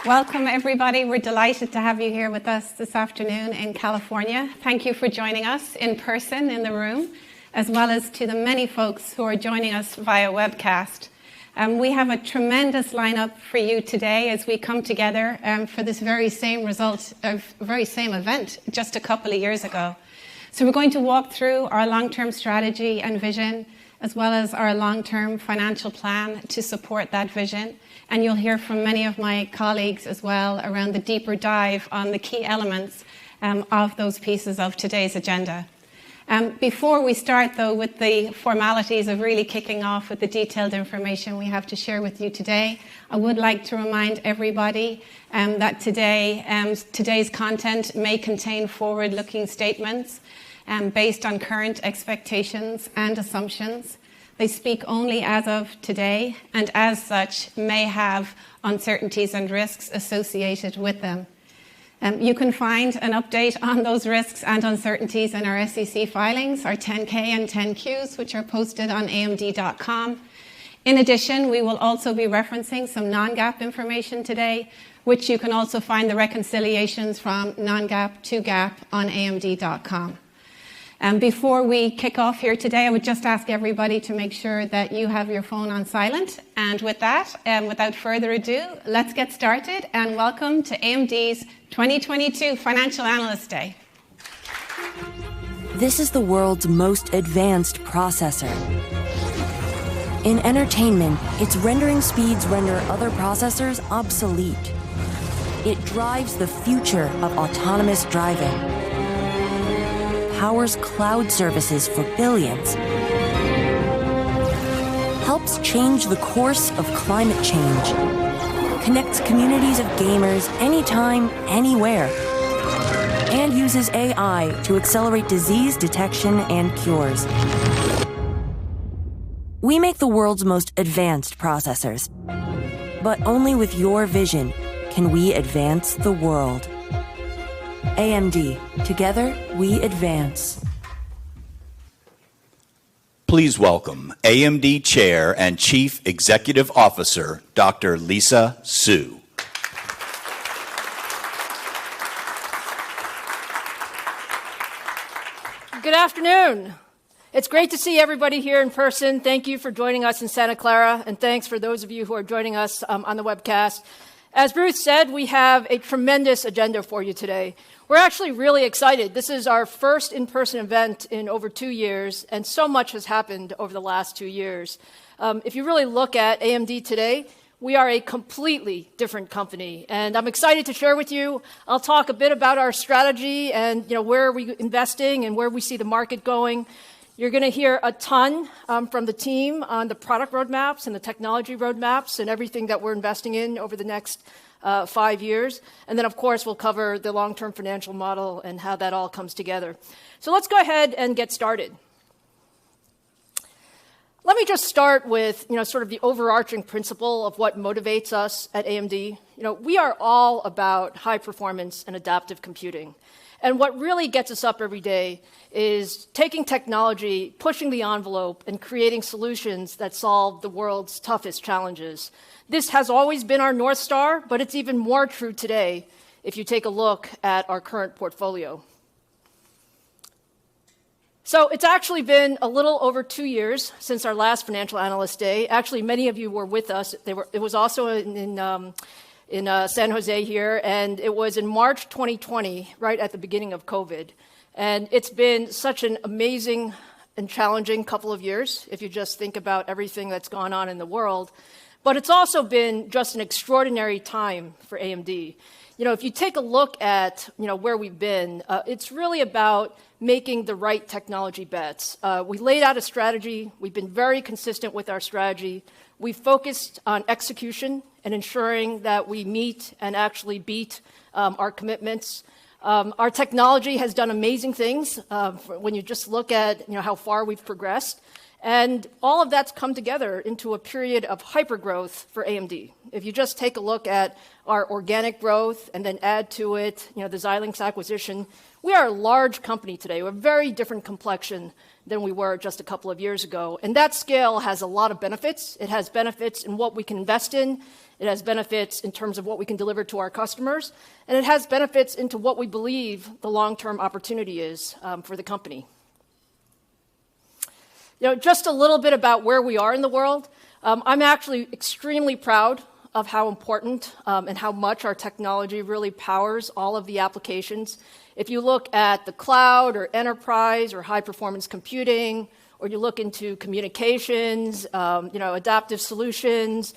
Welcome, everybody. We're delighted to have you here with us this afternoon in California. Thank you for joining us in person in the room, as well as to the many folks who are joining us via webcast. We have a tremendous lineup for you today as we come together for this very same event just a couple of years ago. So we're going to walk through our long-term strategy and vision, as well as our long-term financial plan to support that vision. And you'll hear from many of my colleagues as well around the deeper dive on the key elements of those pieces of today's agenda. Before we start, though, with the formalities of really kicking off with the detailed information we have to share with you today, I would like to remind everybody that today's content may contain forward-looking statements based on current expectations and assumptions. They speak only as of today, and as such may have uncertainties and risks associated with them. You can find an update on those risks and uncertainties in our SEC filings, our 10K and 10Qs, which are posted on amd.com. In addition, we will also be referencing some non-GAAP information today, which you can also find the reconciliations from non-GAAP to GAAP on amd.com. Before we kick off here today, I would just ask everybody to make sure that you have your phone on silent. And with that, without further ado, let's get started and welcome to AMD's 2022 Financial Analyst Day. This is the world's most advanced processor. In entertainment, its rendering speeds render other processors obsolete. It drives the future of autonomous driving, powers cloud services for billions, helps change the course of climate change, connects communities of gamers anytime, anywhere, and uses AI to accelerate disease detection and cures. We make the world's most advanced processors, but only with your vision can we advance the world. AMD. Together, we advance. Please welcome AMD Chair and Chief Executive Officer, Dr. Lisa Su. Good afternoon. It's great to see everybody here in person. Thank you for joining us in Santa Clara, and thanks for those of you who are joining us on the webcast. As Bruce said, we have a tremendous agenda for you today. We're actually really excited. This is our first in-person event in over 2 years, and so much has happened over the last 2 years. If you really look at AMD today, we are a completely different company, and I'm excited to share with you. I'll talk a bit about our strategy and where are we investing and where we see the market going. You're going to hear a ton from the team on the product roadmaps and the technology roadmaps and everything that we're investing in over the next 5 years. And then, of course, we'll cover the long-term financial model and how that all comes together. So let's go ahead and get started. Let me just start with sort of the overarching principle of what motivates us at AMD. We are all about high performance and adaptive computing. And what really gets us up every day is taking technology, pushing the envelope, and creating solutions that solve the world's toughest challenges. This has always been our North Star, but it's even more true today if you take a look at our current portfolio. So it's actually been a little over 2 years since our last Financial Analyst Day. Actually, many of you were with us. It was also in San Jose here, and it was in March 2020, right at the beginning of COVID. And it's been such an amazing and challenging couple of years, if you just think about everything that's gone on in the world. But it's also been just an extraordinary time for AMD. If you take a look at where we've been, it's really about making the right technology bets. We laid out a strategy. We've been very consistent with our strategy. We focused on execution and ensuring that we meet and actually beat our commitments. Our technology has done amazing things when you just look at how far we've progressed. And all of that's come together into a period of hypergrowth for AMD. If you just take a look at our organic growth and then add to it, the Xilinx acquisition, we are a large company today. We're a very different complexion than we were just a couple of years ago. And that scale has a lot of benefits. It has benefits in what we can invest in. It has benefits in terms of what we can deliver to our customers. And it has benefits into what we believe the long-term opportunity is for the company. Just a little bit about where we are in the world. I'm actually extremely proud of how important and how much our technology really powers all of the applications. If you look at the cloud or enterprise or high-performance computing, or you look into communications, adaptive solutions,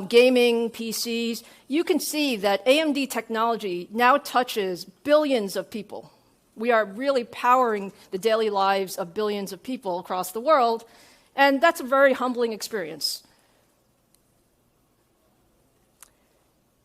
gaming, PCs, you can see that AMD technology now touches billions of people. We are really powering the daily lives of billions of people across the world, and that's a very humbling experience.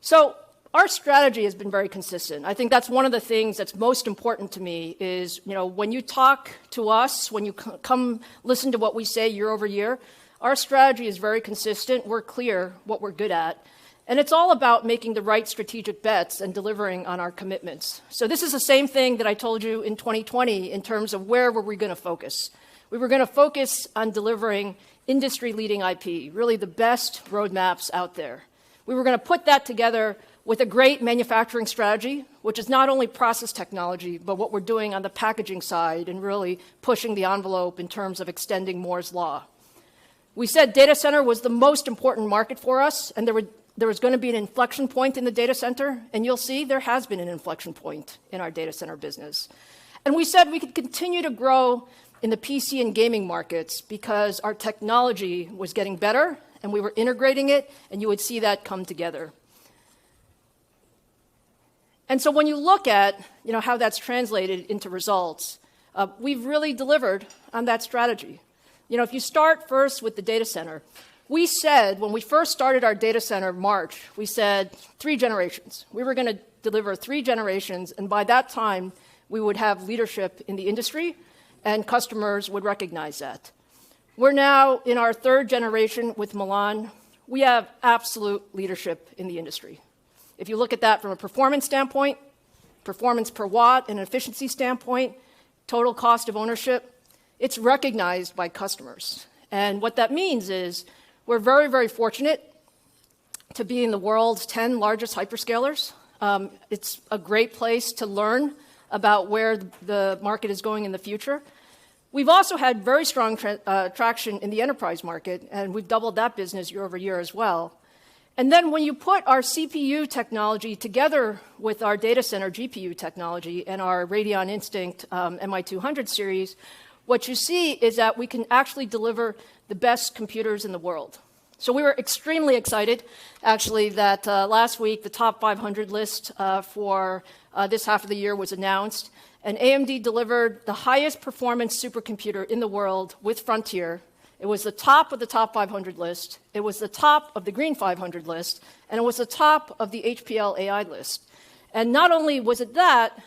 So our strategy has been very consistent. I think that's one of the things that's most important to me is, when you talk to us, when you come listen to what we say year over year, our strategy is very consistent. We're clear what we're good at. And it's all about making the right strategic bets and delivering on our commitments. So this is the same thing that I told you in 2020 in terms of where were we going to focus. We were going to focus on delivering industry-leading IP, really the best roadmaps out there. We were going to put that together with a great manufacturing strategy, which is not only process technology, but what we're doing on the packaging side and really pushing the envelope in terms of extending Moore's Law. We said data center was the most important market for us, and there was going to be an inflection point in the data center, and you'll see there has been an inflection point in our data center business. And we said we could continue to grow in the PC and gaming markets because our technology was getting better, and we were integrating it, and you would see that come together. And so when you look at how that's translated into results, we've really delivered on that strategy. If you start first with the data center, we said when we first started our data center March, we said 3 generations. We were going to deliver 3 generations, and by that time, we would have leadership in the industry, and customers would recognize that. We're now in our 3rd generation with Milan. We have absolute leadership in the industry. If you look at that from a performance standpoint, performance per watt, and an efficiency standpoint, total cost of ownership, it's recognized by customers. And what that means is we're very, very fortunate to be in the world's 10 largest hyperscalers. It's a great place to learn about where the market is going in the future. We've also had very strong traction in the enterprise market, and we've doubled that business year over year as well. And then when you put our CPU technology together with our data center GPU technology and our Radeon Instinct MI200 series, what you see is that we can actually deliver the best computers in the world. So we were extremely excited, actually, that last week the top 500 list for this half of the year was announced, and AMD delivered the highest performance supercomputer in the world with Frontier. It was the top of the top 500 list, it was the top of the Green 500 list, and it was the top of the HPL AI list. And not only was it that,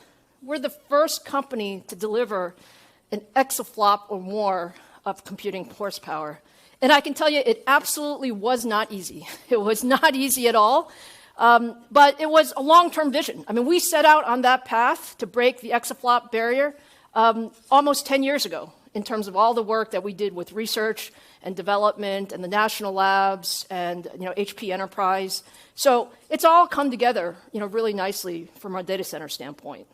we're the first company to deliver an exaflop or more of computing horsepower. And I can tell you, it absolutely was not easy. It was not easy at all, but it was a long-term vision. I mean, we set out on that path to break the exaflop barrier almost 10 years ago in terms of all the work that we did with research and development and the national labs and HP Enterprise. So it's all come together really nicely from our data center standpoint.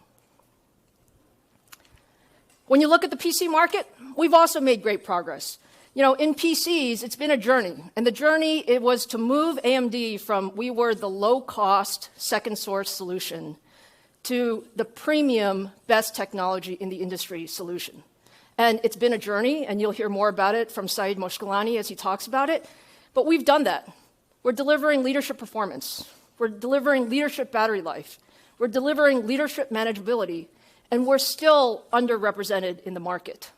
When you look at the PC market, we've also made great progress. In PCs, it's been a journey. And the journey, it was to move AMD from we were the low-cost second source solution to the premium best technology in the industry solution. And it's been a journey, and you'll hear more about it from Saeed Moshkelani as he talks about it. But we've done that. We're delivering leadership performance. We're delivering leadership battery life. We're delivering leadership manageability. And we're still underrepresented in the market.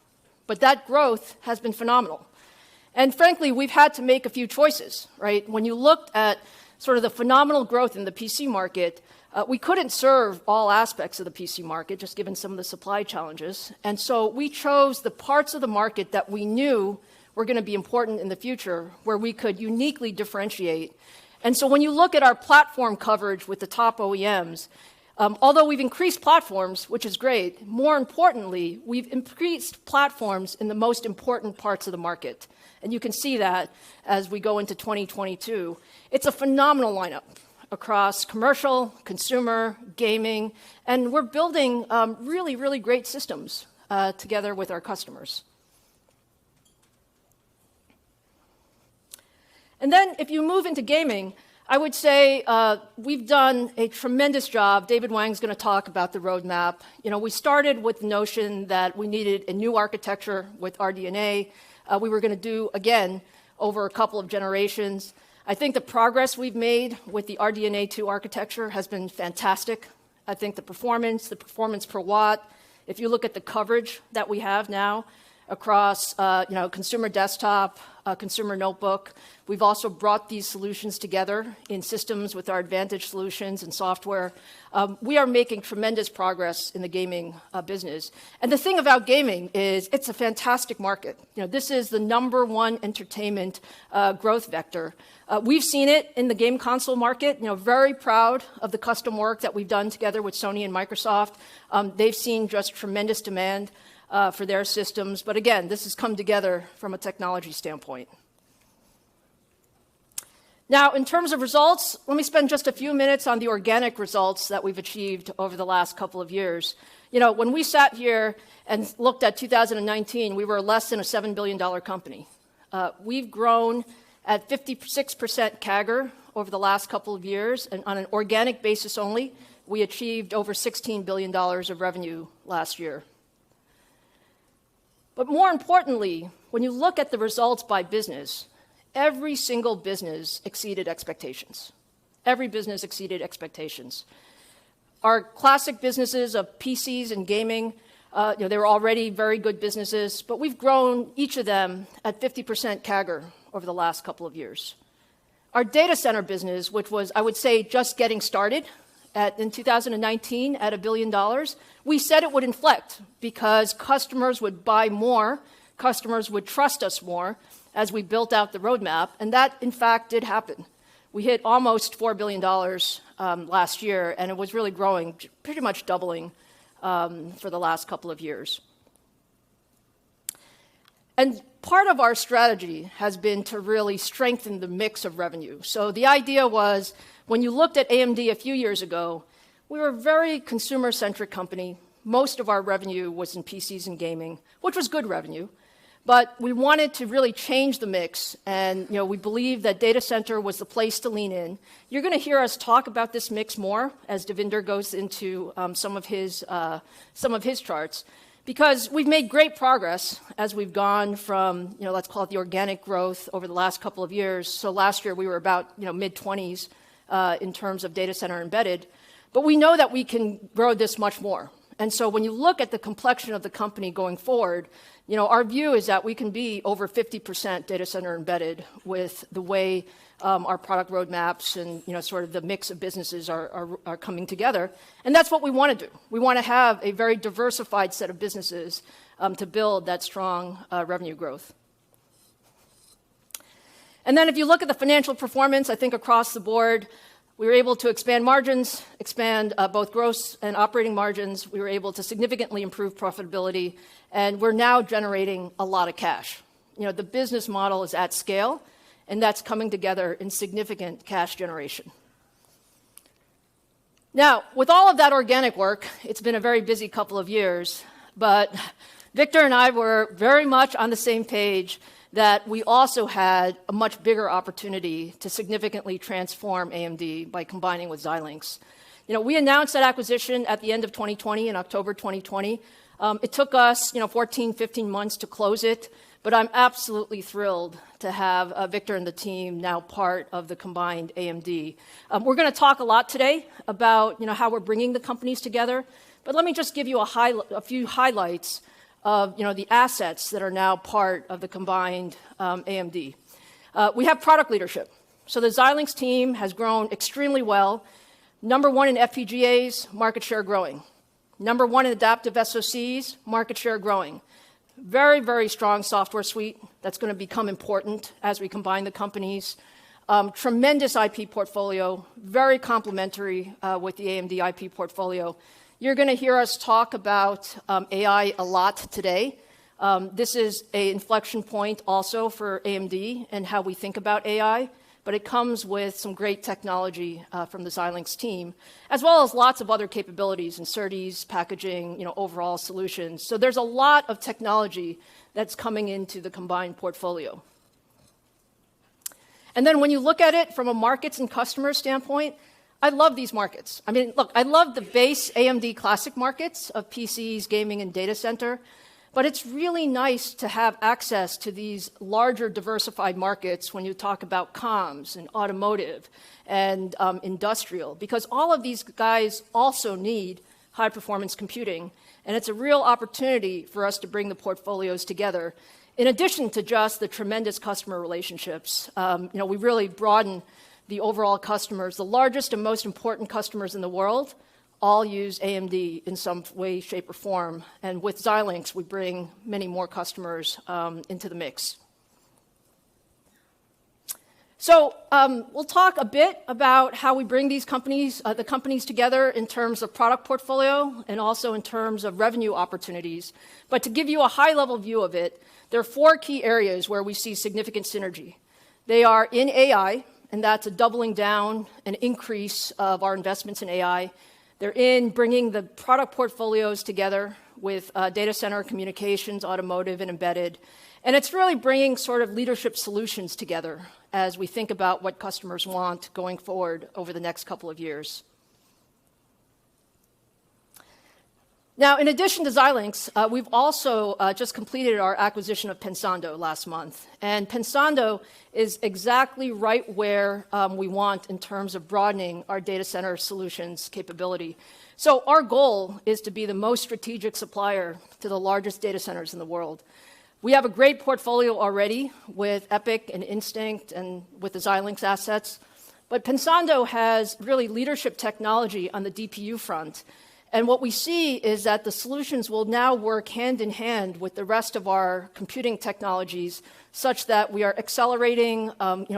But that growth has been phenomenal. And frankly, we've had to make a few choices, right? When you looked at sort of the phenomenal growth in the PC market, we couldn't serve all aspects of the PC market, just given some of the supply challenges. And so we chose the parts of the market that we knew were going to be important in the future, where we could uniquely differentiate. And so when you look at our platform coverage with the top OEMs, although we've increased platforms, which is great, more importantly, we've increased platforms in the most important parts of the market. And you can see that as we go into 2022. It's a phenomenal lineup across commercial, consumer, gaming, and we're building really, really great systems together with our customers. And then if you move into gaming, I would say we've done a tremendous job. David Wang's going to talk about the roadmap. We started with the notion that we needed a new architecture with RDNA. We were going to do, again, over a couple of generations. I think the progress we've made with the RDNA 2 architecture has been fantastic. I think the performance per watt, if you look at the coverage that we have now across consumer desktop, consumer notebook, we've also brought these solutions together in systems with our Advantage solutions and software. We are making tremendous progress in the gaming business. And the thing about gaming is it's a fantastic market. This is the #1 entertainment growth vector. We've seen it in the game console market. Very proud of the custom work that we've done together with Sony and Microsoft. They've seen just tremendous demand for their systems. But again, this has come together from a technology standpoint. Now, in terms of results, let me spend just a few minutes on the organic results that we've achieved over the last couple of years. When we sat here and looked at 2019, we were less than a $7 billion company. We've grown at 56% CAGR over the last couple of years, and on an organic basis only, we achieved over $16 billion of revenue last year. But more importantly, when you look at the results by business, every single business exceeded expectations. Every business exceeded expectations. Our classic businesses of PCs and gaming, they were already very good businesses, but we've grown each of them at 50% CAGR over the last couple of years. Our data center business, which was, I would say, just getting started in 2019 at $1 billion, we said it would inflect because customers would buy more, customers would trust us more as we built out the roadmap, and that, in fact, did happen. We hit almost $4 billion last year, and it was really growing, pretty much doubling for the last couple of years. And part of our strategy has been to really strengthen the mix of revenue. So the idea was, when you looked at AMD a few years ago, we were a very consumer-centric company. Most of our revenue was in PCs and gaming, which was good revenue. But we wanted to really change the mix, and we believed that data center was the place to lean in. You're going to hear us talk about this mix more as Devinder goes into some of his charts, because we've made great progress as we've gone from let's call it the organic growth over the last couple of years. So last year we were about mid-20s in terms of data center embedded, but we know that we can grow this much more. And so when you look at the complexion of the company going forward, our view is that we can be over 50% data center embedded with the way our product roadmaps and sort of the mix of businesses are coming together. And that's what we want to do. We want to have a very diversified set of businesses to build that strong revenue growth. And then if you look at the financial performance, I think across the board, we were able to expand margins, expand both gross and operating margins. We were able to significantly improve profitability, and we're now generating a lot of cash. The business model is at scale, and that's coming together in significant cash generation. Now, with all of that organic work, it's been a very busy couple of years, but Victor and I were very much on the same page that we also had a much bigger opportunity to significantly transform AMD by combining with Xilinx. We announced that acquisition at the end of 2020, in October 2020. It took us 14, 15 months to close it, but I'm absolutely thrilled to have Victor and the team now part of the combined AMD. We're going to talk a lot today about how we're bringing the companies together, but let me just give you a few highlights of the assets that are now part of the combined AMD. We have product leadership. So the Xilinx team has grown extremely well. #1 in FPGAs, market share growing. #1 in adaptive SoCs, market share growing. Very, very strong software suite that's going to become important as we combine the companies. Tremendous IP portfolio, very complementary with the AMD IP portfolio. You're going to hear us talk about AI a lot today. This is an inflection point also for AMD and how we think about AI, but it comes with some great technology from the Xilinx team, as well as lots of other capabilities in SerDes, packaging, overall solutions. So there's a lot of technology that's coming into the combined portfolio. And then when you look at it from a markets and customer standpoint, I love these markets. I mean, look, I love the base AMD classic markets of PCs, gaming, and data center, but it's really nice to have access to these larger diversified markets when you talk about comms and automotive and industrial, because all of these guys also need high-performance computing, and it's a real opportunity for us to bring the portfolios together. In addition to just the tremendous customer relationships, we really broaden the overall customers. The largest and most important customers in the world all use AMD in some way, shape, or form. And with Xilinx, we bring many more customers into the mix. So we'll talk a bit about how we bring these companies, the companies together in terms of product portfolio and also in terms of revenue opportunities. But to give you a high-level view of it, there are 4 key areas where we see significant synergy. They are in AI, and that's a doubling down, an increase of our investments in AI. They're in bringing the product portfolios together with data center, communications, automotive, and embedded. And it's really bringing sort of leadership solutions together as we think about what customers want going forward over the next couple of years. Now, in addition to Xilinx, we've also just completed our acquisition of Pensando last month. And Pensando is exactly right where we want in terms of broadening our data center solutions capability. So our goal is to be the most strategic supplier to the largest data centers in the world. We have a great portfolio already with EPYC and Instinct and with the Xilinx assets. But Pensando has really leadership technology on the DPU front. And what we see is that the solutions will now work hand in hand with the rest of our computing technologies, such that we are accelerating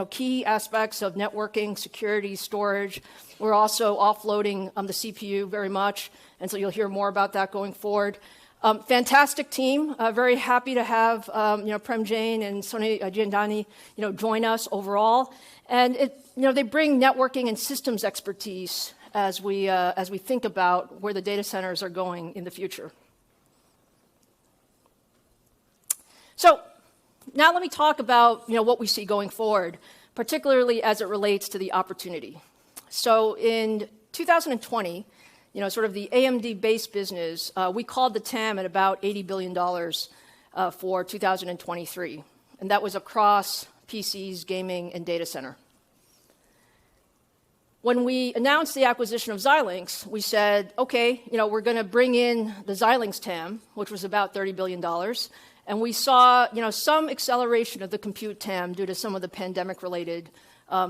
key aspects of networking, security, storage. We're also offloading the CPU very much, and so you'll hear more about that going forward. Fantastic team. Very happy to have Prem Jain and Soni Jiandani join us overall. And they bring networking and systems expertise as we think about where the data centers are going in the future. So now let me talk about what we see going forward, particularly as it relates to the opportunity. So in 2020, sort of the AMD base business, we called the TAM at about $80 billion for 2023, and that was across PCs, gaming, and data center. When we announced the acquisition of Xilinx, we said, okay, we're going to bring in the Xilinx TAM, which was about $30 billion. And we saw, some acceleration of the compute TAM due to some of the pandemic-related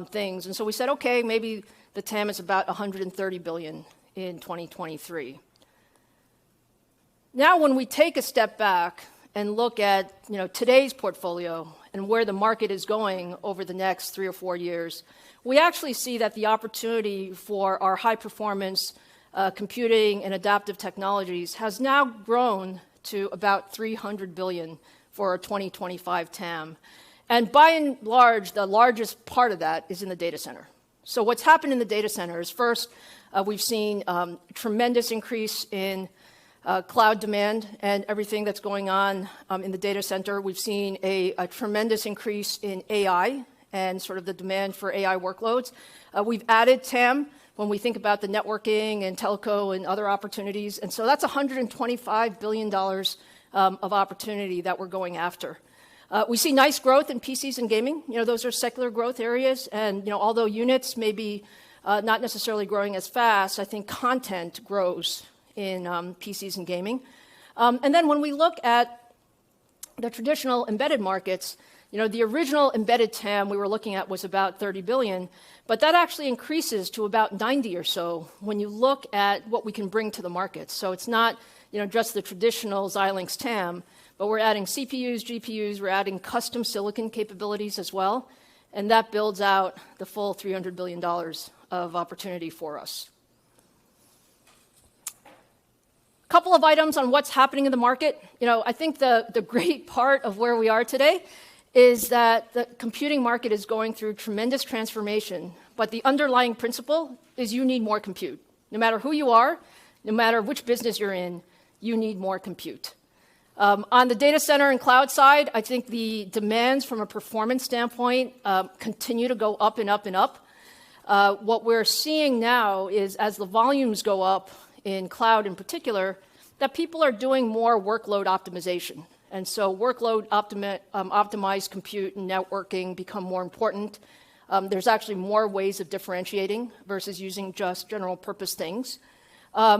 things. And so we said, okay, maybe the TAM is about $130 billion in 2023. Now, when we take a step back and look at, today's portfolio and where the market is going over the next 3 or 4 years, we actually see that the opportunity for our high-performance computing and adaptive technologies has now grown to about $300 billion for our 2025 TAM. And by and large, the largest part of that is in the data center. So what's happened in the data center is, first, we've seen a tremendous increase in cloud demand and everything that's going on in the data center. We've seen a tremendous increase in AI and sort of the demand for AI workloads. We've added TAM when we think about the networking and telco and other opportunities. And so that's $125 billion of opportunity that we're going after. We see nice growth in PCs and gaming. Those are secular growth areas. And although units may be not necessarily growing as fast, I think content grows in PCs and gaming. And then when we look at the traditional embedded markets, the original embedded TAM we were looking at was about $30 billion, but that actually increases to about 90 or so when you look at what we can bring to the market. So it's not just the traditional Xilinx TAM, but we're adding CPUs, GPUs, we're adding custom silicon capabilities as well, and that builds out the full $300 billion of opportunity for us. A couple of items on what's happening in the market. I think the great part of where we are today is that the computing market is going through tremendous transformation, but the underlying principle is you need more compute. No matter who you are, no matter which business you're in, you need more compute. On the data center and cloud side, I think the demands from a performance standpoint continue to go up and up and up. What we're seeing now is as the volumes go up, in cloud in particular, that people are doing more workload optimization. And so workload optimized compute and networking become more important. There's actually more ways of differentiating versus using just general purpose things.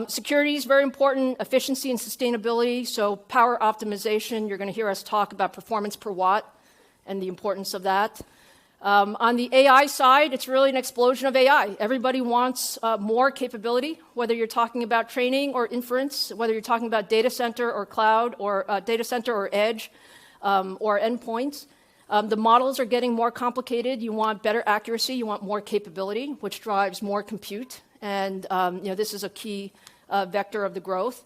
Security is very important, efficiency and sustainability. So power optimization, you're going to hear us talk about performance per watt and the importance of that. On the AI side, it's really an explosion of AI. Everybody wants more capability, whether you're talking about training or inference, whether you're talking about data center or cloud or data center or edge or endpoints. The models are getting more complicated. You want better accuracy. You want more capability, which drives more compute. And this is a key vector of the growth.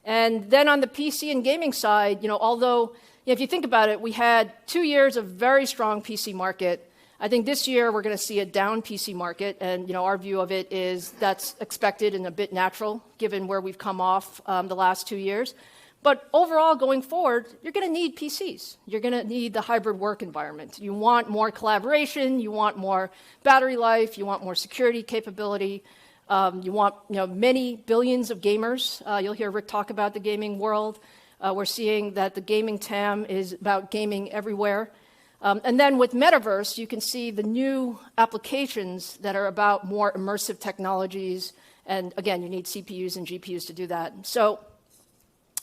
And then on the PC and gaming side, although if you think about it, we had 2 years of very strong PC market. I think this year we're going to see a down PC market, and our view of it is that's expected and a bit natural given where we've come off the last 2 years. But overall, going forward, you're going to need PCs. You're going to need the hybrid work environment. You want more collaboration. You want more battery life. You want more security capability. You want many billions of gamers. You'll hear Rick talk about the gaming world. We're seeing that the gaming TAM is about gaming everywhere. And then with Metaverse, you can see the new applications that are about more immersive technologies. And again, you need CPUs and GPUs to do that. So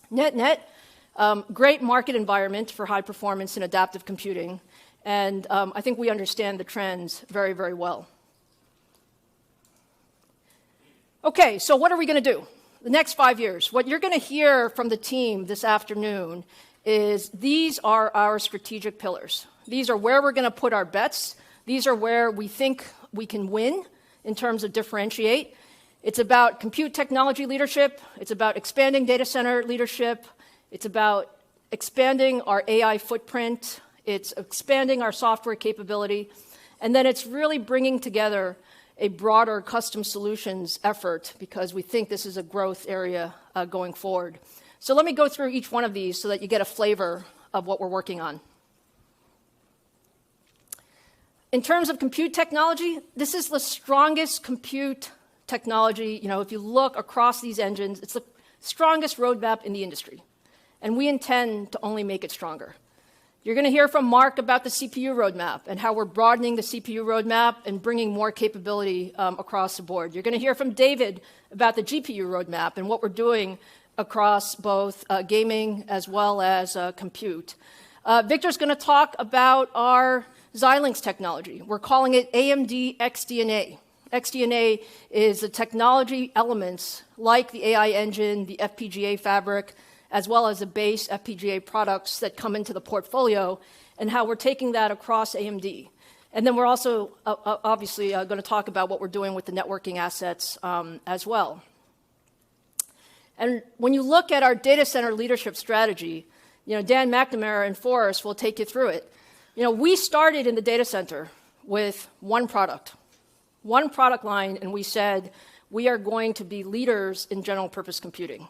net, great market environment for high performance and adaptive computing. And I think we understand the trends very, very well. Okay, so what are we going to do? The next 5 years. What you're going to hear from the team this afternoon is these are our strategic pillars. These are where we're going to put our bets. These are where we think we can win in terms of differentiate. It's about compute technology leadership. It's about expanding data center leadership. It's about expanding our AI footprint. It's expanding our software capability. And then it's really bringing together a broader custom solutions effort because we think this is a growth area going forward. So let me go through each one of these so that you get a flavor of what we're working on. In terms of compute technology, this is the strongest compute technology. If you look across these engines, it's the strongest roadmap in the industry. And we intend to only make it stronger. You're going to hear from Mark about the CPU roadmap and how we're broadening the CPU roadmap and bringing more capability across the board. You're going to hear from David about the GPU roadmap and what we're doing across both gaming as well as compute. Victor's going to talk about our Xilinx technology. We're calling it AMD XDNA. XDNA is the technology elements like the AI engine, the FPGA fabric, as well as the base FPGA products that come into the portfolio, and how we're taking that across AMD. And then we're also obviously going to talk about what we're doing with the networking assets as well. And when you look at our data center leadership strategy, Dan McNamara and Forrest will take you through it. We started in the data center with one product line, and we said we are going to be leaders in general purpose computing.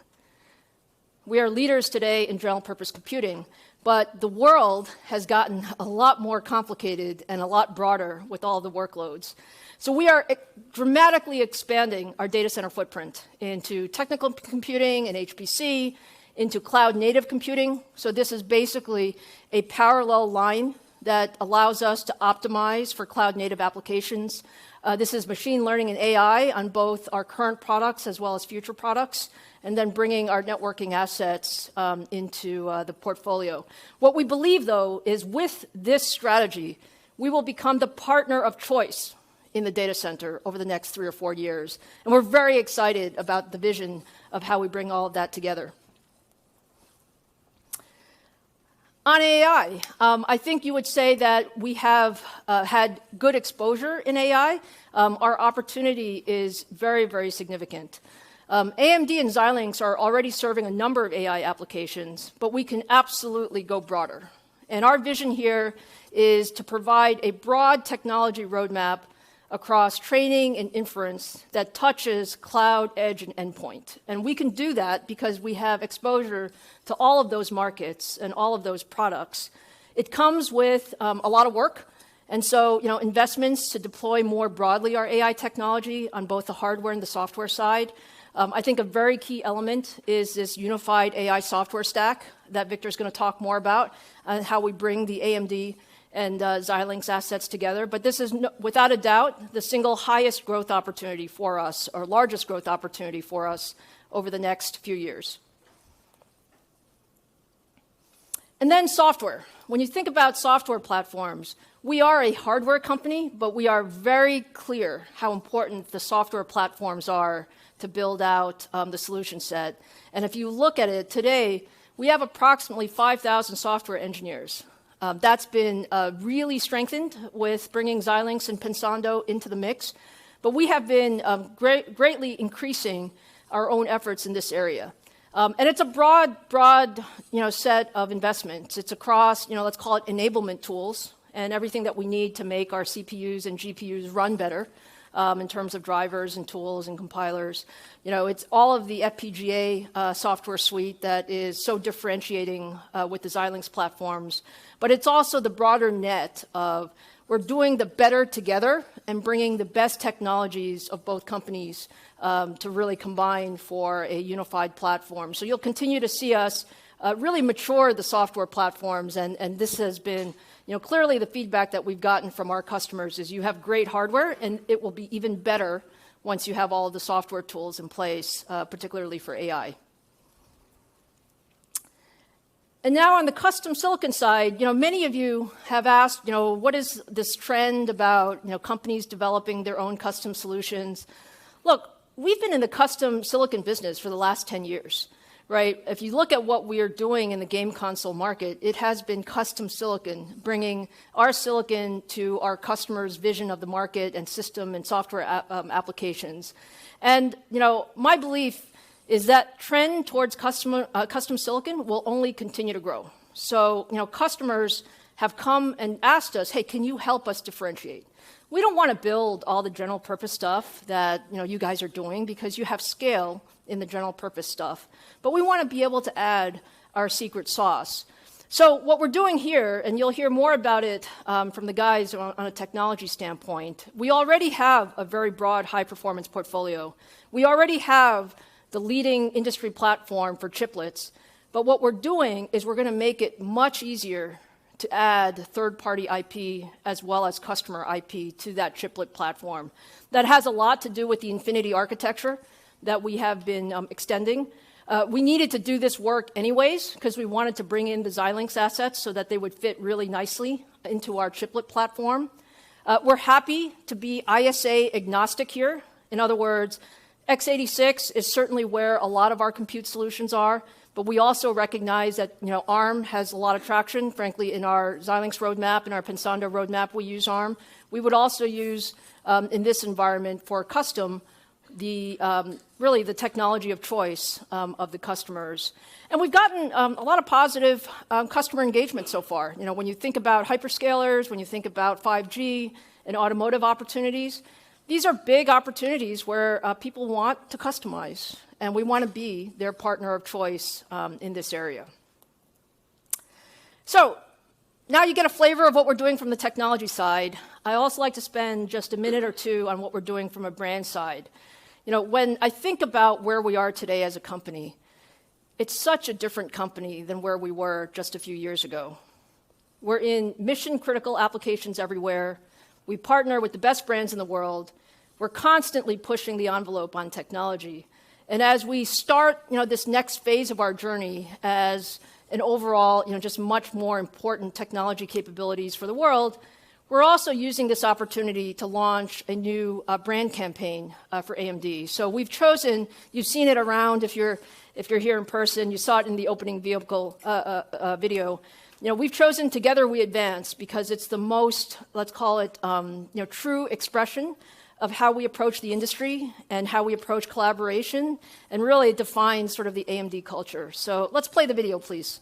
We are leaders today in general purpose computing, but the world has gotten a lot more complicated and a lot broader with all the workloads. So we are dramatically expanding our data center footprint into technical computing and HPC, into cloud native computing. So this is basically a parallel line that allows us to optimize for cloud native applications. This is machine learning and AI on both our current products as well as future products, and then bringing our networking assets into the portfolio. What we believe, though, is with this strategy, we will become the partner of choice in the data center over the next 3 or 4 years. And we're very excited about the vision of how we bring all of that together. On AI, I think you would say that we have had good exposure in AI. Our opportunity is very, very significant. AMD and Xilinx are already serving a number of AI applications, but we can absolutely go broader. And our vision here is to provide a broad technology roadmap across training and inference that touches cloud, edge, and endpoint. And we can do that because we have exposure to all of those markets and all of those products. It comes with a lot of work. And so, investments to deploy more broadly our AI technology on both the hardware and the software side. I think a very key element is this unified AI software stack that Victor's going to talk more about, how we bring the AMD and Xilinx assets together. But this is, without a doubt, the single highest growth opportunity for us, or largest growth opportunity for us over the next few years. And then software. When you think about software platforms, we are a hardware company, but we are very clear how important the software platforms are to build out the solution set. And if you look at it today, we have approximately 5,000 software engineers. That's been really strengthened with bringing Xilinx and Pensando into the mix. But we have been greatly increasing our own efforts in this area. And it's a broad set of investments. It's across, let's call it enablement tools and everything that we need to make our CPUs and GPUs run better in terms of drivers and tools and compilers. It's all of the FPGA software suite that is so differentiating with the Xilinx platforms. But it's also the broader net of we're doing the better together and bringing the best technologies of both companies to really combine for a unified platform. So you'll continue to see us really mature the software platforms, and this has been clearly the feedback that we've gotten from our customers is you have great hardware, and it will be even better once you have all of the software tools in place, particularly for AI. And now on the custom silicon side, many of you have asked, what is this trend about, companies developing their own custom solutions? Look, we've been in the custom silicon business for the last 10 years, right? If you look at what we are doing in the game console market, it has been custom silicon, bringing our silicon to our customers' vision of the market and system and software applications. And, my belief is that trend towards custom silicon will only continue to grow. So, customers have come and asked us, hey, can you help us differentiate? We don't want to build all the general purpose stuff that you guys are doing because you have scale in the general purpose stuff. But we want to be able to add our secret sauce. So what we're doing here, and you'll hear more about it from the guys on a technology standpoint, we already have a very broad high-performance portfolio. We already have the leading industry platform for chiplets. But what we're doing is we're going to make it much easier to add third-party IP as well as customer IP to that chiplet platform. That has a lot to do with the Infinity architecture that we have been extending. We needed to do this work anyways because we wanted to bring in the Xilinx assets so that they would fit really nicely into our chiplet platform. We're happy to be ISA agnostic here. In other words, x86 is certainly where a lot of our compute solutions are, but we also recognize that ARM has a lot of traction. Frankly, in our Xilinx roadmap, in our Pensando roadmap, we use ARM. We would also use, in this environment for custom, really the technology of choice of the customers. And we've gotten a lot of positive customer engagement so far. When you think about hyperscalers, when you think about 5G and automotive opportunities, these are big opportunities where people want to customize, and we want to be their partner of choice in this area. So now you get a flavor of what we're doing from the technology side. I also like to spend just a minute or two on what we're doing from a brand side. When I think about where we are today as a company, it's such a different company than where we were just a few years ago. We're in mission-critical applications everywhere. We partner with the best brands in the world. We're constantly pushing the envelope on technology. And as we start, this next phase of our journey as an overall, just much more important technology capabilities for the world, we're also using this opportunity to launch a new brand campaign for AMD. So we've chosen, you've seen it around if you're here in person, you saw it in the opening video. We've chosen Together We Advance because it's the most, let's call it, true expression of how we approach the industry and how we approach collaboration, and really it defines sort of the AMD culture. So let's play the video, please.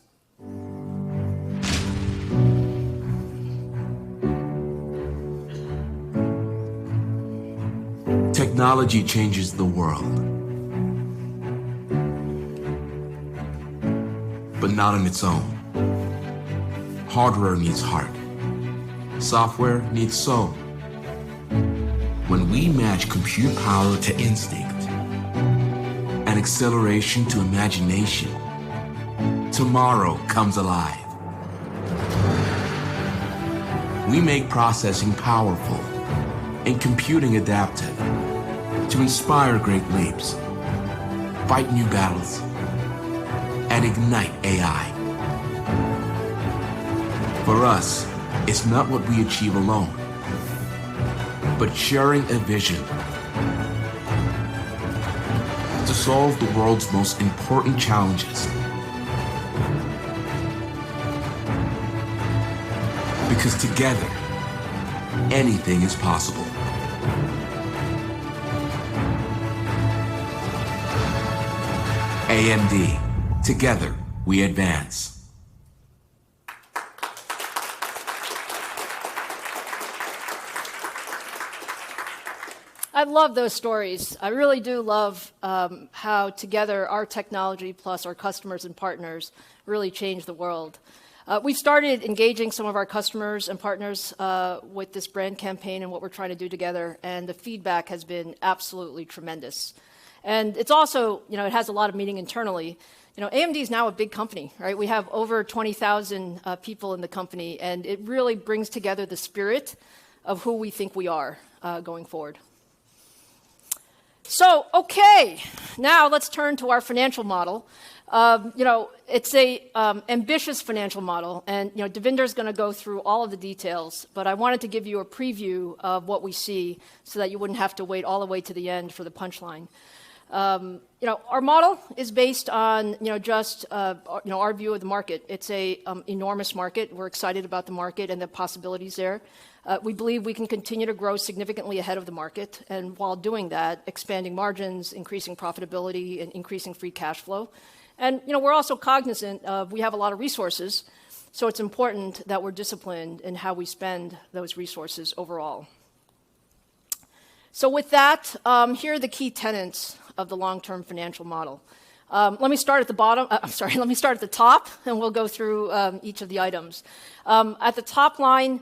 Technology changes the world, but not on its own. Hardware needs heart. Software needs soul. When we match compute power to instinct and acceleration to imagination, tomorrow comes alive. We make processing powerful and computing adaptive to inspire great leaps, fight new battles, and ignite AI. For us, it's not what we achieve alone, but sharing a vision to solve the world's most important challenges. Because together, anything is possible. AMD, together we advance. I love those stories. I really do love how together our technology plus our customers and partners really change the world. We've started engaging some of our customers and partners with this brand campaign and what we're trying to do together, and the feedback has been absolutely tremendous. And it's also, it has a lot of meaning internally. AMD is now a big company, right? We have over 20,000 people in the company, and it really brings together the spirit of who we think we are going forward. So, okay, now let's turn to our financial model. It's a ambitious financial model, and Devinder is going to go through all of the details, but I wanted to give you a preview of what we see so that you wouldn't have to wait all the way to the end for the punchline. Our model is based on our view of the market. It's a enormous market. We're excited about the market and the possibilities there. We believe we can continue to grow significantly ahead of the market, and while doing that, expanding margins, increasing profitability, and increasing free cash flow. And we're also cognizant of we have a lot of resources, so it's important that we're disciplined in how we spend those resources overall. So with that, here are the key tenets of the long-term financial model. Let me start at the bottom. Let me start at the top, and we'll go through each of the items. At the top line,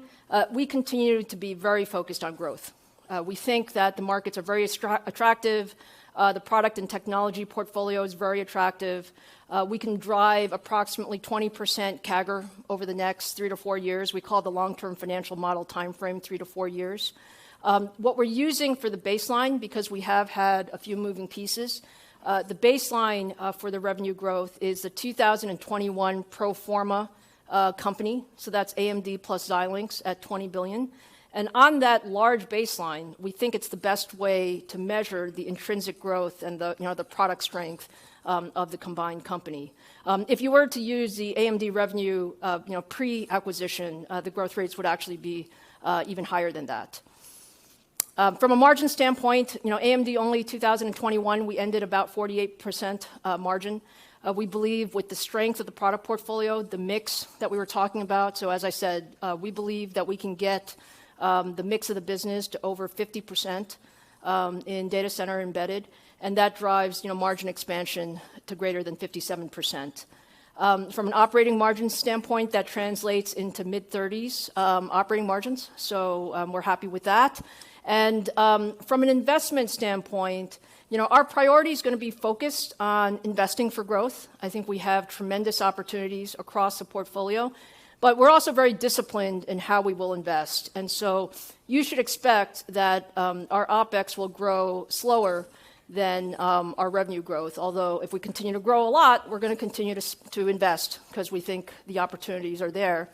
we continue to be very focused on growth. We think that the markets are very attractive. The product and technology portfolio is very attractive. We can drive approximately 20% CAGR over the next 3 to 4 years. We call the long-term financial model timeframe 3 to 4 years. What we're using for the baseline, because we have had a few moving pieces, the baseline for the revenue growth is the 2021 pro forma company. So that's AMD plus Xilinx at $20 billion. And on that large baseline, we think it's the best way to measure the intrinsic growth and the product strength of the combined company. If you were to use the AMD revenue pre-acquisition, the growth rates would actually be even higher than that. From a margin standpoint, AMD only 2021, we ended about 48% margin. We believe with the strength of the product portfolio, the mix that we were talking about, so as I said, we believe that we can get the mix of the business to over 50% in data center embedded, and that drives margin expansion to greater than 57%. From an operating margin standpoint, that translates into mid-30s operating margins, so we're happy with that. And from an investment standpoint, our priority is going to be focused on investing for growth. I think we have tremendous opportunities across the portfolio, but we're also very disciplined in how we will invest. And so you should expect that our OpEx will grow slower than our revenue growth, although if we continue to grow a lot, we're going to continue to invest because we think the opportunities are there.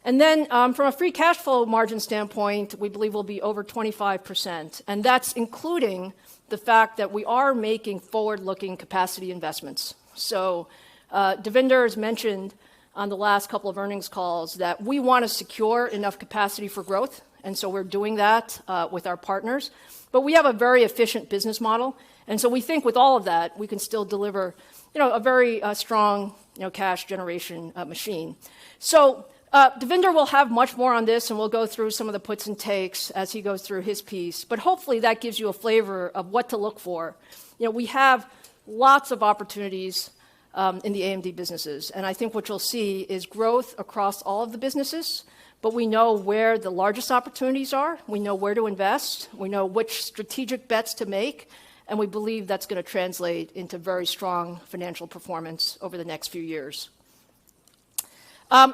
And then from a free cash flow margin standpoint, we believe we'll be over 25%. And that's including the fact that we are making forward-looking capacity investments. So Devinder has mentioned on the last couple of earnings calls that we want to secure enough capacity for growth, and so we're doing that with our partners. But we have a very efficient business model, and so we think with all of that, we can still deliver, a very strong, cash generation machine. So Devinder will have much more on this, and we'll go through some of the puts and takes as he goes through his piece. But hopefully that gives you a flavor of what to look for. We have lots of opportunities in the AMD businesses, and I think what you'll see is growth across all of the businesses. But we know where the largest opportunities are. We know where to invest. We know which strategic bets to make. And we believe that's going to translate into very strong financial performance over the next few years.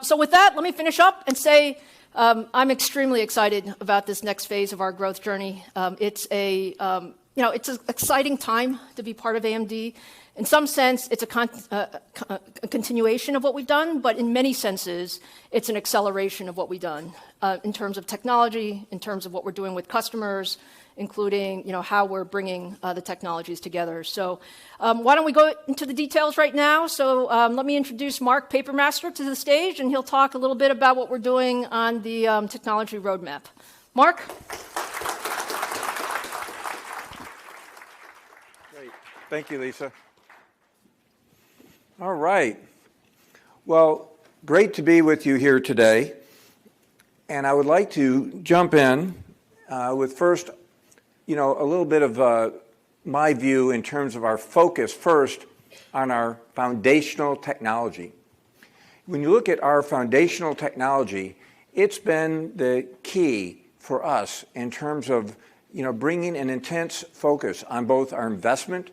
So with that, let me finish up and say I'm extremely excited about this next phase of our growth journey. It's an exciting time to be part of AMD. In some sense, it's a continuation of what we've done, but in many senses, it's an acceleration of what we've done in terms of technology, in terms of what we're doing with customers, including how we're bringing the technologies together. So why don't we go into the details right now? So let me introduce Mark Papermaster to the stage, and he'll talk a little bit about what we're doing on the technology roadmap. Mark? Great. Thank you, Lisa. All right. Well, great to be with you here today. And I would like to jump in with first, a little bit of my view in terms of our focus first on our foundational technology. When you look at our foundational technology, it's been the key for us in terms of, bringing an intense focus on both our investment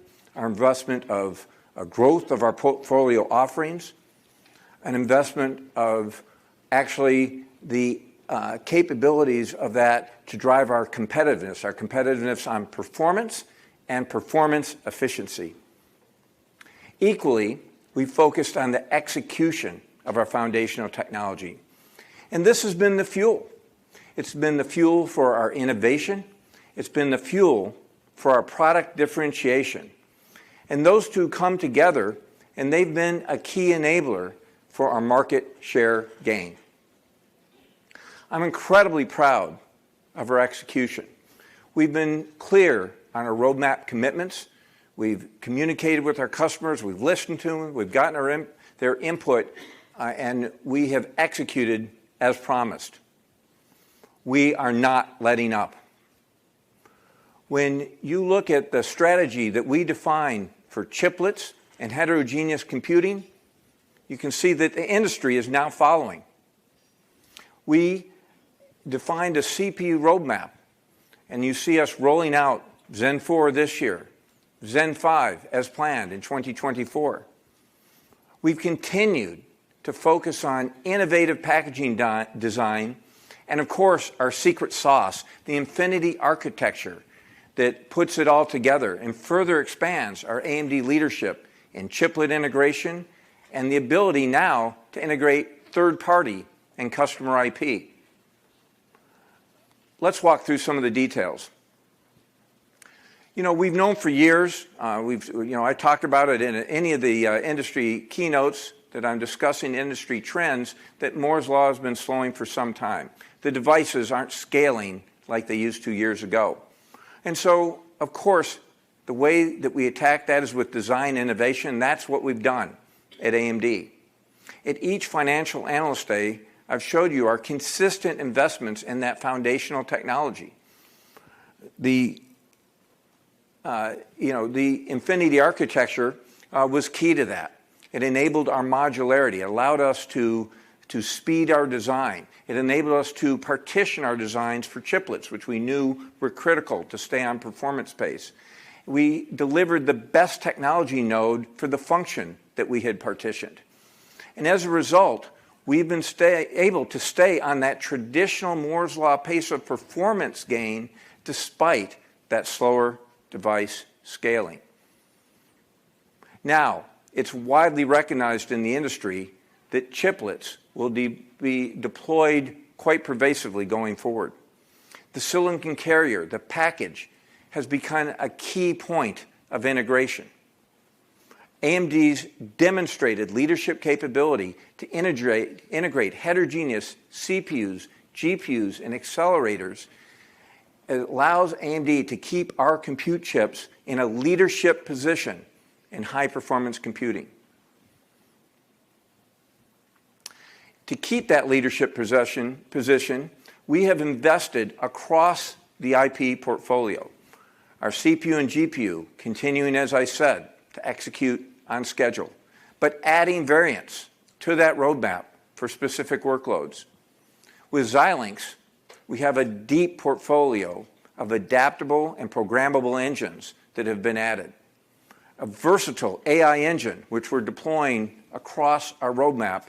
of a growth of our portfolio offerings, an investment of actually the capabilities of that to drive our competitiveness on performance and performance efficiency. Equally, we focused on the execution of our foundational technology. And this has been the fuel. It's been the fuel for our innovation. It's been the fuel for our product differentiation. And those two come together, and they've been a key enabler for our market share gain. I'm incredibly proud of our execution. We've been clear on our roadmap commitments. We've communicated with our customers. We've listened to them. We've gotten their input, and we have executed as promised. We are not letting up. When you look at the strategy that we define for chiplets and heterogeneous computing, you can see that the industry is now following. We defined a CPU roadmap, and you see us rolling out Zen 4 this year, Zen 5 as planned in 2024. We've continued to focus on innovative packaging design and, of course, our secret sauce, the Infinity architecture that puts it all together and further expands our AMD leadership in chiplet integration and the ability now to integrate third-party and customer IP. Let's walk through some of the details. We've known for years, I talked about it in any of the industry keynotes that I'm discussing industry trends, that Moore's Law has been slowing for some time. The devices aren't scaling like they used 2 years ago. And so, of course, the way that we attack that is with design innovation. That's what we've done at AMD. At each Financial Analyst Day, I've showed you our consistent investments in that foundational technology. The Infinity architecture was key to that. It enabled our modularity. It allowed us to speed our design. It enabled us to partition our designs for chiplets, which we knew were critical to stay on performance pace. We delivered the best technology node for the function that we had partitioned. And as a result, we've been able to stay on that traditional Moore's Law pace of performance gain despite that slower device scaling. Now, it's widely recognized in the industry that chiplets will be deployed quite pervasively going forward. The silicon carrier, the package, has become a key point of integration. AMD's demonstrated leadership capability to integrate heterogeneous CPUs, GPUs, and accelerators allows AMD to keep our compute chips in a leadership position in high-performance computing. To keep that leadership position, we have invested across the IP portfolio. Our CPU and GPU continuing, as I said, to execute on schedule, but adding variants to that roadmap for specific workloads. With Xilinx, we have a deep portfolio of adaptable and programmable engines that have been added. A versatile AI engine, which we're deploying across our roadmap,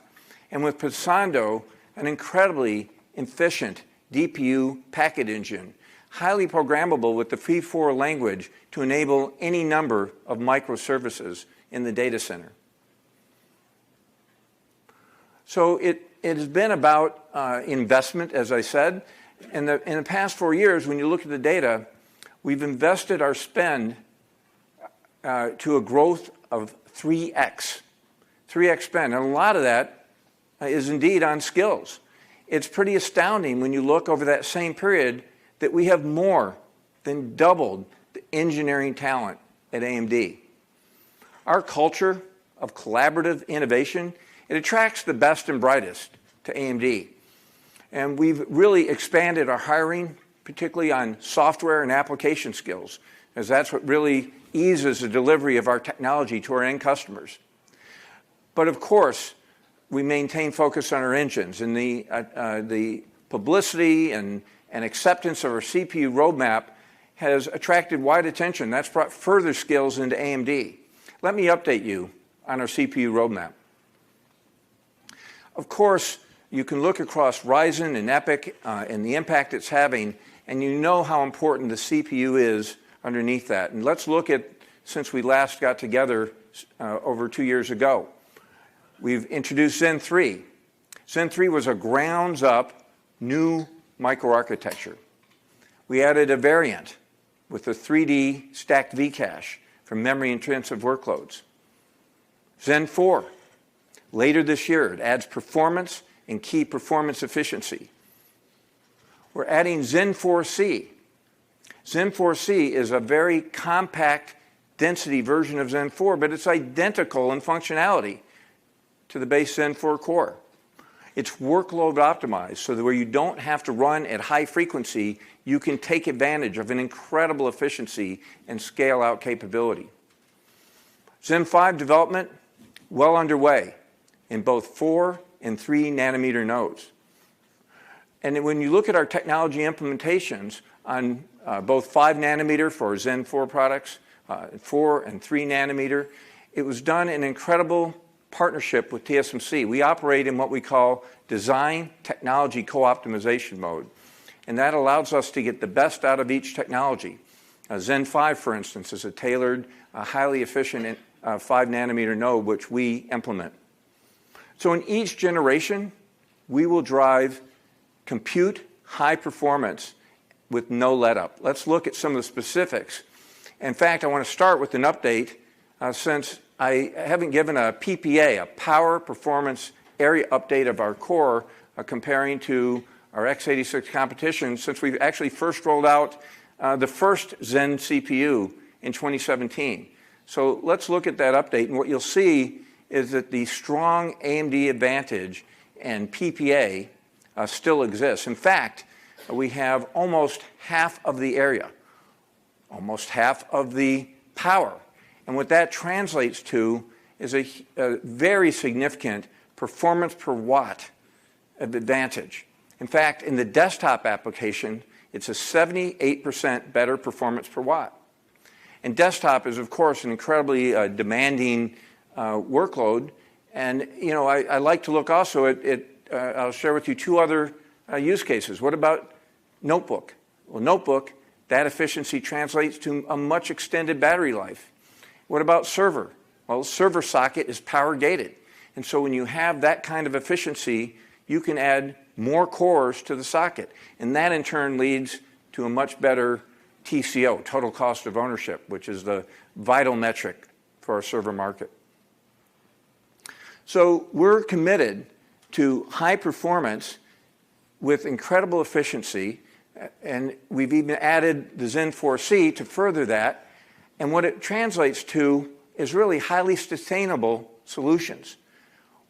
and with Pensando, an incredibly efficient DPU packet engine, highly programmable with the FIFO language to enable any number of microservices in the data center. So it has been about investment, as I said. In the past 4 years, when you look at the data, we've invested our spend to a growth of 3x spend. And a lot of that is indeed on skills. It's pretty astounding when you look over that same period that we have more than doubled the engineering talent at AMD. Our culture of collaborative innovation, it attracts the best and brightest to AMD. And we've really expanded our hiring, particularly on software and application skills, as that's what really eases the delivery of our technology to our end customers. But of course, we maintain focus on our engines, and the publicity and acceptance of our CPU roadmap has attracted wide attention. That's brought further skills into AMD. Let me update you on our CPU roadmap. Of course, you can look across Ryzen and EPYC and the impact it's having, and you know how important the CPU is underneath that. And let's look at, since we last got together over 2 years ago. We've introduced Zen 3. Zen 3 was a grounds-up new microarchitecture. We added a variant with a 3D stacked V-cache for memory-intensive workloads. Zen 4, later this year, it adds performance and key performance efficiency. We're adding Zen 4C. Zen 4C is a very compact density version of Zen 4, but it's identical in functionality to the base Zen 4 core. It's workload optimized so that where you don't have to run at high frequency, you can take advantage of an incredible efficiency and scale out capability. Zen 5 development well underway in both 4 and 3 nanometer nodes. And when you look at our technology implementations on both 5 nanometer for Zen 4 products, 4 and 3 nanometer, it was done in incredible partnership with TSMC. We operate in what we call design technology co-optimization mode. And that allows us to get the best out of each technology. Zen 5, for instance, is a tailored, highly efficient 5 nanometer node which we implement. So in each generation, we will drive compute high performance with no let-up. Let's look at some of the specifics. In fact, I want to start with an update since I haven't given a PPA, a power performance area update of our core comparing to our x86 competition since we've actually first rolled out the first Zen CPU in 2017. So let's look at that update, and what you'll see is that the strong AMD advantage and PPA still exists. In fact, we have almost half of the area, almost half of the power. And what that translates to is a very significant performance per watt of advantage. In fact, in the desktop application, it's a 78% better performance per watt. And desktop is, of course, an incredibly demanding workload. And, you know, I like to look also at I'll share with you 2 other use cases. What about notebook? Well, notebook, that efficiency translates to a much extended battery life. What about server? Well, server socket is power gated. And so when you have that kind of efficiency, you can add more cores to the socket. And that in turn leads to a much better TCO, total cost of ownership, which is the vital metric for our server market. So we're committed to high performance with incredible efficiency, and we've even added the Zen 4C to further that. And what it translates to is really highly sustainable solutions.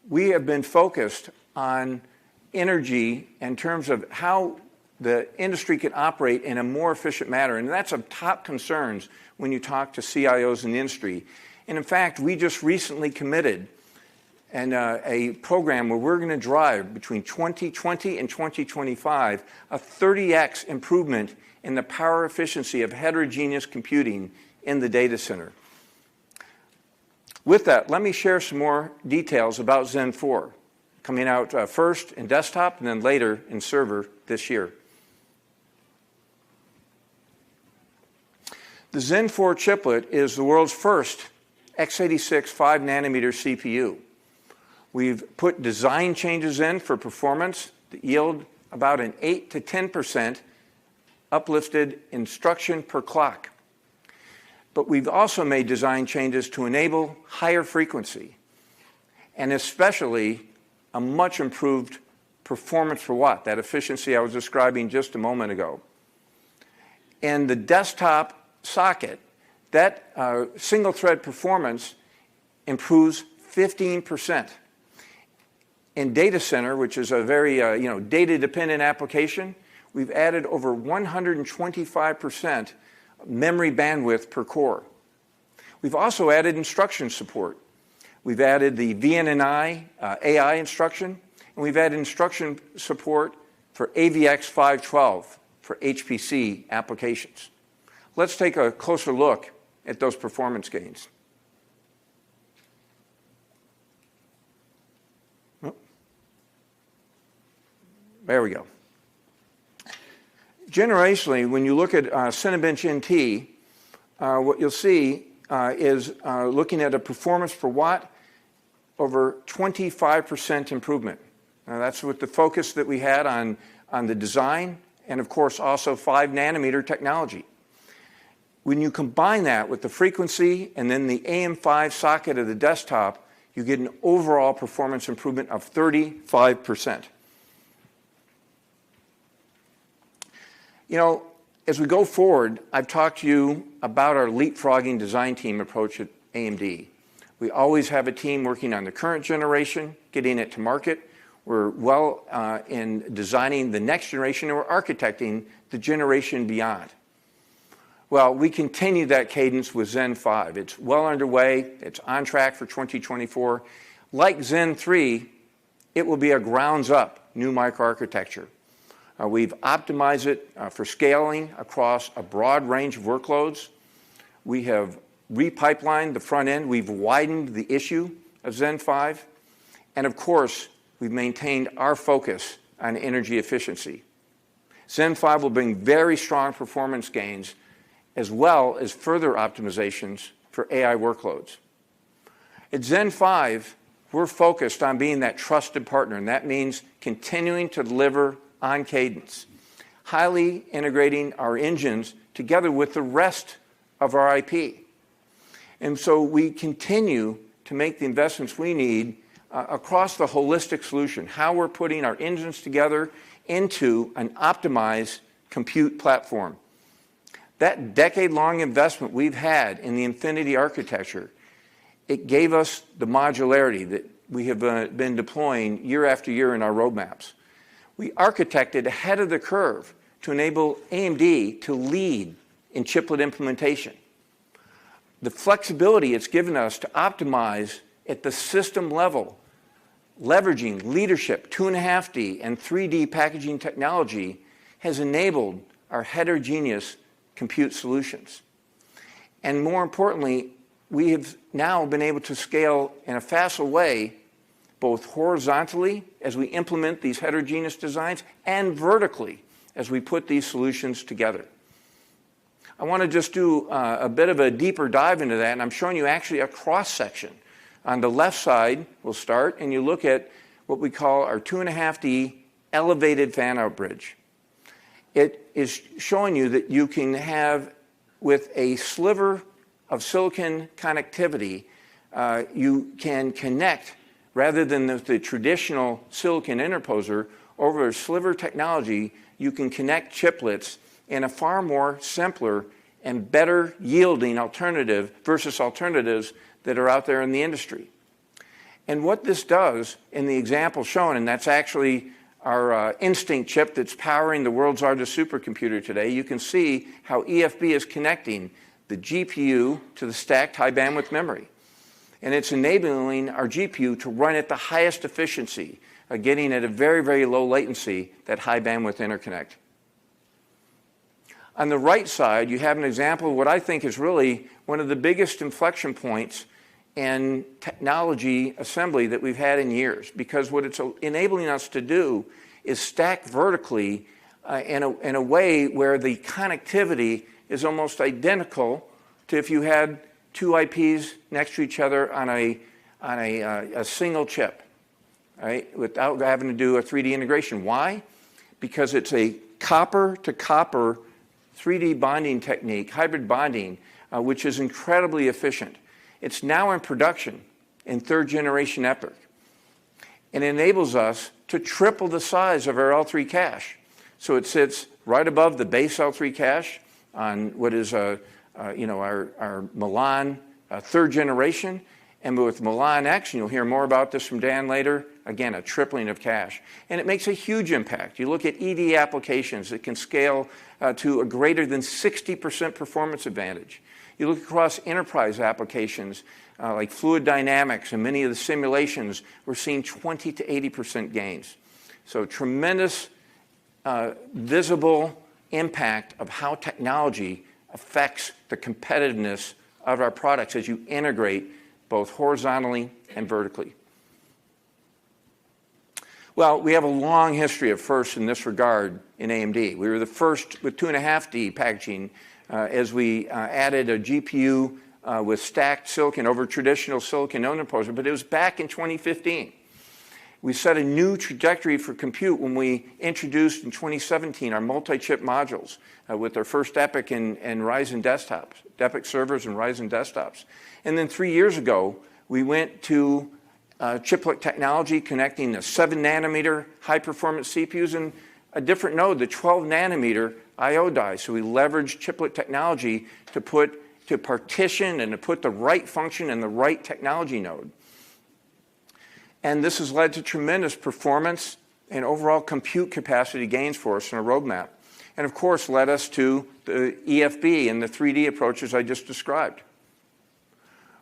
We have been focused on energy in terms of how the industry can operate in a more efficient manner, and that's of top concerns when you talk to CIOs in the industry. And in fact, we just recently committed a program where we're going to drive between 2020 and 2025 a 30x improvement in the power efficiency of heterogeneous computing in the data center. With that, let me share some more details about Zen 4, coming out first in desktop and then later in server this year. The Zen 4 chiplet is the world's first x86 5-nanometer CPU. We've put design changes in for performance that yield about an 8 to 10% uplifted instruction per clock. But we've also made design changes to enable higher frequency and especially a much improved performance per watt, that efficiency I was describing just a moment ago. In the desktop socket, that single thread performance improves 15%. In data center, which is a very data-dependent application, we've added over 125% memory bandwidth per core. We've also added instruction support. We've added the VNNI AI instruction, and we've added instruction support for AVX 512 for HPC applications. Let's take a closer look at those performance gains. There we go. Generationally, when you look at Cinebench NT, what you'll see is looking at a performance per watt over 25% improvement. Now, that's with the focus that we had on the design and, of course, also 5-nanometer technology. When you combine that with the frequency and then the AM5 socket of the desktop, you get an overall performance improvement of 35%. You know, as we go forward, I've talked to you about our leapfrogging design team approach at AMD. We always have a team working on the current generation, getting it to market. We're well in designing the next generation, and we're architecting the generation beyond. Well, we continue that cadence with Zen 5. It's well underway. It's on track for 2024. Like Zen 3, it will be a grounds-up new microarchitecture. We've optimized it for scaling across a broad range of workloads. We have repipelined the front end. We've widened the issue of Zen 5. And of course, we've maintained our focus on energy efficiency. Zen 5 will bring very strong performance gains as well as further optimizations for AI workloads. At Zen 5, we're focused on being that trusted partner, and that means continuing to deliver on cadence, highly integrating our engines together with the rest of our IP. And so we continue to make the investments we need across the holistic solution, how we're putting our engines together into an optimized compute platform. That decade-long investment we've had in the Infinity architecture, it gave us the modularity that we have been deploying year after year in our roadmaps. We architected ahead of the curve to enable AMD to lead in chiplet implementation. The flexibility it's given us to optimize at the system level, leveraging leadership, 2.5D and 3D packaging technology, has enabled our heterogeneous compute solutions. And more importantly, we have now been able to scale in a facile way, both horizontally as we implement these heterogeneous designs and vertically as we put these solutions together. I want to just do a bit of a deeper dive into that, and I'm showing you actually a cross-section. On the left side, we'll start, and you look at what we call our 2.5D elevated fan-out bridge. It is showing you that you can have, with a sliver of silicon connectivity, you can connect Rather than the traditional silicon interposer, over sliver technology, you can connect chiplets in a far more simpler and better yielding alternative versus alternatives that are out there in the industry. And what this does in the example shown, and that's actually our Instinct chip that's powering the world's largest supercomputer today, you can see how EFB is connecting the GPU to the stacked high bandwidth memory. And it's enabling our GPU to run at the highest efficiency, getting at a very, very low latency, that high bandwidth interconnect. On the right side, you have an example of what I think is really one of the biggest inflection points in technology assembly that we've had in years, because what it's enabling us to do is stack vertically in a way where the connectivity is almost identical to if you had two IPs next to each other on a single chip, right? Without having to do a 3D integration. Why? Because it's a copper-to-copper 3D bonding technique, hybrid bonding, which is incredibly efficient. It's now in production in third-generation EPYC. It enables us to triple the size of our L3 cache. So it sits right above the base L3 cache on what is our Milan third generation. And with Milan X, and you'll hear more about this from Dan later, again, a tripling of cache. And it makes a huge impact. You look at ED applications that can scale to a greater than 60% performance advantage. You look across enterprise applications like fluid dynamics and many of the simulations, we're seeing 20 to 80% gains. So tremendous visible impact of how technology affects the competitiveness of our products as you integrate both horizontally and vertically. Well, we have a long history of firsts in this regard in AMD. We were the first with 2.5D packaging as we added a GPU with stacked silicon over traditional silicon interposer, but it was back in 2015. We set a new trajectory for compute when we introduced in 2017 our multi-chip modules with our first EPYC and Ryzen desktops, EPYC servers and Ryzen desktops. And then 3 years ago, we went to chiplet technology connecting the 7-nanometer high-performance CPUs and a different node, the 12-nanometer I/O die. So we leveraged chiplet technology to partition and to put the right function in the right technology node. And this has led to tremendous performance and overall compute capacity gains for us in our roadmap. And of course, led us to the EFB and the 3D approaches I just described.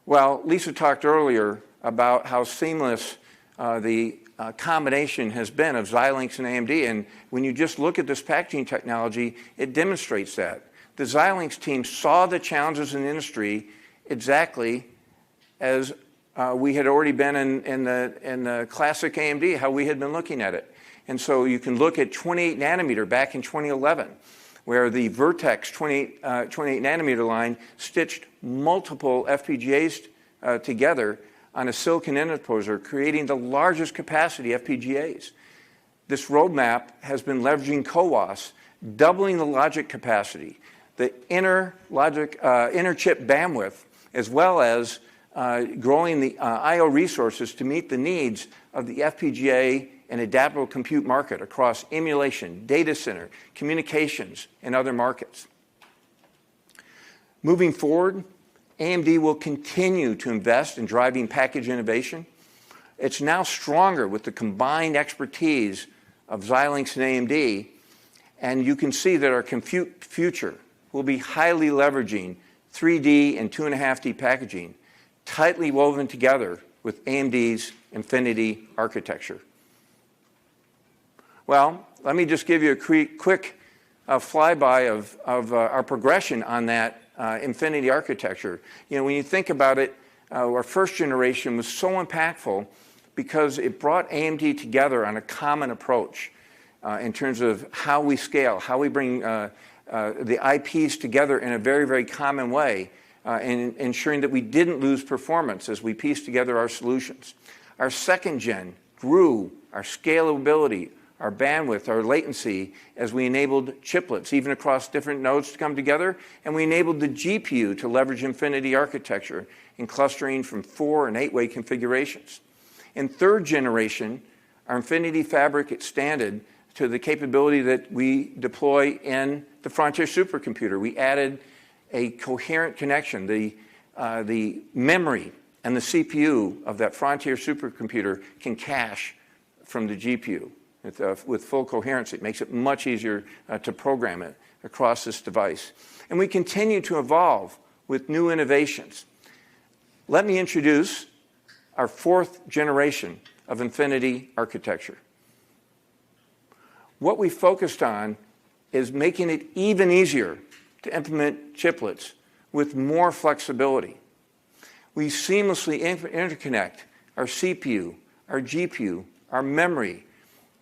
Well, Lisa talked earlier about how seamless the combination has been of Xilinx and AMD. And when you just look at this packaging technology, it demonstrates that. The Xilinx team saw the challenges in the industry exactly as we had already been in the classic AMD, how we had been looking at it. And so you can look at 28 nanometer back in 2011, where the Vertex 28 nanometer line stitched multiple FPGAs together on a silicon interposer, creating the largest capacity FPGAs. This roadmap has been leveraging CoWoS, doubling the logic capacity, the inner chip bandwidth, as well as growing the I/O resources to meet the needs of the FPGA and adaptable compute market across emulation, data center, communications, and other markets. Moving forward, AMD will continue to invest in driving package innovation. It's now stronger with the combined expertise of Xilinx and AMD, and you can see that our compute future will be highly leveraging 3D and 2.5D packaging, tightly woven together with AMD's Infinity architecture. Well, let me just give you a quick flyby of our progression on that Infinity architecture. You know, when you think about it, our first generation was so impactful because it brought AMD together on a common approach in terms of how we scale, how we bring the IPs together in a very, very common way, and ensuring that we didn't lose performance as we pieced together our solutions. Our second gen grew our scalability, our bandwidth, our latency, as we enabled chiplets, even across different nodes to come together, and we enabled the GPU to leverage Infinity architecture in clustering from 4- and 8-way configurations. In third generation, our Infinity Fabric expanded to the capability that we deploy in the Frontier supercomputer. We added a coherent connection. The memory and the CPU of that Frontier supercomputer can cache from the GPU with full coherency. It makes it much easier to program it across this device. And we continue to evolve with new innovations. Let me introduce our fourth generation of Infinity architecture. What we focused on is making it even easier to implement chiplets with more flexibility. We seamlessly interconnect our CPU, our GPU, our memory,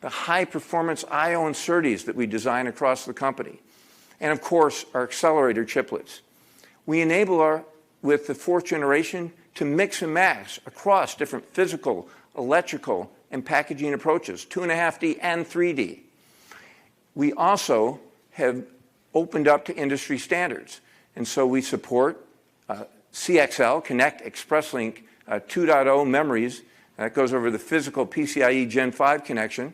the high-performance I/O and SerDes that we design across the company, and of course, our accelerator chiplets. We enable with the fourth generation to mix and match across different physical, electrical, and packaging approaches, 2.5D and 3D. We also have opened up to industry standards, and so we support CXL, Connect Express Link 2.0 memories. That goes over the physical PCIe Gen 5 connection,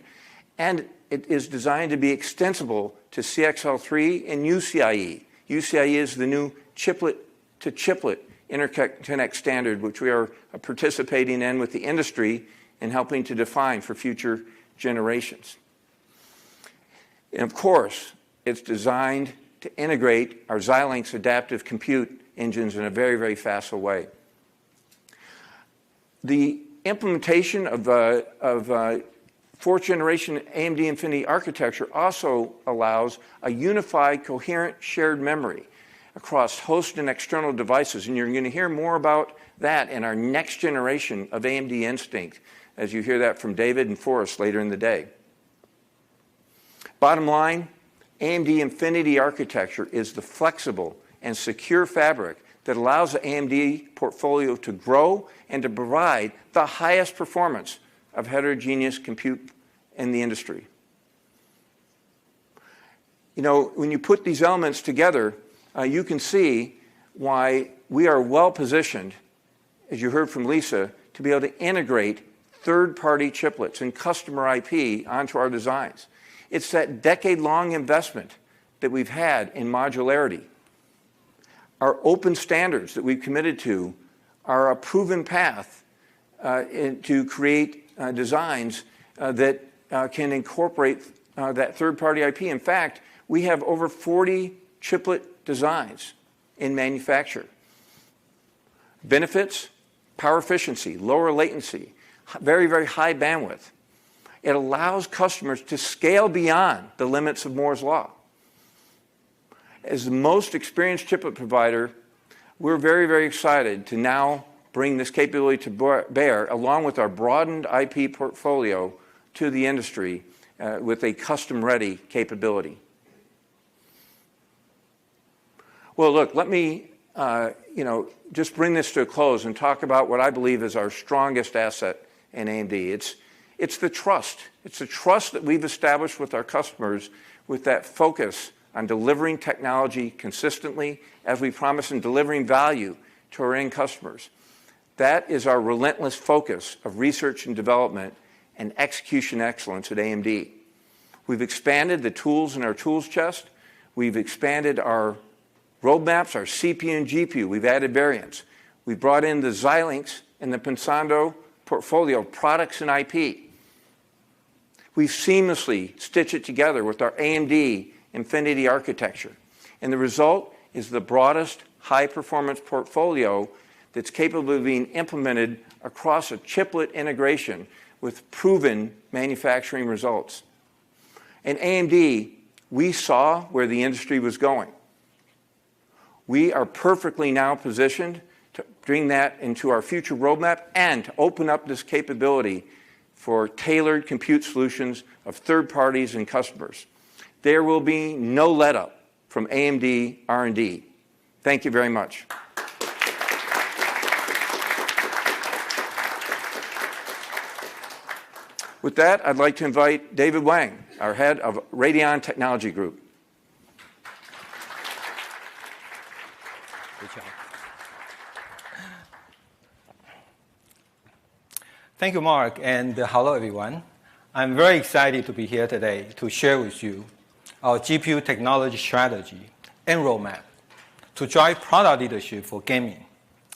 and it is designed to be extensible to CXL3 and UCIe. UCIe is the new chiplet-to-chiplet interconnect standard, which we are participating in with the industry and helping to define for future generations. And of course, it's designed to integrate our Xilinx adaptive compute engines in a very, very facile way. The implementation of fourth generation AMD Infinity architecture also allows a unified, coherent, shared memory across host and external devices. And you're going to hear more about that in our next generation of AMD Instinct, as you hear that from David and Forrest later in the day. Bottom line, AMD Infinity architecture is the flexible and secure fabric that allows the AMD portfolio to grow and to provide the highest performance of heterogeneous compute in the industry. You know, when you put these elements together, you can see why we are well positioned, as you heard from Lisa, to be able to integrate third-party chiplets and customer IP onto our designs. It's that decade-long investment that we've had in modularity. Our open standards that we've committed to are a proven path to create designs that can incorporate that third-party IP. In fact, we have over 40 chiplet designs in manufacture. Benefits, power efficiency, lower latency, very, very high bandwidth. It allows customers to scale beyond the limits of Moore's Law. As the most experienced chiplet provider, we're very, very excited to now bring this capability to bear, along with our broadened IP portfolio, to the industry with a custom-ready capability. Well, look, let me just bring this to a close and talk about what I believe is our strongest asset in AMD. It's the trust. It's the trust that we've established with our customers with that focus on delivering technology consistently as we promise and delivering value to our end customers. That is our relentless focus of research and development and execution excellence at AMD. We've expanded the tools in our tools chest. We've expanded our roadmaps, our CPU and GPU. We've added variants. We've brought in the Xilinx and the Pensando portfolio of products and IP. We seamlessly stitch it together with our AMD Infinity architecture. And the result is the broadest high-performance portfolio that's capable of being implemented across a chiplet integration with proven manufacturing results. In AMD, we saw where the industry was going. We are perfectly now positioned to bring that into our future roadmap and to open up this capability for tailored compute solutions of third parties and customers. There will be no let-up from AMD R&D. Thank you very much. With that, I'd like to invite David Wang, our head of Radeon Technology Group. Thank you, Mark, and hello, everyone. I'm very excited to be here today to share with you our GPU technology strategy and roadmap to drive product leadership for gaming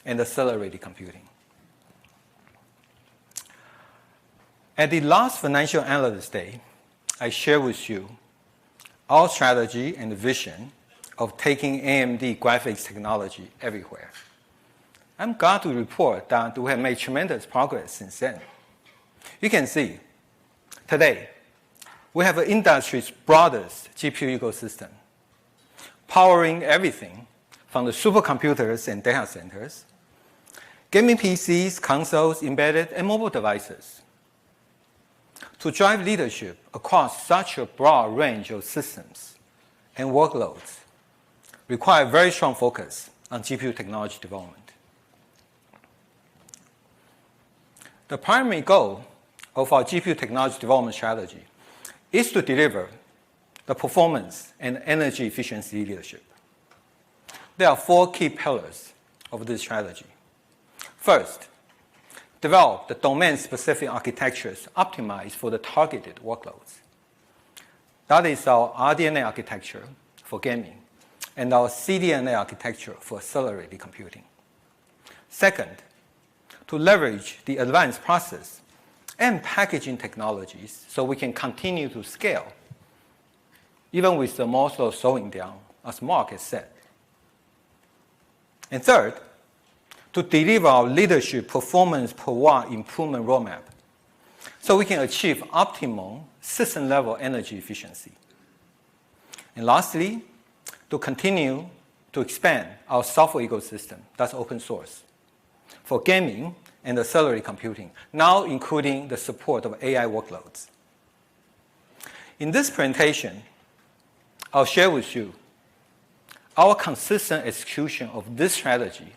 and accelerated computing. At the last Financial Analyst Day, I shared with you our strategy and vision of taking AMD graphics technology everywhere. I'm glad to report that we have made tremendous progress since then. You can see, today, we have the industry's broadest GPU ecosystem, powering everything from the supercomputers and data centers, gaming PCs, consoles, embedded, and mobile devices. To drive leadership across such a broad range of systems and workloads require very strong focus on GPU technology development. The primary goal of our GPU technology development strategy is to deliver the performance and energy efficiency leadership. There are 4 key pillars of this strategy. First, develop the domain-specific architectures optimized for the targeted workloads. That is our RDNA architecture for gaming and our CDNA architecture for accelerated computing. Second, to leverage the advanced process and packaging technologies so we can continue to scale, even with the Moore's law slowing down, as Mark has said. And third, to deliver our leadership performance per watt improvement roadmap so we can achieve optimal system-level energy efficiency. And lastly, to continue to expand our software ecosystem that's open source for gaming and accelerated computing, now including the support of AI workloads. In this presentation, I'll share with you our consistent execution of this strategy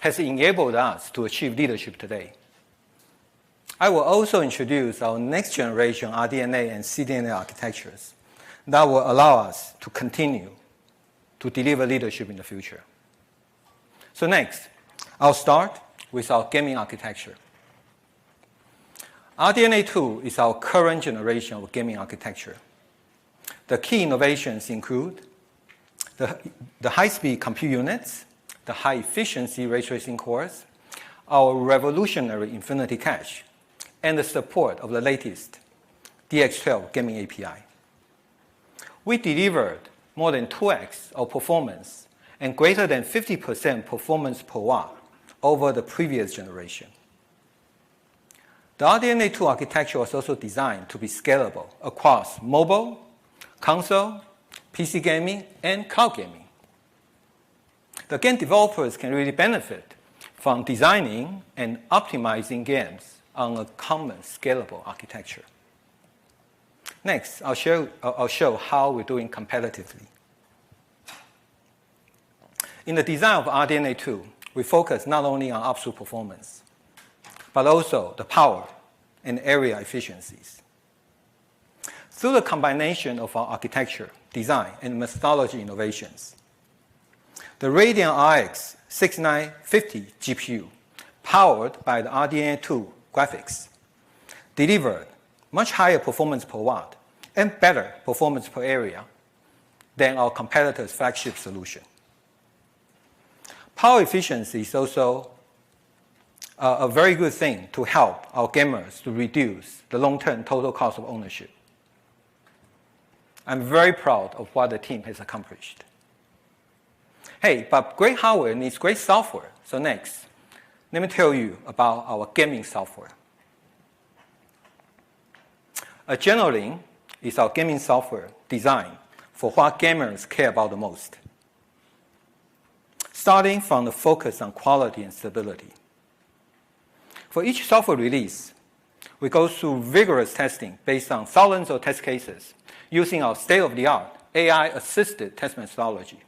has enabled us to achieve leadership today. I will also introduce our next generation RDNA and CDNA architectures that will allow us to continue to deliver leadership in the future. So next, I'll start with our gaming architecture. RDNA 2 is our current generation of gaming architecture. The key innovations include the high-speed compute units, the high-efficiency ray tracing cores, our revolutionary Infinity Cache, and the support of the latest DX12 gaming API. We delivered more than 2x of performance and greater than 50% performance per watt over the previous generation. The RDNA 2 architecture was also designed to be scalable across mobile, console, PC gaming, and cloud gaming. The game developers can really benefit from designing and optimizing games on a common scalable architecture. Next, I'll show how we're doing competitively. In the design of RDNA 2, we focus not only on absolute performance, but also the power and area efficiencies. Through the combination of our architecture, design, and methodology innovations, the Radeon RX 6950 GPU, powered by the RDNA 2 graphics, delivered much higher performance per watt and better performance per area than our competitor's flagship solution. Power efficiency is also a very good thing to help our gamers to reduce the long-term total cost of ownership. I'm very proud of what the team has accomplished. Hey, but great hardware needs great software. So next, let me tell you about our gaming software. Adrenaline is our gaming software designed for what gamers care about the most. Starting from the focus on quality and stability. For each software release, we go through vigorous testing based on thousands of test cases using our state-of-the-art AI-assisted test methodology.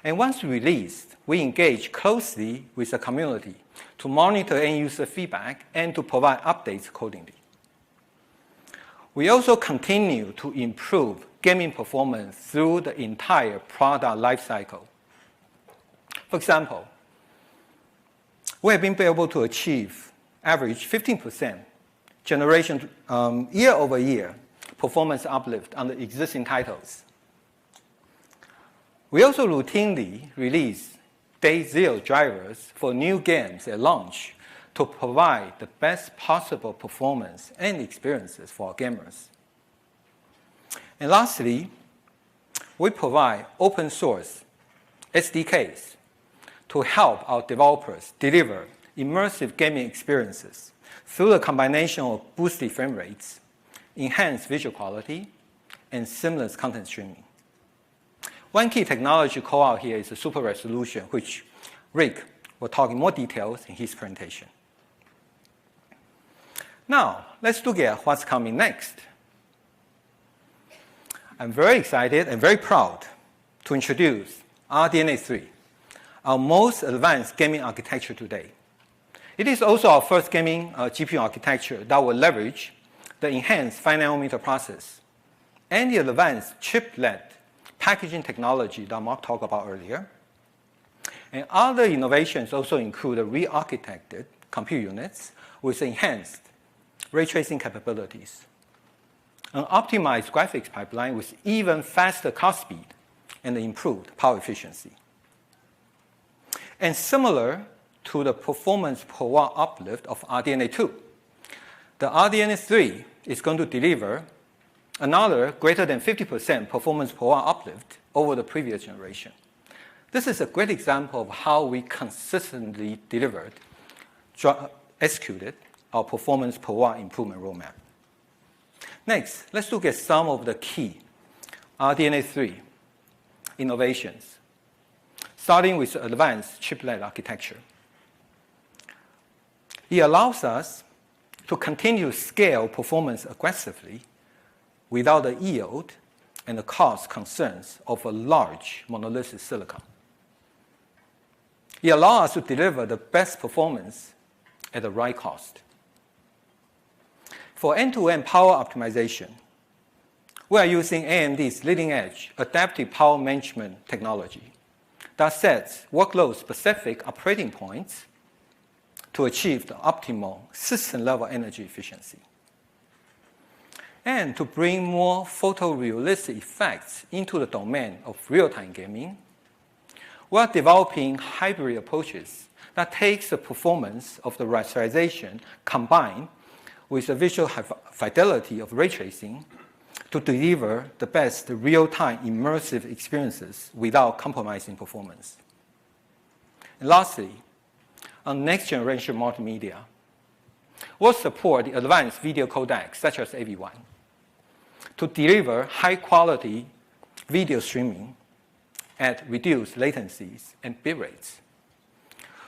And once released, we engage closely with the community to monitor end-user feedback and to provide updates accordingly. We also continue to improve gaming performance through the entire product lifecycle. For example, we have been able to achieve average 15% generation year-over-year performance uplift on the existing titles. We also routinely release day zero drivers for new games at launch to provide the best possible performance and experiences for our gamers. And lastly, we provide open source SDKs to help our developers deliver immersive gaming experiences through the combination of boosted frame rates, enhanced visual quality, and seamless content streaming. One key technology call out here is the super resolution, which Rick will talk in more details in his presentation. Now, let's look at what's coming next. I'm very excited and very proud to introduce RDNA 3, our most advanced gaming architecture today. It is also our first gaming GPU architecture that will leverage the enhanced 5nm process and the advanced chiplet packaging technology that Mark talked about earlier. And other innovations also include the re-architected compute units with enhanced ray tracing capabilities, an optimized graphics pipeline with even faster clock speed and improved power efficiency. And similar to the performance per watt uplift of RDNA 2, the RDNA 3 is going to deliver another greater than 50% performance per watt uplift over the previous generation. This is a great example of how we consistently executed our performance per watt improvement roadmap. Next, let's look at some of the key RDNA 3 innovations, starting with advanced chiplet architecture. It allows us to continue to scale performance aggressively without the yield and the cost concerns of a large monolithic silicon. It allows us to deliver the best performance at the right cost. For end-to-end power optimization, we are using AMD's leading-edge adaptive power management technology that sets workload-specific operating points to achieve the optimal system-level energy efficiency. And to bring more photorealistic effects into the domain of real-time gaming, we are developing hybrid approaches that takes the performance of the rasterization combined with the visual fidelity of ray tracing to deliver the best real-time immersive experiences without compromising performance. And lastly, on next-generation multimedia, we'll support the advanced video codecs such as AV1 to deliver high-quality video streaming at reduced latencies and bit rates.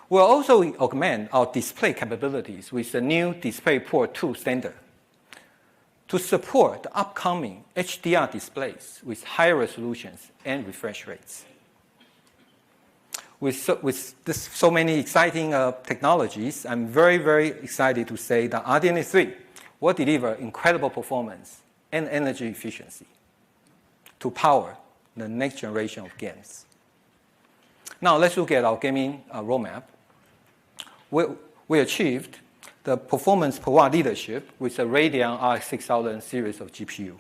We'll also augment our display capabilities with the new DisplayPort 2 standard to support the upcoming HDR displays with higher resolutions and refresh rates. With so many exciting technologies, I'm very, very excited to say that RDNA 3 will deliver incredible performance and energy efficiency to power the next generation of games. Now let's look at our gaming roadmap. We achieved the performance per watt leadership with the Radeon RX 6000 series of GPU,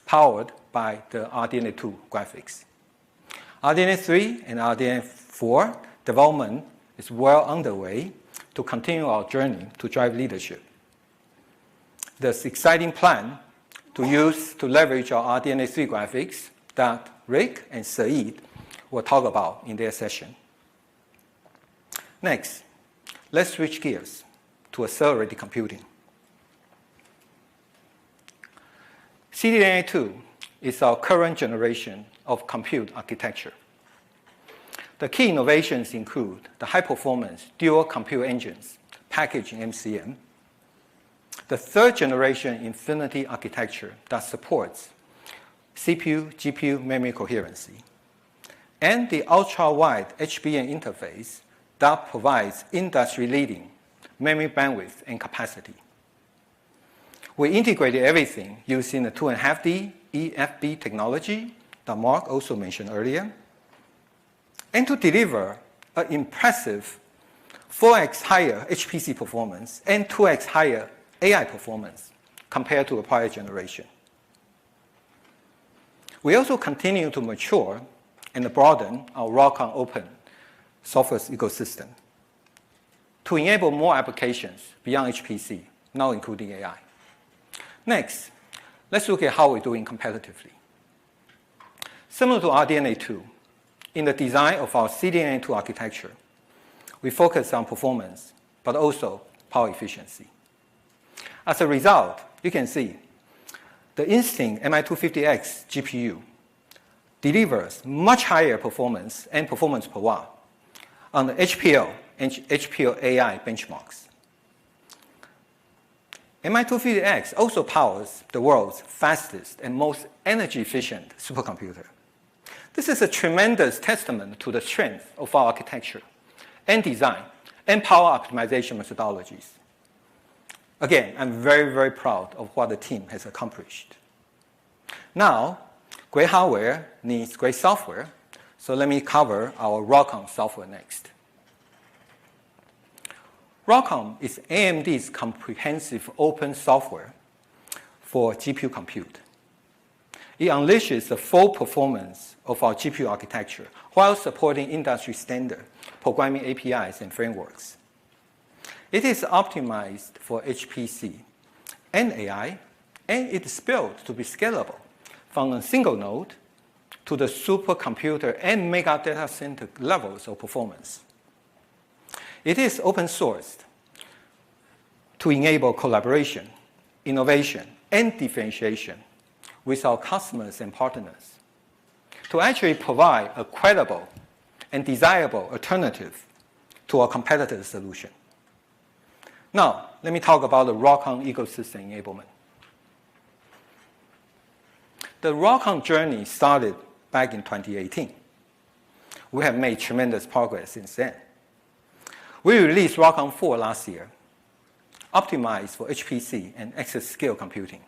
powered by the RDNA 2 graphics. RDNA 3 and RDNA 4 development is well underway to continue our journey to drive leadership. There's exciting plan to leverage our RDNA 3 graphics that Rick and Saeed will talk about in their session. Next, let's switch gears to accelerated computing. CDNA 2 is our current generation of compute architecture. The key innovations include the high-performance dual compute engines packaged in MCM, the third generation Infinity architecture that supports CPU, GPU memory coherency, and the ultra-wide HBM interface that provides industry-leading memory bandwidth and capacity. We integrated everything using the 2.5D EFB technology that Mark also mentioned earlier, and to deliver an impressive 4x higher HPC performance and 2x higher AI performance compared to a prior generation. We also continue to mature and broaden our ROCm open software ecosystem to enable more applications beyond HPC, now including AI. Next, let's look at how we're doing competitively. Similar to RDNA 2, in the design of our CDNA 2 architecture, we focus on performance, but also power efficiency. As a result, you can see the Instinct MI250X GPU delivers much higher performance and performance per watt on the HPL and HPL AI benchmarks. MI250X also powers the world's fastest and most energy-efficient supercomputer. This is a tremendous testament to the strength of our architecture and design and power optimization methodologies. Again, I'm very, very proud of what the team has accomplished. Now, great hardware needs great software, so let me cover our ROCm software next. ROCm is AMD's comprehensive open software for GPU compute. It unleashes the full performance of our GPU architecture while supporting industry standard programming APIs and frameworks. It is optimized for HPC and AI, and it is built to be scalable from a single node to the supercomputer and mega data center levels of performance. It is open sourced to enable collaboration, innovation, and differentiation with our customers and partners to actually provide a credible and desirable alternative to our competitor's solution. Now, let me talk about the ROCm ecosystem enablement. The ROCm journey started back in 2018. We have made tremendous progress since then. We released ROCm 4 last year, optimized for HPC and exascale computing.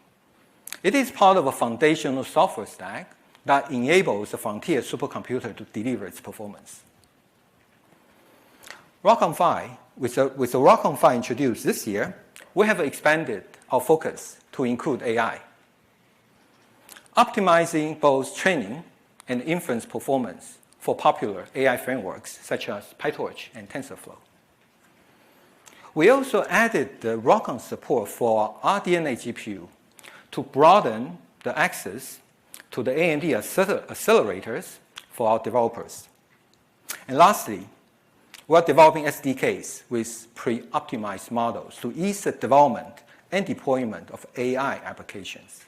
It is part of a foundational software stack that enables the frontier supercomputer to deliver its performance. ROCm 5, with the ROCm 5 introduced this year, we have expanded our focus to include AI, optimizing both training and inference performance for popular AI frameworks such as PyTorch and TensorFlow. We also added the ROCm support for RDNA GPU to broaden the access to the AMD accelerators for our developers. And lastly, we're developing SDKs with pre-optimized models to ease the development and deployment of AI applications.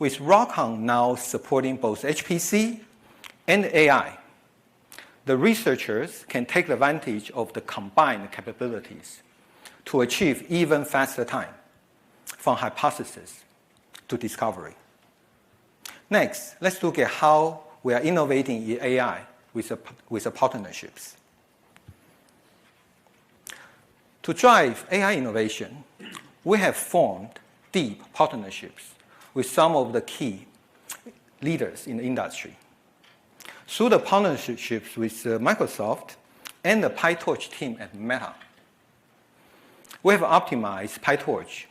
With ROCm now supporting both HPC and AI, the researchers can take advantage of the combined capabilities to achieve even faster time from hypothesis to discovery. Next, let's look at how we are innovating in AI with the partnerships. To drive AI innovation, we have formed deep partnerships with some of the key leaders in the industry. Through the partnerships with Microsoft and the PyTorch team at Meta, we have optimized PyTorch.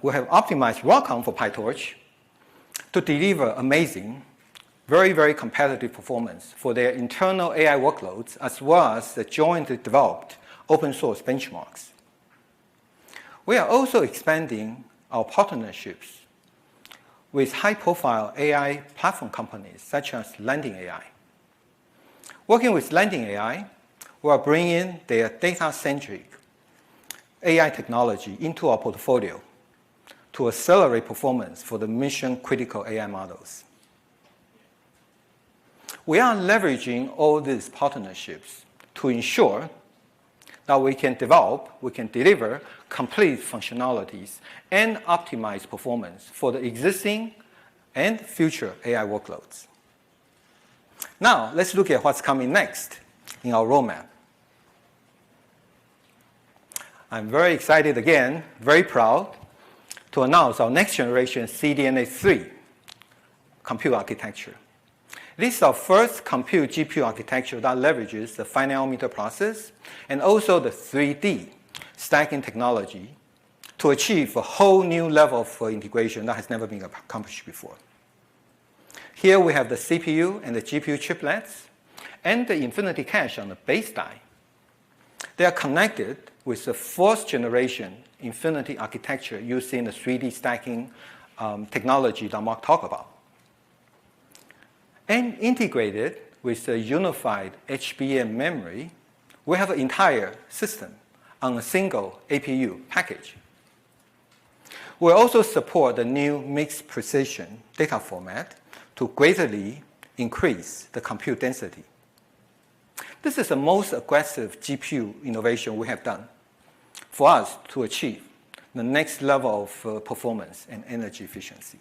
We have optimized ROCm for PyTorch to deliver amazing, very, very competitive performance for their internal AI workloads, as well as the jointly developed open source benchmarks. We are also expanding our partnerships with high-profile AI platform companies such as Landing AI. Working with Landing AI, we are bringing their data-centric AI technology into our portfolio to accelerate performance for the mission-critical AI models. We are leveraging all these partnerships to ensure that we can develop, we can deliver complete functionalities and optimize performance for the existing and future AI workloads. Now, let's look at what's coming next in our roadmap. I'm very excited again, very proud to announce our next generation CDNA 3 compute architecture. This is our first compute GPU architecture that leverages the 5-nanometer process and also the 3D stacking technology to achieve a whole new level of integration that has never been accomplished before. Here we have the CPU and the GPU chiplets and the infinity cache on the base die. They are connected with the fourth generation infinity architecture using the 3D stacking technology that Mark talked about. And integrated with the unified HBM memory, we have an entire system on a single APU package. We also support the new mixed precision data format to greatly increase the compute density. This is the most aggressive GPU innovation we have done for us to achieve the next level of performance and energy efficiency.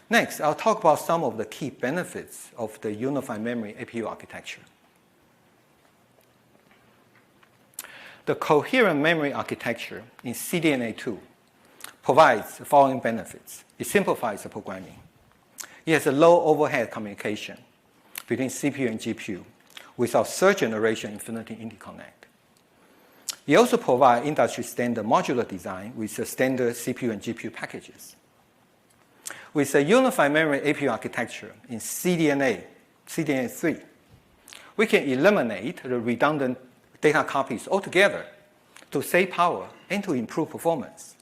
Next, I'll talk about some of the key benefits of the unified memory APU architecture. The coherent memory architecture in CDNA2 provides the following benefits. It simplifies the programming. It has a low overhead communication between CPU and GPU with our third generation Infinity Interconnect. It also provides industry standard modular design with the standard CPU and GPU packages. With a unified memory APU architecture in CDNA3, we can eliminate the redundant data copies altogether to save power and to improve performance.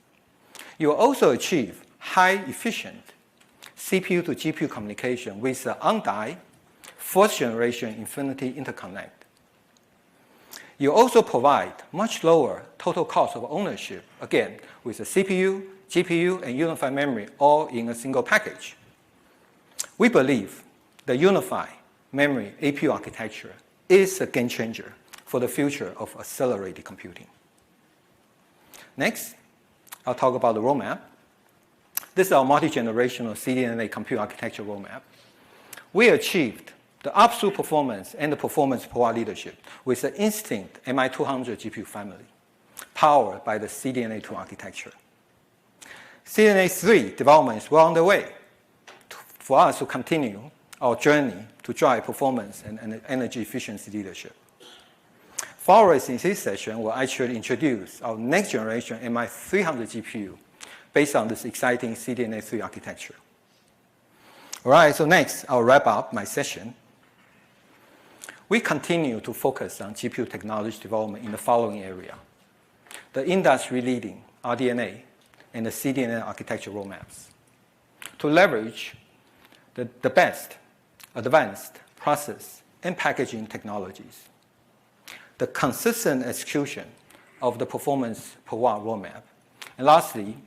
You will also achieve high efficient CPU to GPU communication with the on-die fourth generation Infinity Interconnect. You also provide much lower total cost of ownership, again, with the CPU, GPU, and unified memory all in a single package. We believe the unified memory APU architecture is a game changer for the future of accelerated computing. Next, I'll talk about the roadmap. This is our multi-generational CDNA compute architecture roadmap. We achieved the absolute performance and the performance per watt leadership with the Instinct MI200 GPU family, powered by the CDNA2 architecture. CDNA3 development is well underway for us to continue our journey to drive performance and energy efficiency leadership. Followers in this session will actually introduce our next generation MI300 GPU based on this exciting CDNA3 architecture. All right, so next, I'll wrap up my session. We continue to focus on GPU technology development in the following area: the industry-leading RDNA and the CDNA architecture roadmaps to leverage the best advanced process and packaging technologies, the consistent execution of the performance per watt roadmap, and lastly,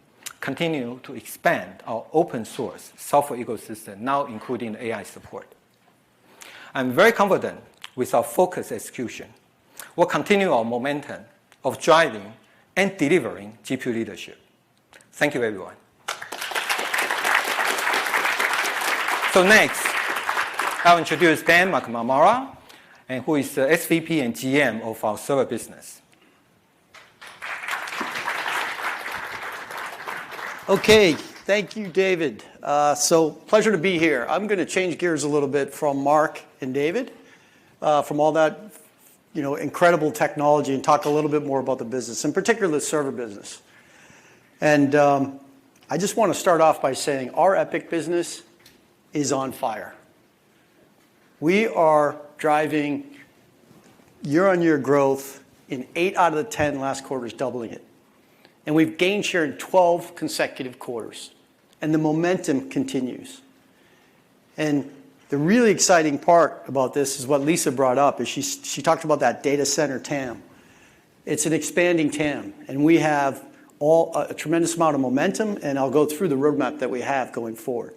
continue to expand our open source software ecosystem, now including AI support. I'm very confident with our focused execution, we'll continue our momentum of driving and delivering GPU leadership. Thank you, everyone. So next, I'll introduce Dan McNamara, and who is the SVP and GM of our server business. Okay, thank you, David. So pleasure to be here. I'm going to change gears a little bit from Mark and David, from all that incredible technology, and talk a little bit more about the business, in particular the server business. And I just want to start off by saying our EPYC business is on fire. We are driving year-on-year growth in 8 out of the 10 last quarters, doubling it. And we've gained share in 12 consecutive quarters. And the momentum continues. And the really exciting part about this is what Lisa brought up, is she talked about that data center TAM. It's an expanding TAM, and we have a tremendous amount of momentum, and I'll go through the roadmap that we have going forward.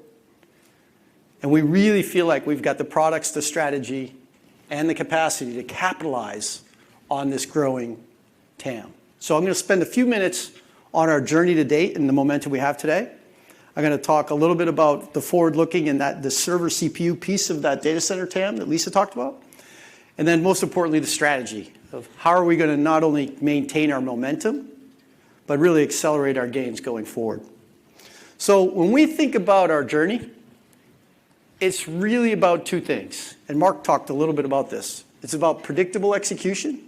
And we really feel like we've got the products, the strategy, and the capacity to capitalize on this growing TAM. So I'm going to spend a few minutes on our journey to date and the momentum we have today. I'm going to talk a little bit about the forward-looking and the server CPU piece of that data center TAM that Lisa talked about. And then most importantly, the strategy of how are we going to not only maintain our momentum, but really accelerate our gains going forward. So when we think about our journey, it's really about two things. And Mark talked a little bit about this. It's about predictable execution,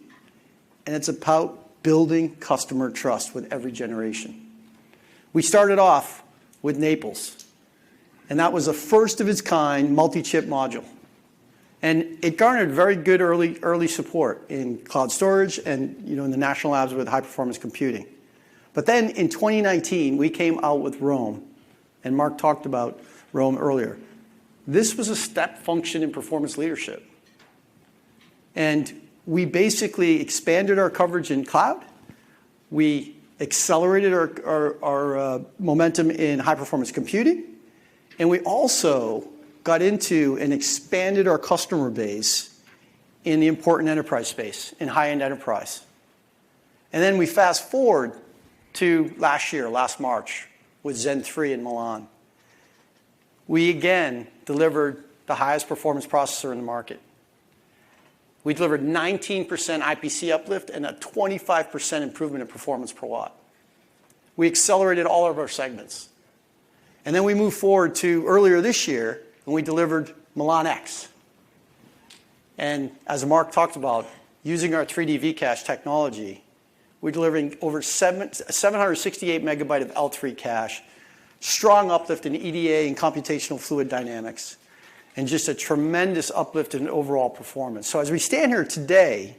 and it's about building customer trust with every generation. We started off with Naples, and that was a first of its kind multi-chip module. And it garnered very good early support in cloud storage and in the national labs with high performance computing. But then in 2019, we came out with Rome, and Mark talked about Rome earlier. This was a step function in performance leadership. And we basically expanded our coverage in cloud. We accelerated our momentum in high performance computing. And we also got into and expanded our customer base in the important enterprise space, in high-end enterprise. And then we fast forward to last March, with Zen 3 in Milan. We again delivered the highest performance processor in the market. We delivered 19% IPC uplift and a 25% improvement in performance per watt. We accelerated all of our segments. And then we moved forward to earlier this year, and we delivered Milan X. And as Mark talked about, using our 3D V-Cache technology, we're delivering over 768 megabyte of L3 cache, strong uplift in EDA and computational fluid dynamics, and just a tremendous uplift in overall performance. So as we stand here today,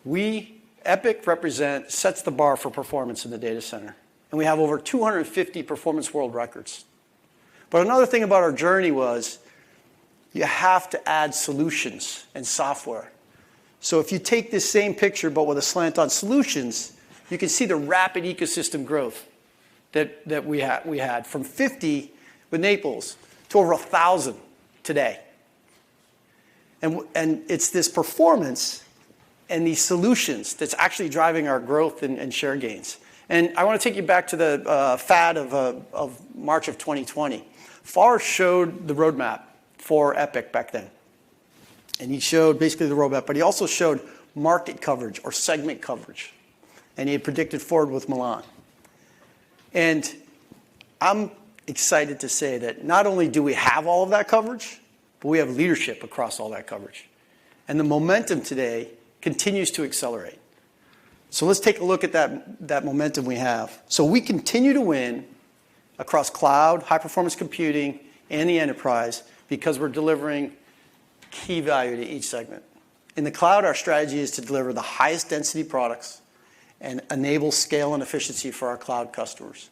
EPYC sets the bar for performance in the data center. And we have over 250 performance world records. But another thing about our journey was you have to add solutions and software. So if you take this same picture but with a slant on solutions, you can see the rapid ecosystem growth that we had from 50 with Naples to over 1,000 today. And it's this performance and these solutions that's actually driving our growth and share gains. And I want to take you back to the FAD of March of 2020. Far showed the roadmap for EPYC back then. And he showed basically the roadmap, but he also showed market coverage or segment coverage. And he had predicted forward with Milan. And I'm excited to say that not only do we have all of that coverage, but we have leadership across all that coverage. And the momentum today continues to accelerate. So let's take a look at that momentum we have. So we continue to win across cloud, high-performance computing, and the enterprise because we're delivering key value to each segment. In the cloud, our strategy is to deliver the highest density products and enable scale and efficiency for our cloud customers.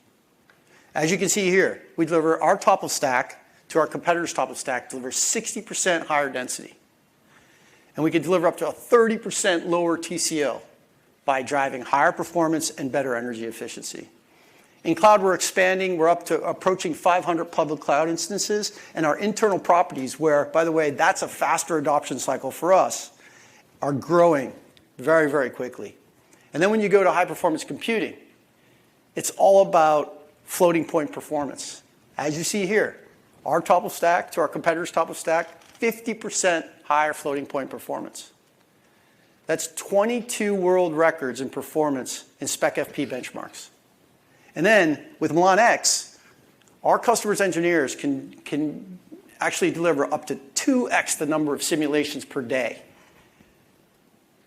As you can see here, we deliver our top of stack to our competitors' top of stack, deliver 60% higher density. And we can deliver up to a 30% lower TCO by driving higher performance and better energy efficiency. In cloud, we're expanding. We're up to approaching 500 public cloud instances, and our internal properties, where, by the way, that's a faster adoption cycle for us, are growing very, very quickly. And then when you go to high-performance computing, it's all about floating point performance. As you see here, our top of stack to our competitors' top of stack, 50% higher floating point performance. That's 22 world records in performance in Spec FP benchmarks. And then with Milan X, our customers' engineers can actually deliver up to 2x the number of simulations per day.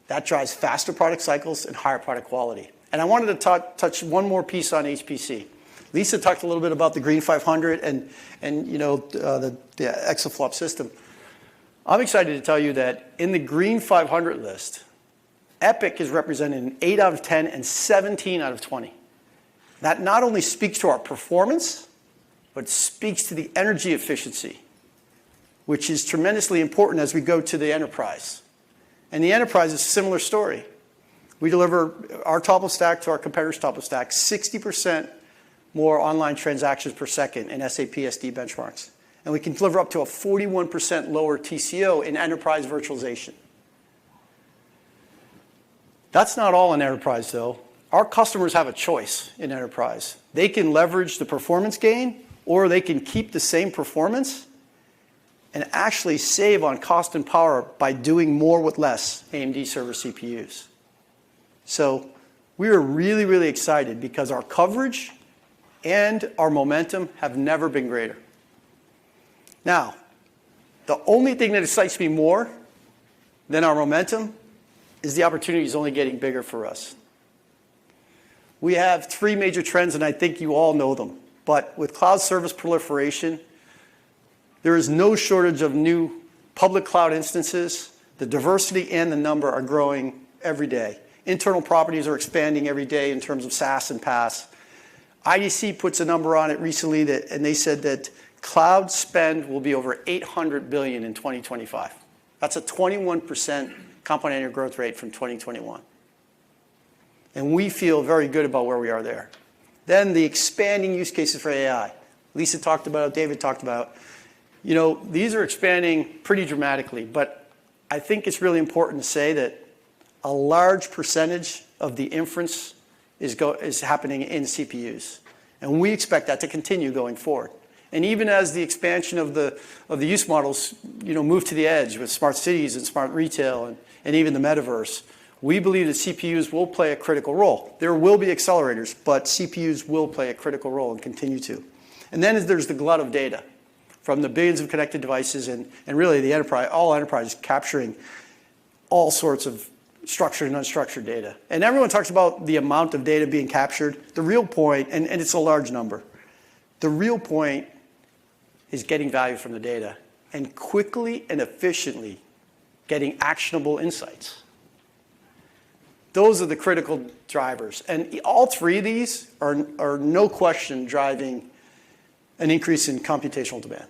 That drives faster product cycles and higher product quality. And I wanted to touch one more piece on HPC. Lisa talked a little bit about the Green 500 and the exaflop system. I'm excited to tell you that in the Green 500 list, EPYC is represented in 8 out of 10 and 17 out of 20. That not only speaks to our performance, but speaks to the energy efficiency, which is tremendously important as we go to the enterprise. And the enterprise is a similar story. We deliver our top of stack to our competitors' top of stack, 60% more online transactions per second in SAP SD benchmarks. And we can deliver up to a 41% lower TCO in enterprise virtualization. That's not all in enterprise, though. Our customers have a choice in enterprise. They can leverage the performance gain, or they can keep the same performance and actually save on cost and power by doing more with less AMD server CPUs. So we are really, really excited because our coverage and our momentum have never been greater. Now, the only thing that excites me more than our momentum is the opportunity is only getting bigger for us. We have three major trends, and I think you all know them. But with cloud service proliferation, there is no shortage of new public cloud instances. The diversity and the number are growing every day. Internal properties are expanding every day in terms of SaaS and PaaS. IDC puts a number on it recently, and they said that cloud spend will be over $800 billion in 2025. That's a 21% compound annual growth rate from 2021. And we feel very good about where we are there. Then the expanding use cases for AI. Lisa talked about, David talked about. You know, these are expanding pretty dramatically, but I think it's really important to say that a large percentage of the inference is happening in CPUs. And we expect that to continue going forward. And even as the expansion of the use models, you know, move to the edge with smart cities and smart retail and even the metaverse, we believe that CPUs will play a critical role. There will be accelerators, but CPUs will play a critical role and continue to. And then there's the glut of data from the billions of connected devices and really the enterprise, all enterprises capturing all sorts of structured and unstructured data. And everyone talks about the amount of data being captured. The real point, and it's a large number, the real point is getting value from the data and quickly and efficiently getting actionable insights. Those are the critical drivers. And all three of these are no question driving an increase in computational demand.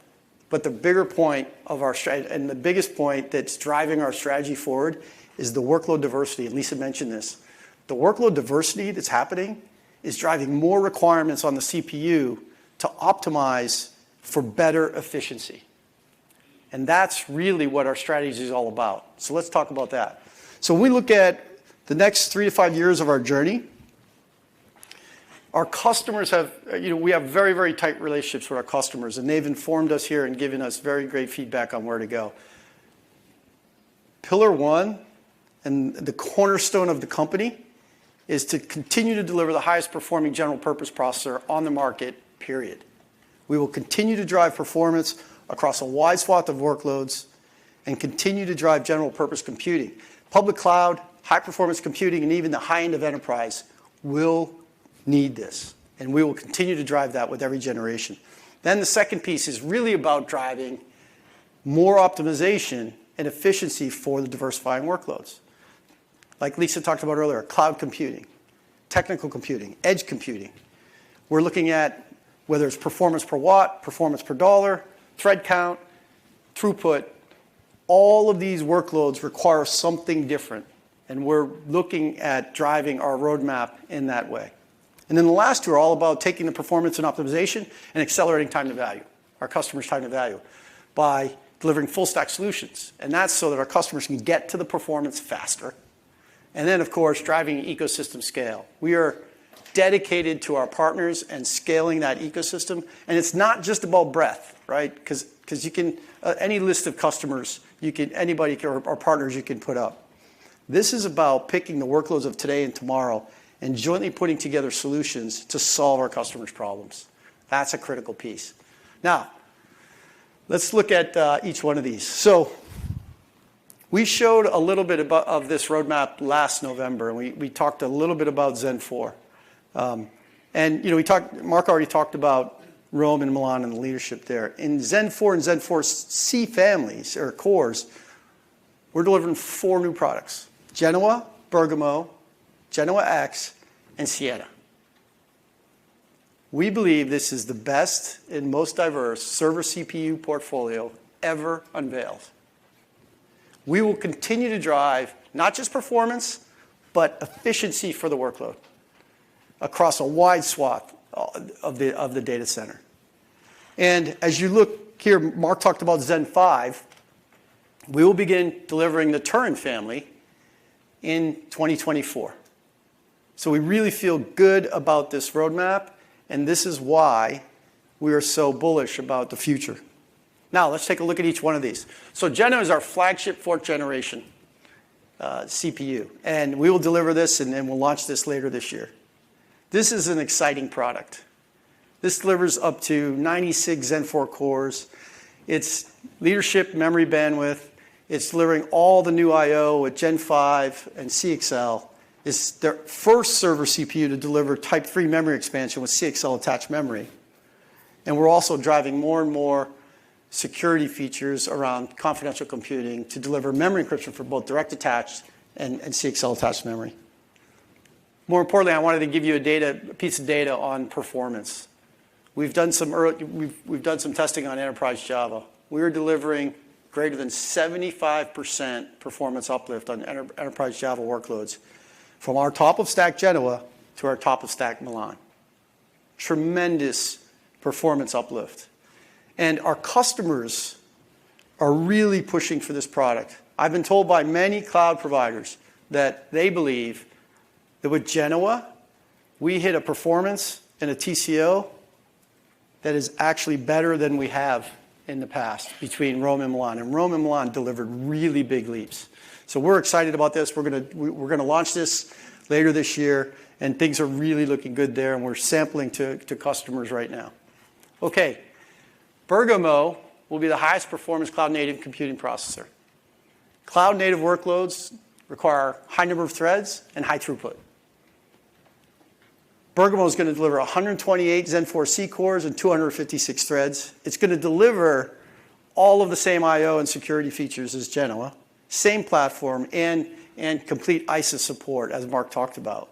But the bigger point of our strategy, and the biggest point that's driving our strategy forward, is the workload diversity. And Lisa mentioned this. The workload diversity that's happening is driving more requirements on the CPU to optimize for better efficiency. And that's really what our strategy is all about. So let's talk about that. So when we look at the next 3 to 5 years of our journey, our customers have, we have very, very tight relationships with our customers, and they've informed us here and given us very great feedback on where to go. Pillar one, and the cornerstone of the company, is to continue to deliver the highest performing general purpose processor on the market, period. We will continue to drive performance across a wide swath of workloads and continue to drive general purpose computing. Public cloud, high performance computing, and even the high end of enterprise will need this. And we will continue to drive that with every generation. Then the second piece is really about driving more optimization and efficiency for the diversifying workloads. Like Lisa talked about earlier, cloud computing, technical computing, edge computing. We're looking at whether it's performance per watt, performance per dollar, thread count, throughput. All of these workloads require something different. And we're looking at driving our roadmap in that way. And then the last two are all about taking the performance and optimization and accelerating time to value, our customers' time to value, by delivering full stack solutions. And that's so that our customers can get to the performance faster. And then, of course, driving ecosystem scale. We are dedicated to our partners and scaling that ecosystem. And it's not just about breadth, right? Because you can, any list of customers, anybody or partners you can put up. This is about picking the workloads of today and tomorrow and jointly putting together solutions to solve our customers' problems. That's a critical piece. Now, let's look at each one of these. So we showed a little bit of this roadmap last November, and we talked a little bit about Zen 4. Mark already talked about Rome and Milan and the leadership there. In Zen 4 and Zen 4C families, or cores, we're delivering 4 new products: Genoa, Bergamo, Genoa X, and Siena. We believe this is the best and most diverse server CPU portfolio ever unveiled. We will continue to drive not just performance, but efficiency for the workload across a wide swath of the data center. And as you look here, Mark talked about Zen 5. We will begin delivering the Turin family in 2024. So we really feel good about this roadmap, and this is why we are so bullish about the future. Now, let's take a look at each one of these. So Genoa is our flagship 4th generation CPU, and we will deliver this, and then we'll launch this later this year. This is an exciting product. This delivers up to 96 Zen 4 cores. It's leadership memory bandwidth. It's delivering all the new I/O with Gen 5 and CXL. It's their first server CPU to deliver Type 3 memory expansion with CXL attached memory. And we're also driving more and more security features around confidential computing to deliver memory encryption for both direct attached and CXL attached memory. More importantly, I wanted to give you a piece of data on performance. We've done some testing on enterprise Java. We are delivering greater than 75% performance uplift on enterprise Java workloads from our top of stack Genoa to our top of stack Milan. Tremendous performance uplift. And our customers are really pushing for this product. I've been told by many cloud providers that they believe that with Genoa, we hit a performance and a TCO that is actually better than we have in the past between Rome and Milan. And Rome and Milan delivered really big leaps. So we're excited about this. We're going to launch this later this year, and things are really looking good there, and we're sampling to customers right now. Okay, Bergamo will be the highest performance cloud-native computing processor. Cloud-native workloads require high number of threads and high throughput. Bergamo is going to deliver 128 Zen 4 C cores and 256 threads. It's going to deliver all of the same I/O and security features as Genoa, same platform, and complete ISA support, as Mark talked about.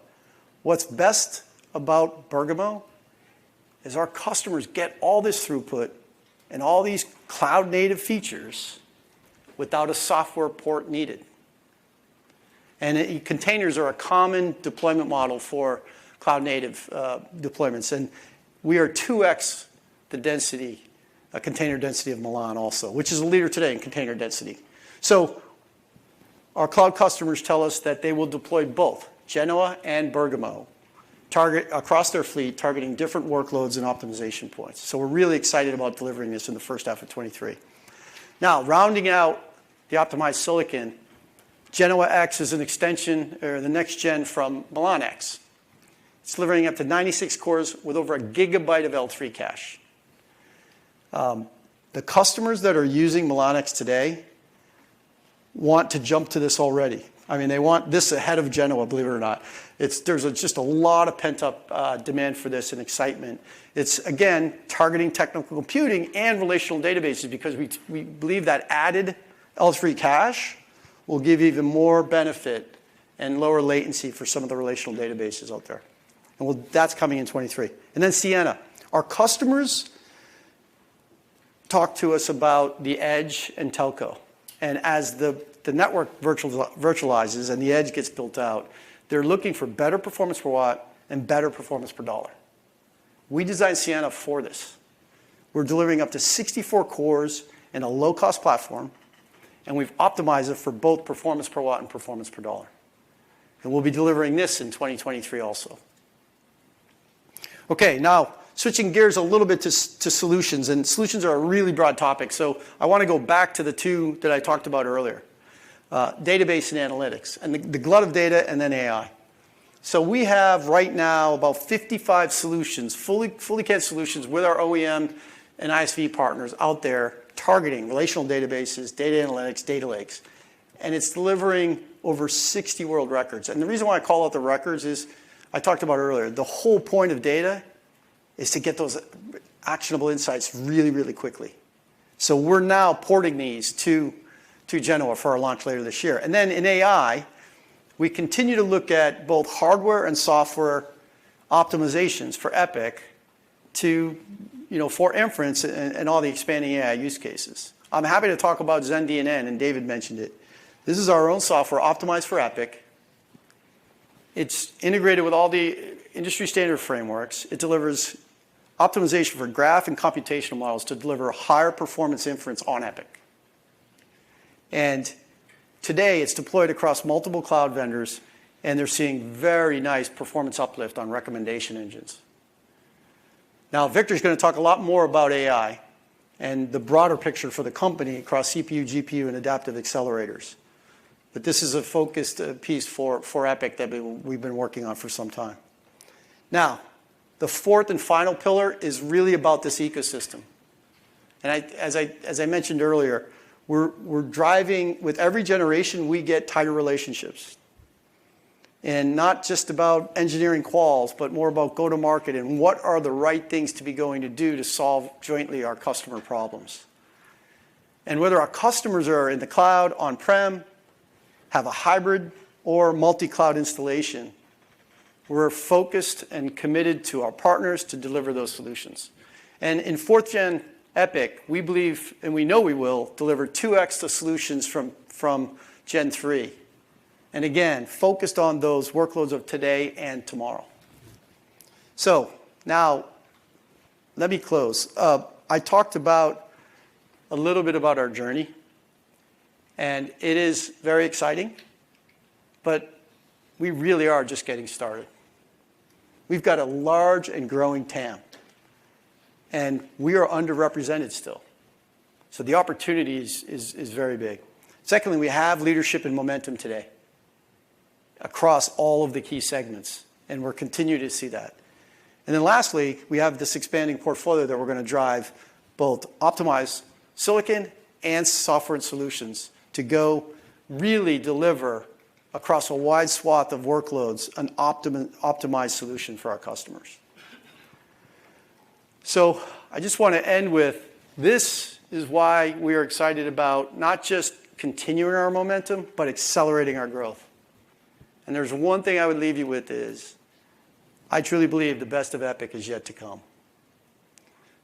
What's best about Bergamo is our customers get all this throughput and all these cloud-native features without a software port needed. And containers are a common deployment model for cloud-native deployments. And we are 2x the density, container density of Milan also, which is a leader today in container density. So our cloud customers tell us that they will deploy both Genoa and Bergamo across their fleet, targeting different workloads and optimization points. So we're really excited about delivering this in the first half of 23. Now, rounding out the optimized silicon, Genoa X is an extension, or the next gen from Milan X. It's delivering up to 96 cores with over 1 gigabyte of L3 cache. The customers that are using Milan X today want to jump to this already. I mean, they want this ahead of Genoa, believe it or not. There's just a lot of pent-up demand for this and excitement. It's, again, targeting technical computing and relational databases because we believe that added L3 cache will give even more benefit and lower latency for some of the relational databases out there. And that's coming in 23. And then Sienna. Our customers talk to us about the edge and telco. And as the network virtualizes and the edge gets built out, they're looking for better performance per watt and better performance per dollar. We designed Sienna for this. We're delivering up to 64 cores in a low-cost platform, and we've optimized it for both performance per watt and performance per dollar. And we'll be delivering this in 2023 also. Okay, now switching gears a little bit to solutions, and solutions are a really broad topic, so I want to go back to the two that I talked about earlier, database and analytics, and the glut of data and then AI. So we have right now about 55 solutions, fully CAD solutions with our OEM and ISV partners out there targeting relational databases, data analytics, data lakes, and it's delivering over 60 world records. And the reason why I call out the records is, I talked about earlier, the whole point of data is to get those actionable insights really, really quickly. So we're now porting these to Genoa for our launch later this year. And then in AI, we continue to look at both hardware and software optimizations for EPYC for inference and all the expanding AI use cases. I'm happy to talk about ZenDNN, and David mentioned it. This is our own software optimized for EPYC. It's integrated with all the industry standard frameworks. It delivers optimization for graph and computational models to deliver higher performance inference on EPYC. And today, it's deployed across multiple cloud vendors, and they're seeing very nice performance uplift on recommendation engines. Now, Victor's going to talk a lot more about AI and the broader picture for the company across CPU, GPU, and adaptive accelerators. But this is a focused piece for EPYC that we've been working on for some time. Now, the fourth and final pillar is really about this ecosystem. And as I mentioned earlier, we're driving, with every generation, we get tighter relationships. And not just about engineering quals, but more about go-to-market and what are the right things to be going to do to solve jointly our customer problems. And whether our customers are in the cloud, on-prem, have a hybrid or multi-cloud installation, we're focused and committed to our partners to deliver those solutions. And in 4th Gen EPYC, we believe, and we know we will, deliver 2x the solutions from Gen 3. And again, focused on those workloads of today and tomorrow. So now, let me close. I talked about a little bit about our journey, and it is very exciting, but we really are just getting started. We've got a large and growing TAM, and we are underrepresented still. So the opportunity is very big. Secondly, we have leadership and momentum today across all of the key segments, and we're continuing to see that. And then lastly, we have this expanding portfolio that we're going to drive both optimized silicon and software and solutions to go really deliver across a wide swath of workloads an optimized solution for our customers. So I just want to end with, this is why we are excited about not just continuing our momentum, but accelerating our growth. And there's one thing I would leave you with is, I truly believe the best of EPYC is yet to come.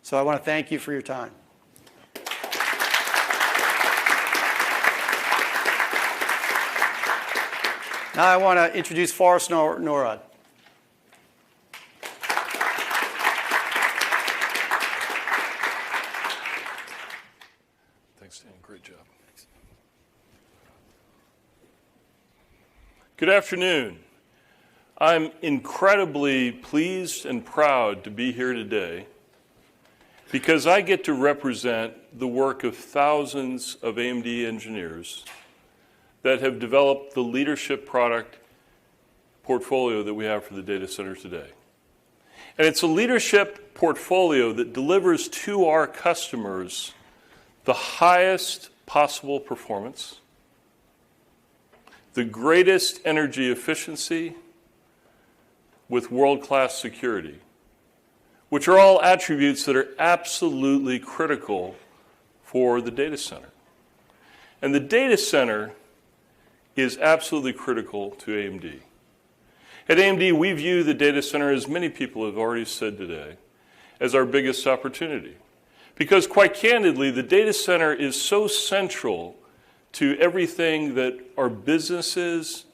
So I want to thank you for your time. Now I want to introduce Forrest Norrod. Thanks, Dan. Great job. Good afternoon. I'm incredibly pleased and proud to be here today because I get to represent the work of thousands of AMD engineers that have developed the leadership product portfolio that we have for the data center today. And it's a leadership portfolio that delivers to our customers the highest possible performance, the greatest energy efficiency with world-class security, which are all attributes that are absolutely critical for the data center. And the data center is absolutely critical to AMD. At AMD, we view the data center, as many people have already said today, as our biggest opportunity. Because quite candidly, the data center is so central to everything that our businesses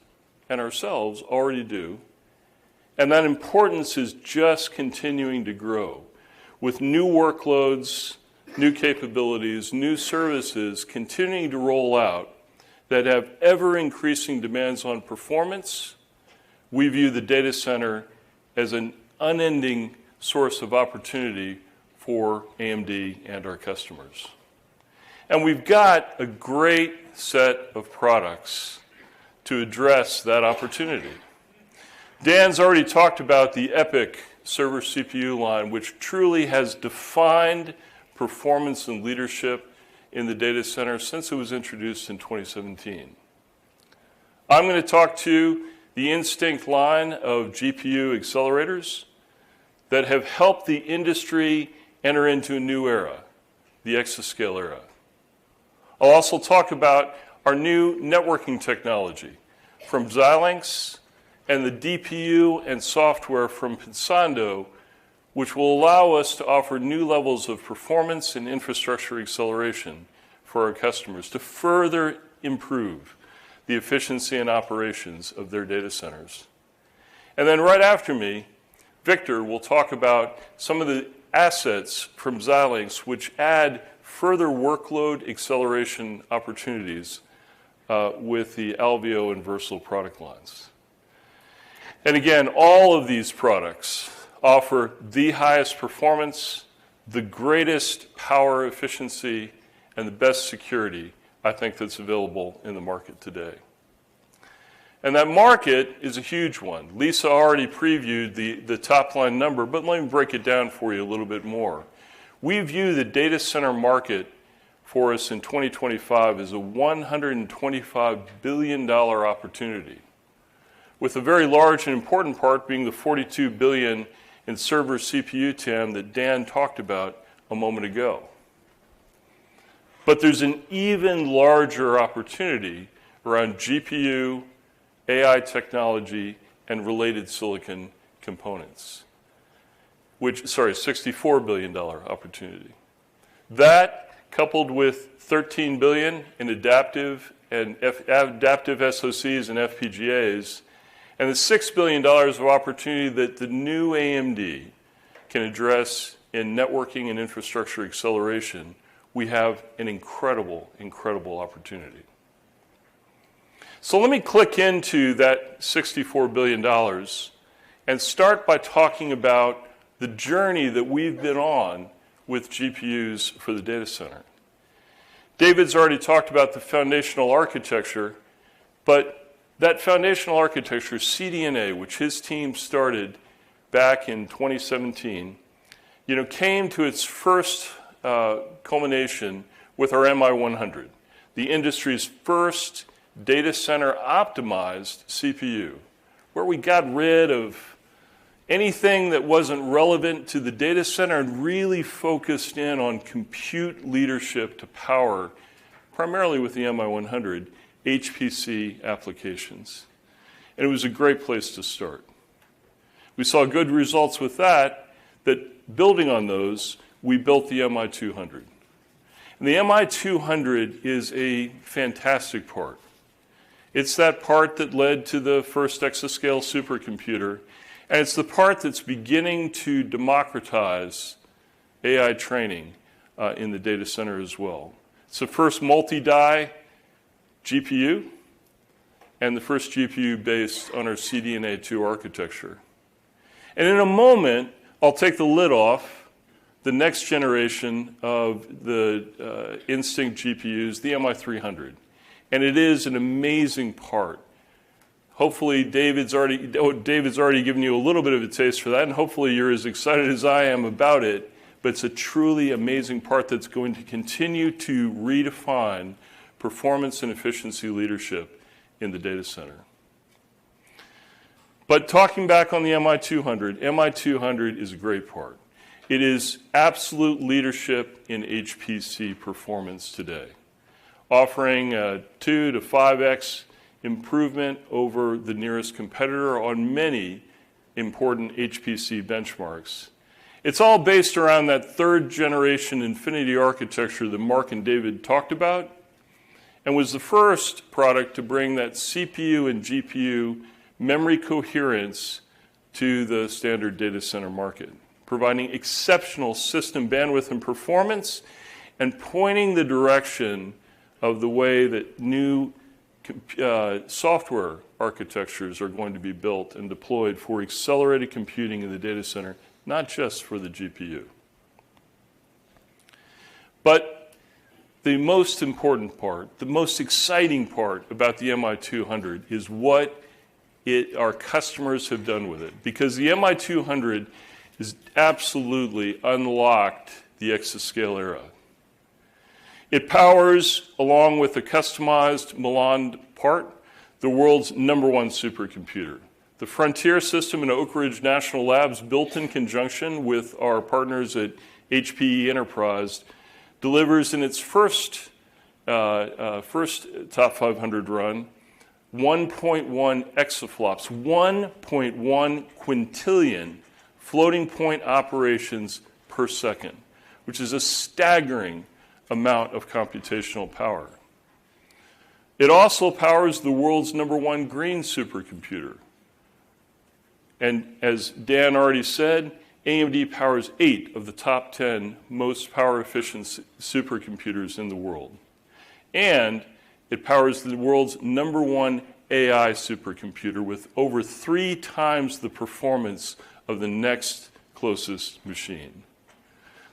and ourselves already do. And that importance is just continuing to grow with new workloads, new capabilities, new services continuing to roll out that have ever-increasing demands on performance. We view the data center as an unending source of opportunity for AMD and our customers. And we've got a great set of products to address that opportunity. Dan's already talked about the EPYC server CPU line, which truly has defined performance and leadership in the data center since it was introduced in 2017. I'm going to talk to the Instinct line of GPU accelerators that have helped the industry enter into a new era, the exascale era. I'll also talk about our new networking technology from Xilinx and the DPU and software from Pensando, which will allow us to offer new levels of performance and infrastructure acceleration for our customers to further improve the efficiency and operations of their data centers. And then right after me, Victor will talk about some of the assets from Xilinx which add further workload acceleration opportunities with the Alveo and Versal product lines. And again, all of these products offer the highest performance, the greatest power efficiency, and the best security, I think, that's available in the market today. And that market is a huge one. Lisa already previewed the top line number, but let me break it down for you a little bit more. We view the data center market for us in 2025 as a $125 billion opportunity, with a very large and important part being the $42 billion in server CPU TAM that Dan talked about a moment ago. But there's an even larger opportunity around GPU, AI technology, and related silicon components, $64 billion opportunity. That, coupled with $13 billion in adaptive SoCs and FPGAs, and the $6 billion of opportunity that the new AMD can address in networking and infrastructure acceleration, we have an incredible, incredible opportunity. So let me click into that $64 billion and start by talking about the journey that we've been on with GPUs for the data center. David's already talked about the foundational architecture, but that foundational architecture, CDNA, which his team started back in 2017, came to its first culmination with our MI100, the industry's first data center optimized CPU, where we got rid of anything that wasn't relevant to the data center and really focused in on compute leadership to power, primarily with the MI100, HPC applications. And it was a great place to start. We saw good results with that building on those, we built the MI200. And the MI200 is a fantastic part. It's that part that led to the first exascale supercomputer, and it's the part that's beginning to democratize AI training in the data center as well. It's the first multi-die GPU and the first GPU based on our CDNA2 architecture. And in a moment, I'll take the lid off the next generation of the Instinct GPUs, the MI300. And it is an amazing part. Hopefully, David's already given you a little bit of a taste for that, and hopefully you're as excited as I am about it. But it's a truly amazing part that's going to continue to redefine performance and efficiency leadership in the data center. But talking back on the MI200 is a great part. It is absolute leadership in HPC performance today, offering a 2 to 5x improvement over the nearest competitor on many important HPC benchmarks. It's all based around that third generation Infinity architecture that Mark and David talked about, and was the first product to bring that CPU and GPU memory coherence to the standard data center market, providing exceptional system bandwidth and performance, and pointing the direction of the way that new software architectures are going to be built and deployed for accelerated computing in the data center, not just for the GPU. But the most important part, the most exciting part about the MI200 is what our customers have done with it. Because the MI200 has absolutely unlocked the exascale era. It powers, along with a customized Milan part, the world's #1 supercomputer. The Frontier system in Oak Ridge National Labs, built in conjunction with our partners at HPE Enterprise, delivers in its first top 500 run 1.1 exaflops, 1.1 quintillion floating point operations per second, which is a staggering amount of computational power. It also powers the world's #1 green supercomputer. And as Dan already said, AMD powers 8 of the top 10 most power-efficient supercomputers in the world. And it powers the world's #1 AI supercomputer with over 3 times the performance of the next closest machine.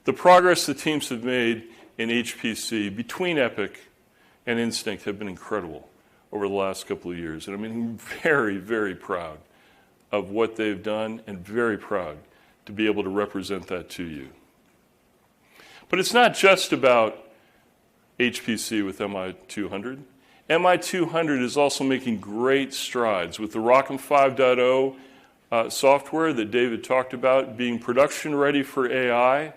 The progress the teams have made in HPC between EPYC and Instinct have been incredible over the last couple of years. And I'm very, very proud of what they've done and very proud to be able to represent that to you. But it's not just about HPC with MI200. MI200 is also making great strides with the ROCm 5.0 software that David talked about being production ready for AI.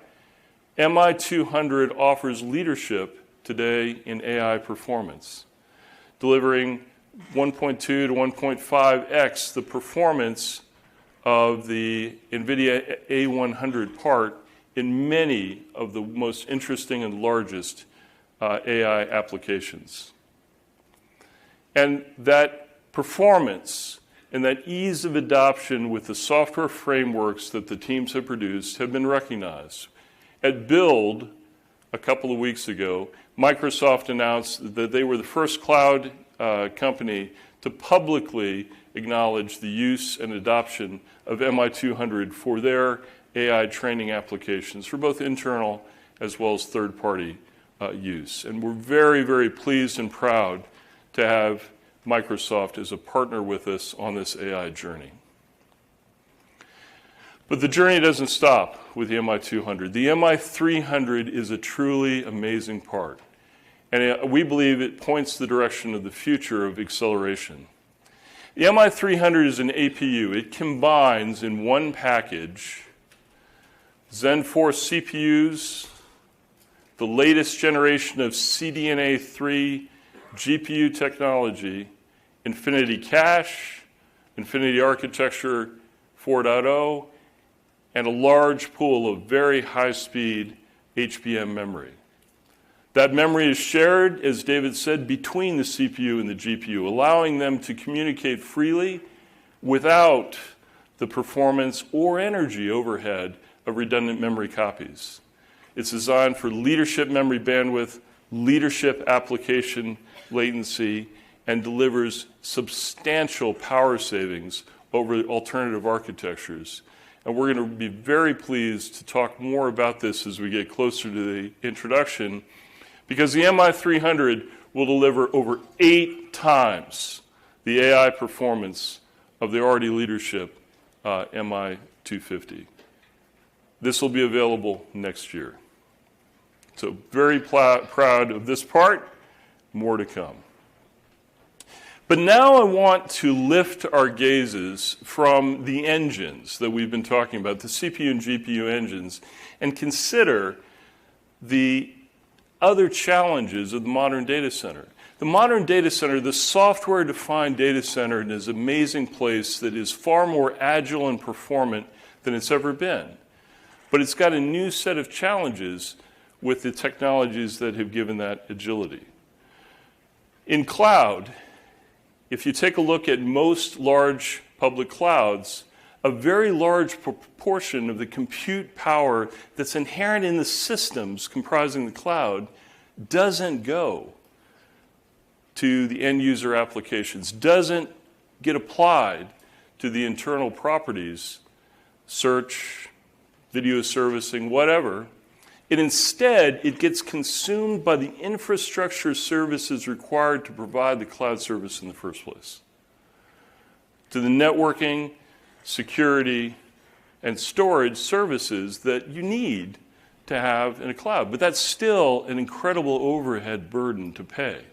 MI200 offers leadership today in AI performance, delivering 1.2 to 1.5x the performance of the NVIDIA A100 part in many of the most interesting and largest AI applications. And that performance and that ease of adoption with the software frameworks that the teams have produced have been recognized. At Build, a couple of weeks ago, Microsoft announced that they were the first cloud company to publicly acknowledge the use and adoption of MI200 for their AI training applications for both internal as well as third-party use. And we're very, very pleased and proud to have Microsoft as a partner with us on this AI journey. But the journey doesn't stop with the MI200. The MI300 is a truly amazing part. And we believe it points the direction of the future of acceleration. The MI300 is an APU. It combines in one package Zen 4 CPUs, the latest generation of CDNA 3 GPU technology, Infinity Cache, Infinity Architecture 4.0, and a large pool of very high-speed HBM memory. That memory is shared, as David said, between the CPU and the GPU, allowing them to communicate freely without the performance or energy overhead of redundant memory copies. It's designed for leadership memory bandwidth, leadership application latency, and delivers substantial power savings over alternative architectures. And we're going to be very pleased to talk more about this as we get closer to the introduction, because the MI300 will deliver over 8 times the AI performance of the already leadership MI250. This will be available next year. So very proud of this part, more to come. But now I want to lift our gazes from the engines that we've been talking about, the CPU and GPU engines, and consider the other challenges of the modern data center. The modern data center, the software-defined data center, is an amazing place that is far more agile and performant than it's ever been. But it's got a new set of challenges with the technologies that have given that agility. In cloud, if you take a look at most large public clouds, a very large proportion of the compute power that's inherent in the systems comprising the cloud doesn't go to the end user applications, doesn't get applied to the internal properties, search, video servicing, whatever. Instead, it gets consumed by the infrastructure services required to provide the cloud service in the first place. To the networking, security, and storage services that you need to have in a cloud. But that's still an incredible overhead burden to pay.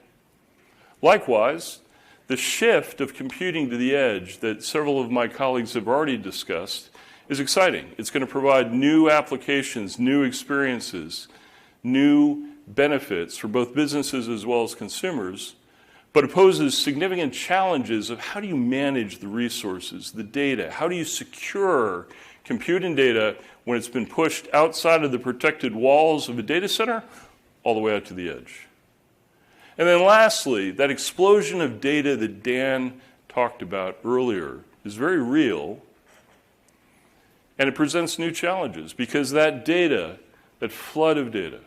Likewise, the shift of computing to the edge that several of my colleagues have already discussed is exciting. It's going to provide new applications, new experiences, new benefits for both businesses as well as consumers, but it poses significant challenges of how do you manage the resources, the data, how do you secure compute and data when it's been pushed outside of the protected walls of a data center all the way out to the edge. And then lastly, that explosion of data that Dan talked about earlier is very real. And it presents new challenges because that data, that flood of data,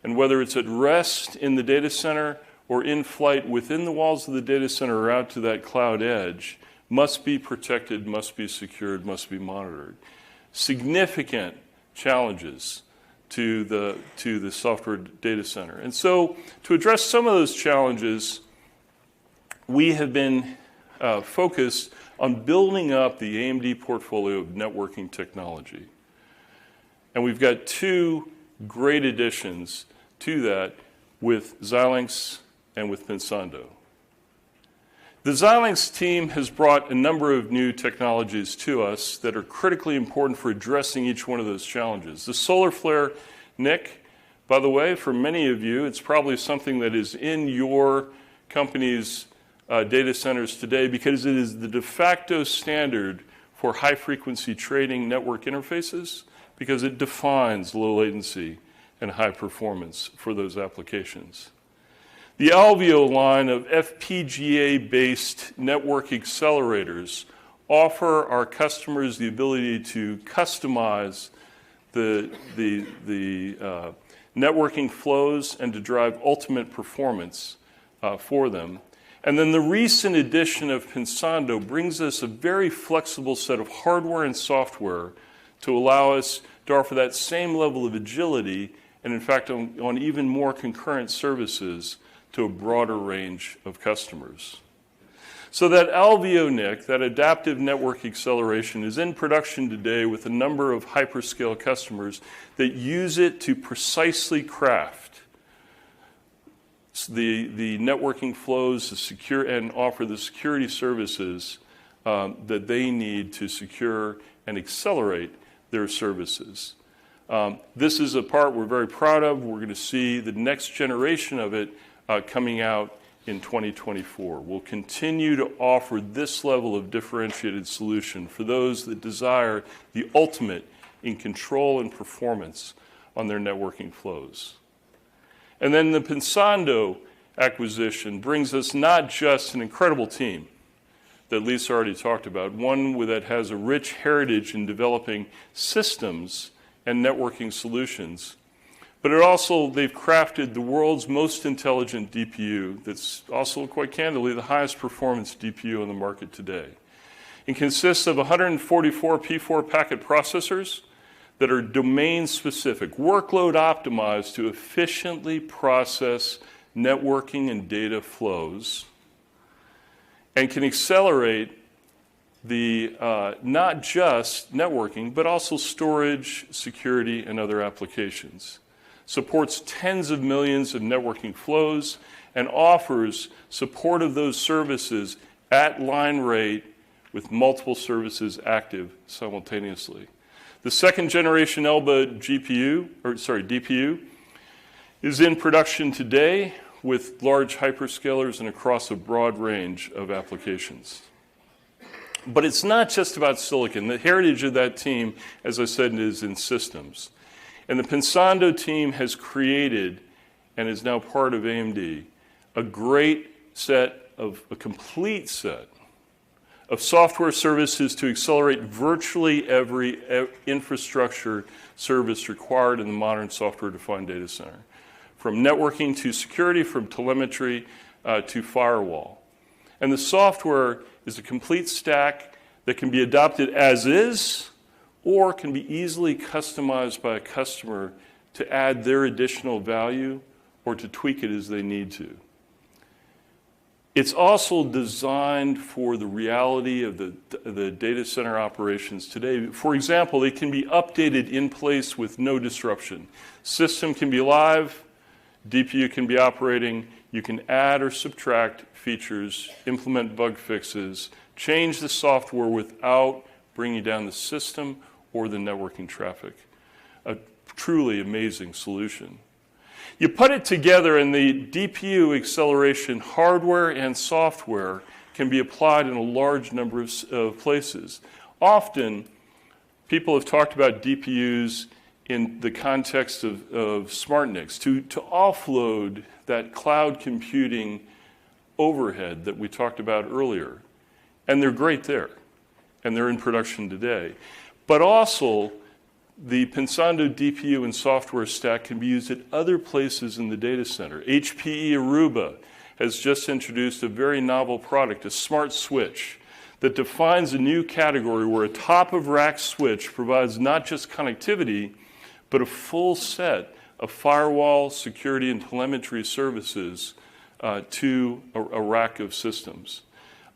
and whether it's at rest in the data center or in flight within the walls of the data center or out to that cloud edge, must be protected, must be secured, must be monitored. Significant challenges to the software data center. And so to address some of those challenges, we have been focused on building up the AMD portfolio of networking technology. And we've got 2 great additions to that with Xilinx and with Pensando. The Xilinx team has brought a number of new technologies to us that are critically important for addressing each one of those challenges. The solar flare NIC, by the way, for many of you, it's probably something that is in your company's data centers today because it is the de facto standard for high-frequency trading network interfaces because it defines low latency and high performance for those applications. The Alveo line of FPGA-based network accelerators offer our customers the ability to customize the networking flows and to drive ultimate performance for them. And then the recent addition of Pensando brings us a very flexible set of hardware and software to allow us to offer that same level of agility and, in fact, on even more concurrent services to a broader range of customers. So that Alveo NIC, that adaptive network acceleration, is in production today with a number of hyperscale customers that use it to precisely craft the networking flows and offer the security services that they need to secure and accelerate their services. This is a part we're very proud of. We're going to see the next generation of it coming out in 2024. We'll continue to offer this level of differentiated solution for those that desire the ultimate in control and performance on their networking flows. And then the Pensando acquisition brings us not just an incredible team that Lisa already talked about, one that has a rich heritage in developing systems and networking solutions, but they've crafted the world's most intelligent DPU that's also, quite candidly, the highest performance DPU on the market today. It consists of 144 P4 packet processors that are domain-specific, workload optimized to efficiently process networking and data flows, and can accelerate not just networking, but also storage, security, and other applications. Supports tens of millions of networking flows, and offers support of those services at line rate with multiple services active simultaneously. The second generation ELBA DPU is in production today with large hyperscalers and across a broad range of applications. But it's not just about silicon. The heritage of that team, as I said, is in systems. And the Pensando team has created, and is now part of AMD, a complete set of software services to accelerate virtually every infrastructure service required in the modern software-defined data center, from networking to security, from telemetry to firewall. And the software is a complete stack that can be adopted as is, or can be easily customized by a customer to add their additional value or to tweak it as they need to. It's also designed for the reality of the data center operations today. For example, it can be updated in place with no disruption. System can be live, DPU can be operating, you can add or subtract features, implement bug fixes, change the software without bringing down the system or the networking traffic. A truly amazing solution. You put it together and the DPU acceleration hardware and software can be applied in a large number of places. Often, people have talked about DPUs in the context of smart NICs to offload that cloud computing overhead that we talked about earlier. And they're great there, and they're in production today. But also, the Pensando DPU and software stack can be used at other places in the data center. HPE Aruba has just introduced a very novel product, a smart switch, that defines a new category where a top-of-rack switch provides not just connectivity, but a full set of firewall, security, and telemetry services to a rack of systems,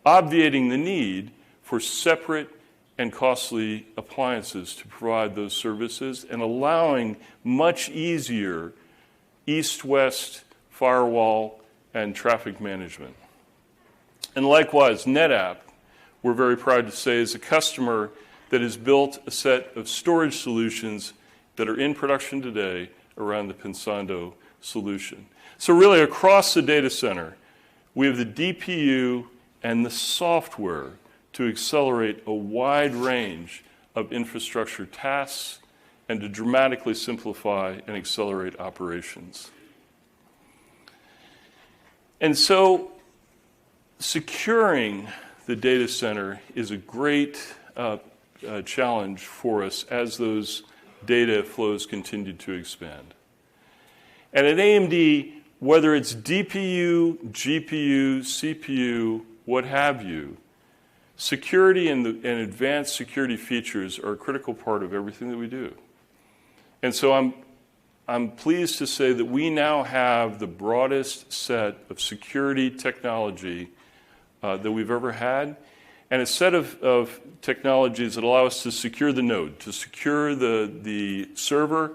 obviating the need for separate and costly appliances to provide those services, and allowing much easier east-west firewall and traffic management. And likewise, NetApp, we're very proud to say, is a customer that has built a set of storage solutions that are in production today around the Pensando solution. So really, across the data center, we have the DPU and the software to accelerate a wide range of infrastructure tasks and to dramatically simplify and accelerate operations. And so securing the data center is a great challenge for us as those data flows continue to expand. And at AMD, whether it's DPU, GPU, CPU, what have you, security and advanced security features are a critical part of everything that we do. And so I'm pleased to say that we now have the broadest set of security technology that we've ever had, and a set of technologies that allow us to secure the node, to secure the server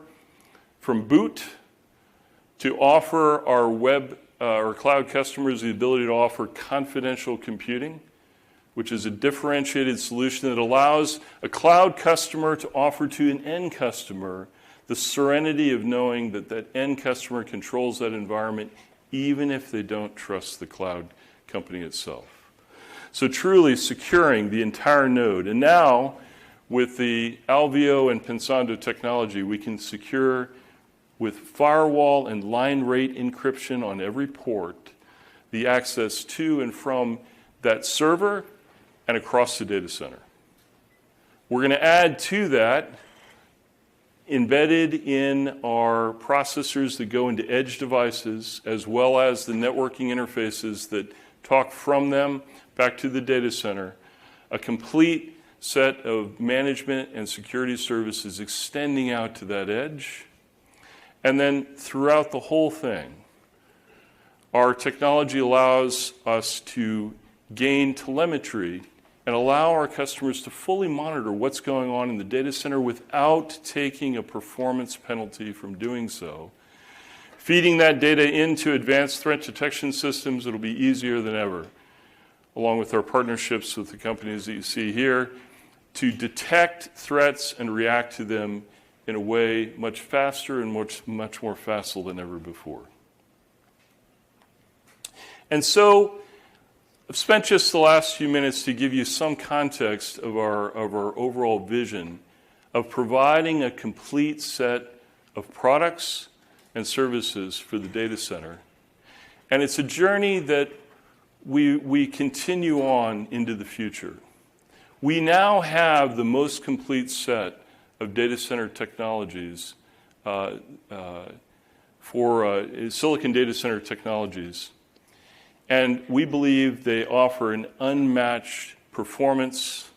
from boot, to offer our web or cloud customers the ability to offer confidential computing, which is a differentiated solution that allows a cloud customer to offer to an end customer the serenity of knowing that that end customer controls that environment even if they don't trust the cloud company itself. So truly securing the entire node. And now, with the Alveo and Pensando technology, we can secure with firewall and line rate encryption on every port the access to and from that server and across the data center. We're going to add to that, embedded in our processors that go into edge devices, as well as the networking interfaces that talk from them back to the data center, a complete set of management and security services extending out to that edge. And then throughout the whole thing, our technology allows us to gain telemetry and allow our customers to fully monitor what's going on in the data center without taking a performance penalty from doing so. Feeding that data into advanced threat detection systems, it'll be easier than ever, along with our partnerships with the companies that you see here, to detect threats and react to them in a way much faster and much more facile than ever before. And so I've spent just the last few minutes to give you some context of our overall vision of providing a complete set of products and services for the data center. And it's a journey that we continue on into the future. We now have the most complete set of data center technologies for silicon data center technologies. And we believe they offer an unmatched performance,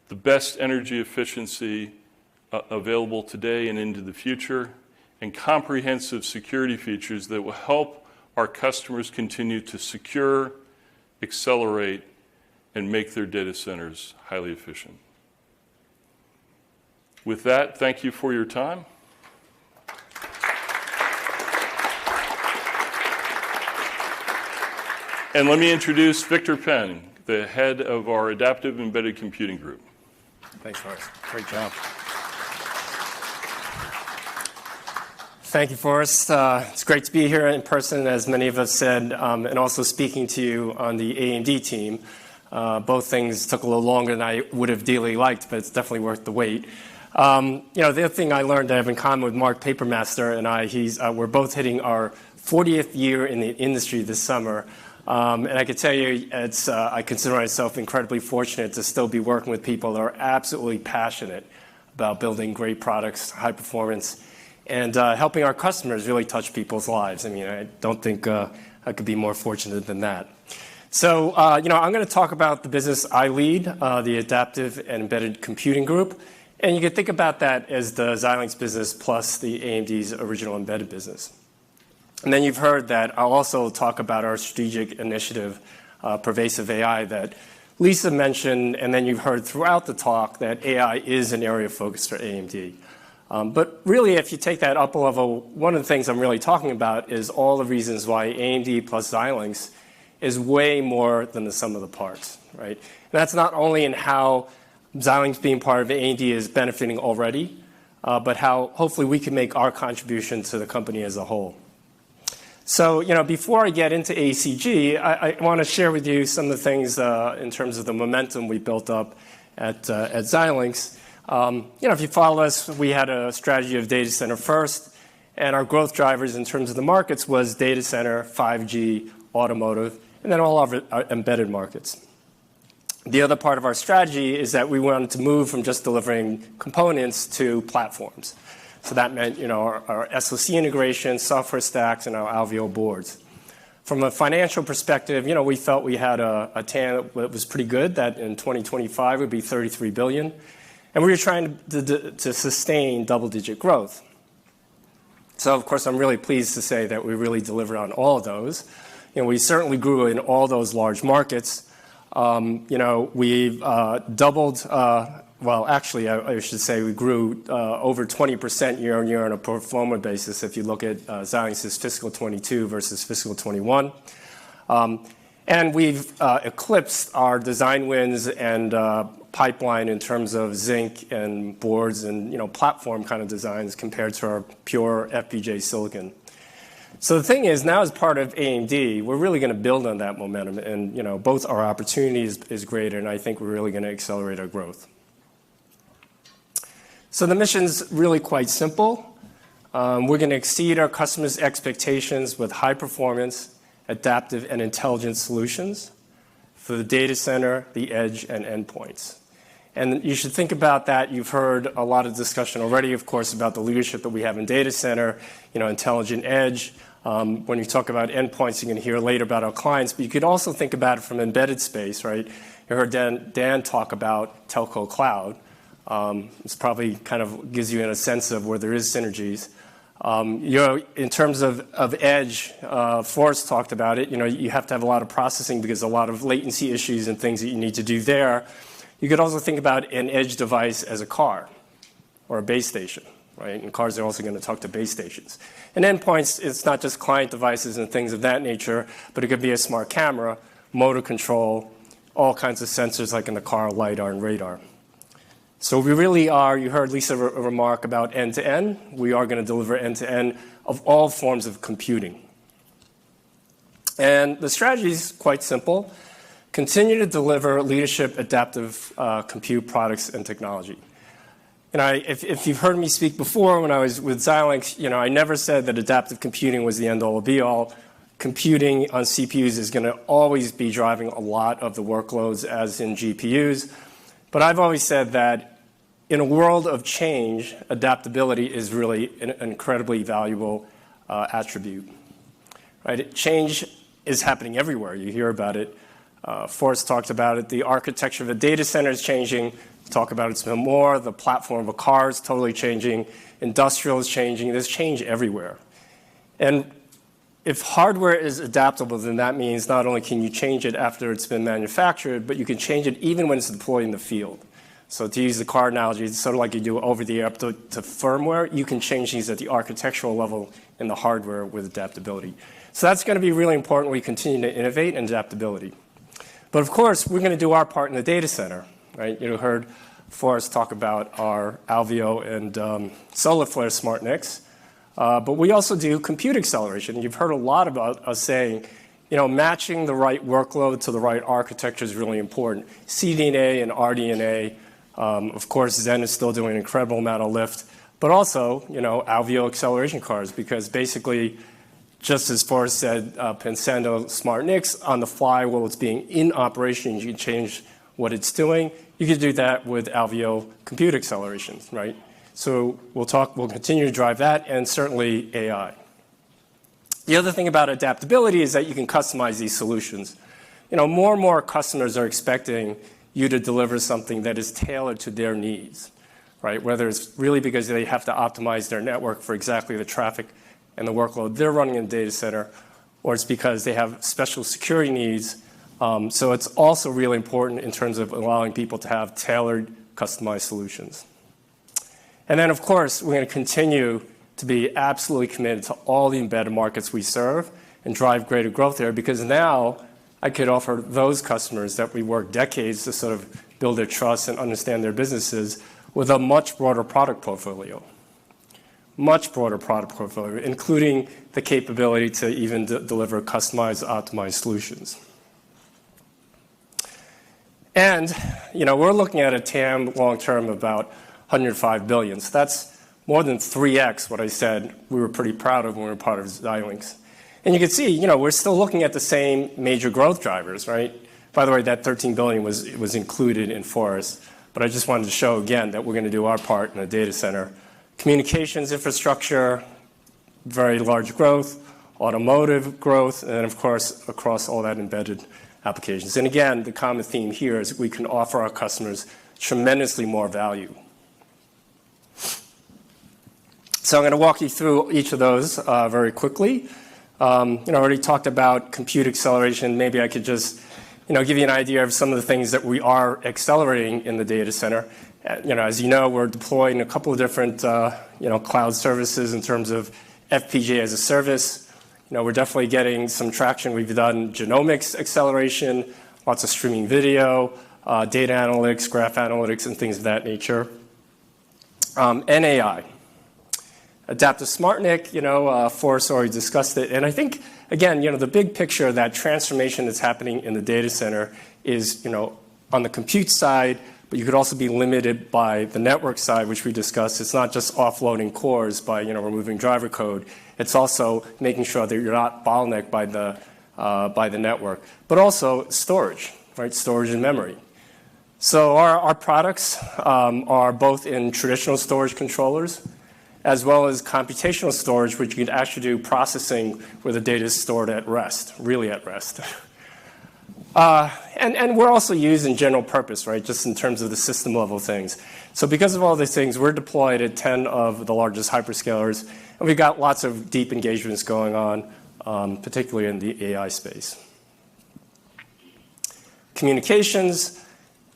the best energy efficiency available today and into the future, and comprehensive security features that will help our customers continue to secure, accelerate, and make their data centers highly efficient. With that, thank you for your time. And let me introduce Victor Penn, the head of our Adaptive Embedded Computing Group. Thanks, Forrest. Great job. Thank you, Forrest. It's great to be here in person, as many of us said, and also speaking to you on the AMD team. Both things took a little longer than I would have dearly liked, but it's definitely worth the wait. The other thing I learned that I have in common with Mark Papermaster and I, we're both hitting our 40th year in the industry this summer. And I can tell you, I consider myself incredibly fortunate to still be working with people that are absolutely passionate about building great products, high performance, and helping our customers really touch people's lives. I mean, I don't think I could be more fortunate than that. So, I'm going to talk about the business I lead, the Adaptive and Embedded Computing Group. And you can think about that as the Xilinx business plus the AMD's original embedded business. And then you've heard that I'll also talk about our strategic initiative, Pervasive AI, that Lisa mentioned, and then you've heard throughout the talk, that AI is an area of focus for AMD. But really, if you take that up a level, one of the things I'm really talking about is all the reasons why AMD plus Xilinx is way more than the sum of the parts, right? And that's not only in how Xilinx being part of AMD is benefiting already, but how hopefully we can make our contribution to the company as a whole. So, before I get into ACG, I want to share with you some of the things in terms of the momentum we built up at Xilinx. If you follow us, we had a strategy of data center first, and our growth drivers in terms of the markets was data center, 5G, automotive, and then all of our embedded markets. The other part of our strategy is that we wanted to move from just delivering components to platforms. So that meant, our SoC integration, software stacks, and our Alveo boards. From a financial perspective, we felt we had a TAM that was pretty good, that in 2025 would be $33 billion. And we were trying to sustain double-digit growth. So, of course, I'm really pleased to say that we really delivered on all of those. We certainly grew in all those large markets. We've doubled, well, actually, I should say we grew over 20% year on year on a pro forma basis if you look at Xilinx's fiscal 22 versus fiscal 21. And we've eclipsed our design wins and pipeline in terms of zinc and boards and platform kind of designs compared to our pure FPGA silicon. So the thing is, now as part of AMD, we're really going to build on that momentum, and both our opportunity is greater, and I think we're really going to accelerate our growth. So the mission's really quite simple. We're going to exceed our customers' expectations with high performance, adaptive, and intelligent solutions for the data center, the edge, and endpoints. And you should think about that. You've heard a lot of discussion already, of course, about the leadership that we have in data center, intelligent edge. When you talk about endpoints, you're going to hear later about our clients, but you could also think about it from embedded space, right? You heard Dan talk about telco cloud. This probably kind of gives you a sense of where there is synergies. In terms of edge, Forrest talked about it. You have to have a lot of processing because a lot of latency issues and things that you need to do there. You could also think about an edge device as a car or a base station, right? And cars are also going to talk to base stations. And endpoints, it's not just client devices and things of that nature, but it could be a smart camera, motor control, all kinds of sensors like in the car, LiDAR and radar. So we really are, you heard Lisa remark about end-to-end. We are going to deliver end-to-end of all forms of computing. And the strategy is quite simple. Continue to deliver leadership adaptive compute products and technology. If you've heard me speak before when I was with Xilinx, I never said that adaptive computing was the end-all be-all. Computing on CPUs is going to always be driving a lot of the workloads as in GPUs. But I've always said that in a world of change, adaptability is really an incredibly valuable attribute. Right? Change is happening everywhere. You hear about it. Forrest talked about it. The architecture of a data center is changing. Talk about it some more. The platform of a car is totally changing. Industrial is changing. There's change everywhere. And if hardware is adaptable, then that means not only can you change it after it's been manufactured, but you can change it even when it's deployed in the field. So to use the car analogy, it's sort of like you do over the air up to firmware. You can change these at the architectural level in the hardware with adaptability. So that's going to be really important. We continue to innovate in adaptability. But of course, we're going to do our part in the data center. Right? You heard Forrest talk about our Alveo and SolarFlare Smart NICs. But we also do compute acceleration. You've heard a lot about us saying, matching the right workload to the right architecture is really important. CDNA and RDNA, of course, Zen is still doing an incredible amount of lift. But also, Alveo acceleration cards, because basically, just as Forrest said, Pensando Smart NICs on the fly while it's being in operation, you can change what it's doing. You can do that with Alveo compute accelerations, right? So we'll continue to drive that, and certainly AI. The other thing about adaptability is that you can customize these solutions. More and more customers are expecting you to deliver something that is tailored to their needs, right? Whether it's really because they have to optimize their network for exactly the traffic and the workload they're running in the data center, or it's because they have special security needs So it's also really important in terms of allowing people to have tailored, customized solutions. And then, of course, we're going to continue to be absolutely committed to all the embedded markets we serve and drive greater growth there, because now I could offer those customers that we worked decades to sort of build their trust and understand their businesses with a much broader product portfolio. Much broader product portfolio, including the capability to even deliver customized, optimized solutions. And, we're looking at a TAM long-term about $105 billion. So that's more than 3x what I said we were pretty proud of when we were part of Xilinx. And you can see, we're still looking at the same major growth drivers, right? By the way, that $13 billion was included in Forest. But I just wanted to show again that we're going to do our part in the data center. Communications infrastructure, very large growth, automotive growth, and then, of course, across all that embedded applications. And again, the common theme here is we can offer our customers tremendously more value. So I'm going to walk you through each of those very quickly. I already talked about compute acceleration. Maybe I could just give you an idea of some of the things that we are accelerating in the data center. As you know, we're deploying a couple of different cloud services in terms of FPGA as a service. We're definitely getting some traction. We've done genomics acceleration, lots of streaming video, data analytics, graph analytics, and things of that nature. And AI. Adaptive SmartNIC, Forrest already discussed it. And I think, again, the big picture of that transformation that's happening in the data center is, on the compute side, but you could also be limited by the network side, which we discussed. It's not just offloading cores by, removing driver code. It's also making sure that you're not bottlenecked by the network, but also storage, right? Storage and memory. So our products are both in traditional storage controllers, as well as computational storage, which you can actually do processing where the data is stored at rest, really at rest. And we're also used in general purpose, right, just in terms of the system level things. So because of all these things, we're deployed at 10 of the largest hyperscalers, and we've got lots of deep engagements going on, particularly in the AI space. Communications,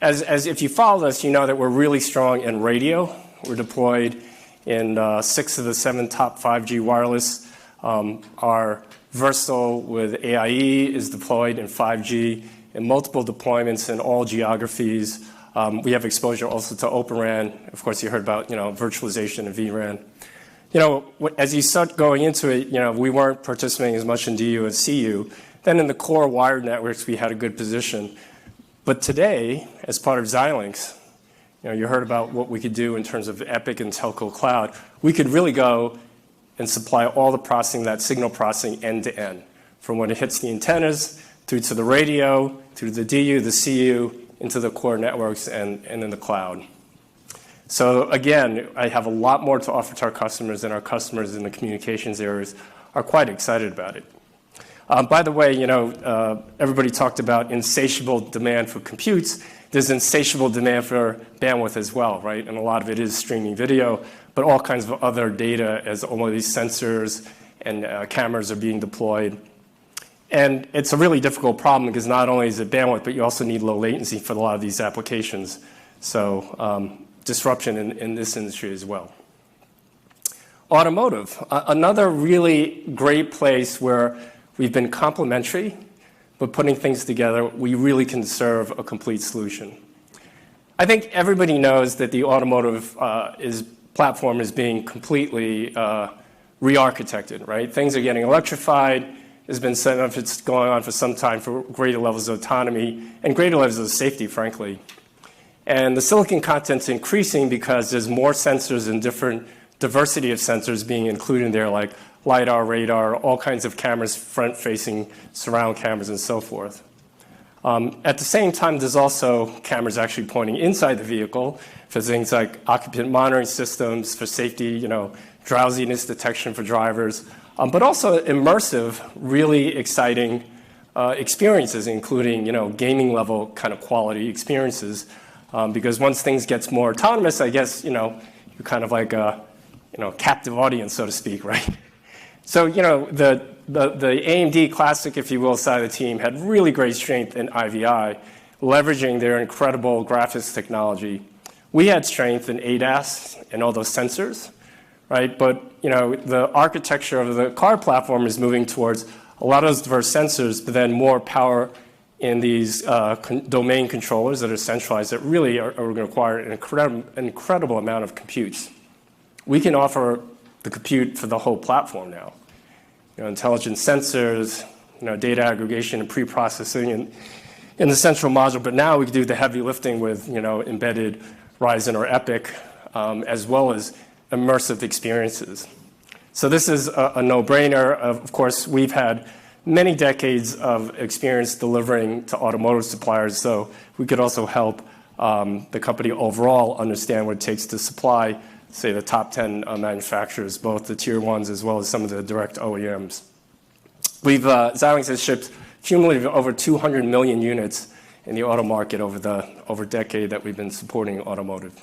as if you follow us, you know that we're really strong in radio. We're deployed in 6 of the 7 top 5G wireless. Our Versal with AIE is deployed in 5G in multiple deployments in all geographies. We have exposure also to Open RAN. Of course, you heard about virtualization and vRAN. As you start going into it, we weren't participating as much in DU and CU. Then in the core wired networks, we had a good position. But today, as part of Xilinx, you heard about what we could do in terms of EPYC and Telco Cloud. We could really go and supply all the processing, that signal processing end to end, from when it hits the antennas through to the radio, through the DU, the CU, into the core networks and in the cloud. So again, I have a lot more to offer to our customers, and our customers in the communications areas are quite excited about it. By the way, everybody talked about insatiable demand for computes. There's insatiable demand for bandwidth as well, right? And a lot of it is streaming video, but all kinds of other data as all of these sensors and cameras are being deployed. And it's a really difficult problem because not only is it bandwidth, but you also need low latency for a lot of these applications. So disruption in this industry as well. Automotive, another really great place where we've been complementary, but putting things together, we really can serve a complete solution. I think everybody knows that the automotive platform is being completely re-architected, right? Things are getting electrified. There's been some efforts going on for some time for greater levels of autonomy and greater levels of safety, frankly. And the silicon content's increasing because there's more sensors and different diversity of sensors being included in there, like LiDAR, radar, all kinds of cameras, front-facing surround cameras, and so forth. At the same time, there's also cameras actually pointing inside the vehicle for things like occupant monitoring systems, for safety, drowsiness detection for drivers, but also immersive, really exciting experiences, including, gaming-level kind of quality experiences. Because once things get more autonomous, I guess, you're kind of like a, captive audience, so to speak, right? So, the AMD Classic, if you will, side of the team had really great strength in IVI, leveraging their incredible graphics technology. We had strength in ADAS and all those sensors, right? But, the architecture of the car platform is moving towards a lot of those diverse sensors, but then more power in these domain controllers that are centralized that really are going to require an incredible amount of computes. We can offer the compute for the whole platform now. Intelligent sensors, data aggregation and pre-processing in the central module, but now we can do the heavy lifting with, embedded Ryzen or EPYC, as well as immersive experiences. So this is a no-brainer. Of course, we've had many decades of experience delivering to automotive suppliers, so we could also help the company overall understand what it takes to supply, say, the top 10 manufacturers, both the tier ones as well as some of the direct OEMs. Xilinx has shipped cumulatively over 200 million units in the auto market over a decade that we've been supporting automotive.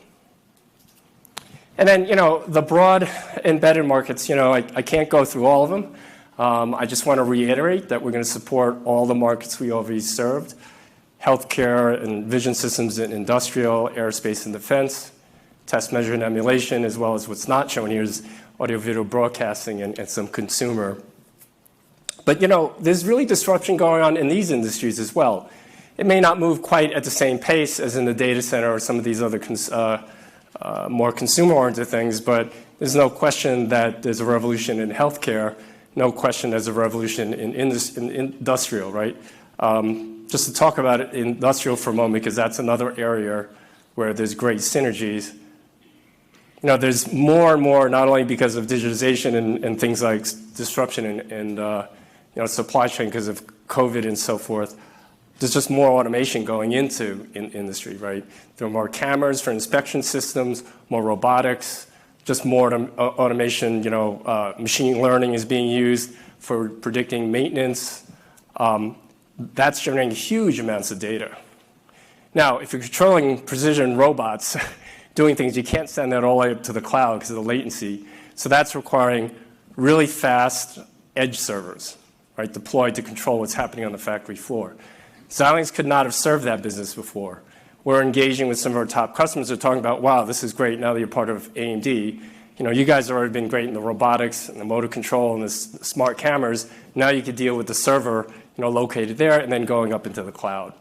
And then, the broad embedded markets, I can't go through all of them. I just want to reiterate that we're going to support all the markets we already served: healthcare and vision systems in industrial, aerospace and defense, test, measure, and emulation, as well as what's not shown here is audio-video broadcasting and some consumer. But, there's really disruption going on in these industries as well. It may not move quite at the same pace as in the data center or some of these other more consumer-oriented things, but there's no question that there's a revolution in healthcare, no question there's a revolution in industrial, right? Just to talk about industrial for a moment, because that's another area where there's great synergies. There's more and more, not only because of digitization and things like disruption and supply chain because of COVID and so forth, there's just more automation going into industry, right? There are more cameras for inspection systems, more robotics, just more automation, machine learning is being used for predicting maintenance. That's generating huge amounts of data. Now, if you're controlling precision robots doing things, you can't send that all the way up to the cloud because of the latency. So that's requiring really fast edge servers, right, deployed to control what's happening on the factory floor. Xilinx could not have served that business before. We're engaging with some of our top customers who are talking about, wow, this is great now that you're part of AMD. You guys have already been great in the robotics and the motor control and the smart cameras. Now you could deal with the server, located there and then going up into the cloud,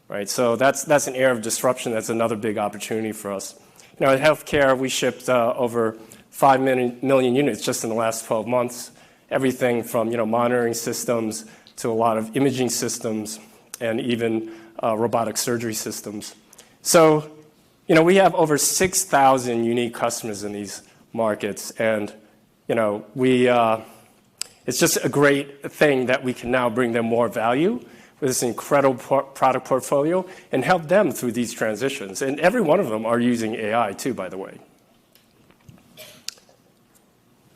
right? So that's an area of disruption. That's another big opportunity for us. In healthcare, we shipped over 5 million units just in the last 12 months. Everything from monitoring systems to a lot of imaging systems and even robotic surgery systems. So, we have over 6,000 unique customers in these markets, and it's just a great thing that we can now bring them more value with this incredible product portfolio and help them through these transitions. And every one of them are using AI too, by the way.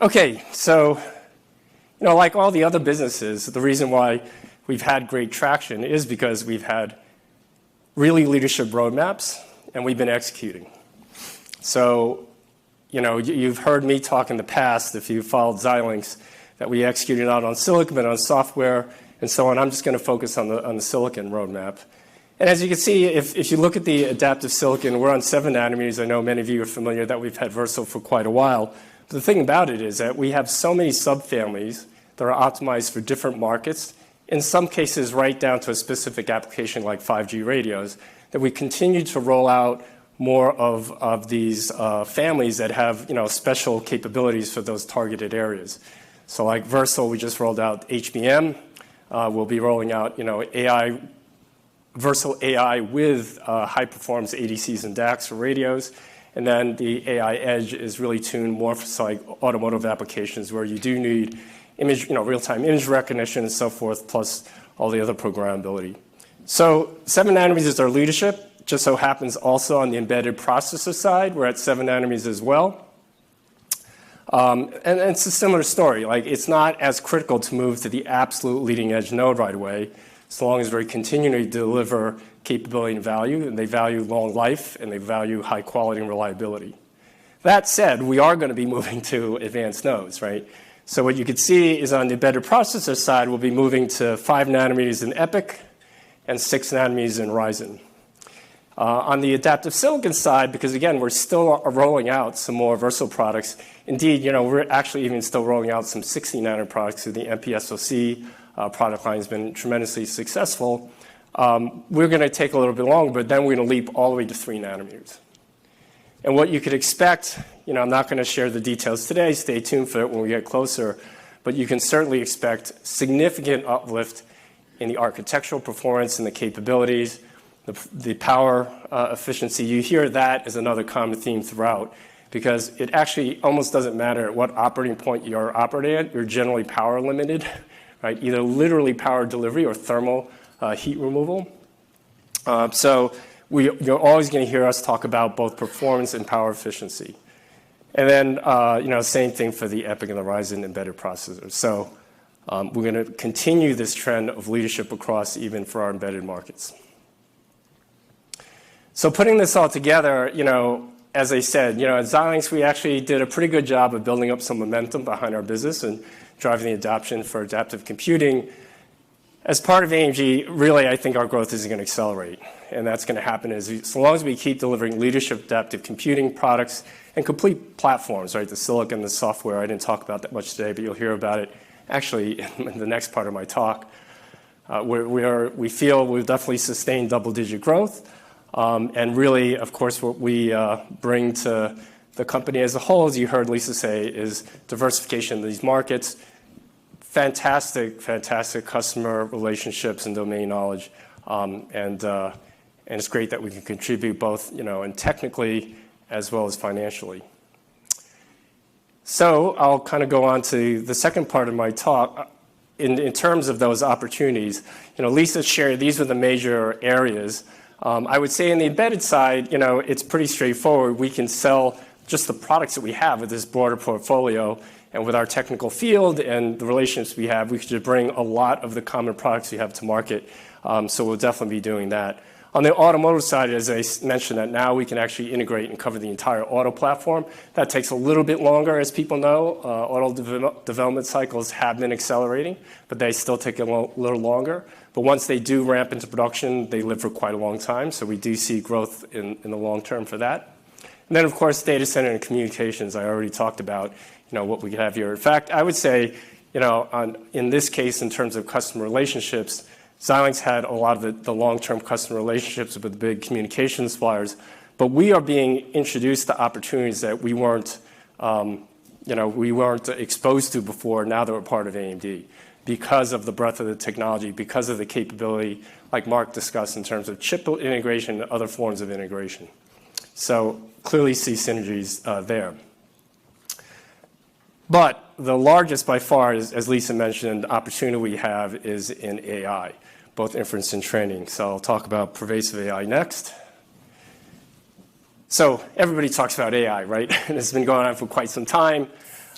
Okay, so like all the other businesses, the reason why we've had great traction is because we've had really leadership roadmaps and we've been executing. So, you've heard me talk in the past, if you followed Xilinx, that we executed not on silicon, but on software and so on. I'm just going to focus on the silicon roadmap. And as you can see, if you look at the adaptive silicon, we're on 7 nanometers. I know many of you are familiar that we've had Versal for quite a while. But the thing about it is that we have so many subfamilies that are optimized for different markets, in some cases right down to a specific application like 5G radios, that we continue to roll out more of these families that have special capabilities for those targeted areas. So like Versal, we just rolled out HBM. We'll be rolling out AI, Versal AI with high-performance ADCs and DACs for radios. And then the AI Edge is really tuned more for like automotive applications where you do need image, real-time image recognition and so forth, plus all the other programmability. So 7 nanometers is our leadership. Just so happens also on the embedded processor side, we're at 7 nanometers as well. And it's a similar story. Like, it's not as critical to move to the absolute leading edge node right away, as long as we continually deliver capability and value, and they value long life, and they value high quality and reliability. That said, we are going to be moving to advanced nodes, right? So what you can see is on the embedded processor side, we'll be moving to 5 nanometers in EPYC and 6 nanometers in Ryzen. On the adaptive silicon side, because again, we're still rolling out some more Versal products. Indeed, we're actually even still rolling out some 60 nanometer products. So the MPSoC product line has been tremendously successful. We're going to take a little bit longer, but then we're going to leap all the way to 3 nanometers. And what you could expect, I'm not going to share the details today. Stay tuned for it when we get closer. But you can certainly expect significant uplift in the architectural performance and the capabilities, the power efficiency. You hear that as another common theme throughout, because it actually almost doesn't matter at what operating point you're operating at. You're generally power limited, right? Either literally power delivery or thermal heat removal. So you're always going to hear us talk about both performance and power efficiency. And then, same thing for the EPYC and the Ryzen embedded processors. So we're going to continue this trend of leadership across even for our embedded markets. So putting this all together, as I said, at Xilinx, we actually did a pretty good job of building up some momentum behind our business and driving the adoption for adaptive computing. As part of AMG, really, I think our growth is going to accelerate. And that's going to happen as long as we keep delivering leadership adaptive computing products and complete platforms, right? The silicon, the software. I didn't talk about that much today, but you'll hear about it actually in the next part of my talk. We feel we've definitely sustained double-digit growth. And really, of course, what we bring to the company as a whole, as you heard Lisa say, is diversification in these markets, fantastic customer relationships and domain knowledge. And it's great that we can contribute both, and technically as well as financially. So I'll kind of go on to the second part of my talk. In terms of those opportunities, Lisa shared these are the major areas. I would say in the embedded side, it's pretty straightforward. We can sell just the products that we have with this broader portfolio, and with our technical field and the relationships we have, we could bring a lot of the common products we have to market. So we'll definitely be doing that. On the automotive side, as I mentioned, that now we can actually integrate and cover the entire auto platform. That takes a little bit longer, as people know. Auto development cycles have been accelerating, but they still take a little longer. But once they do ramp into production, they live for quite a long time. So we do see growth in the long term for that. And then, of course, data center and communications. I already talked about what we have here. In fact, I would say, in this case, in terms of customer relationships, Xilinx had a lot of the long-term customer relationships with the big communication suppliers, but we are being introduced to opportunities that we weren't exposed to before. Now that we're part of AMD, because of the breadth of the technology, because of the capability, like Mark discussed, in terms of chip integration and other forms of integration. So clearly see synergies there. But the largest by far, as Lisa mentioned, opportunity we have is in AI, both inference and training. So I'll talk about pervasive AI next. So everybody talks about AI, right? And it's been going on for quite some time.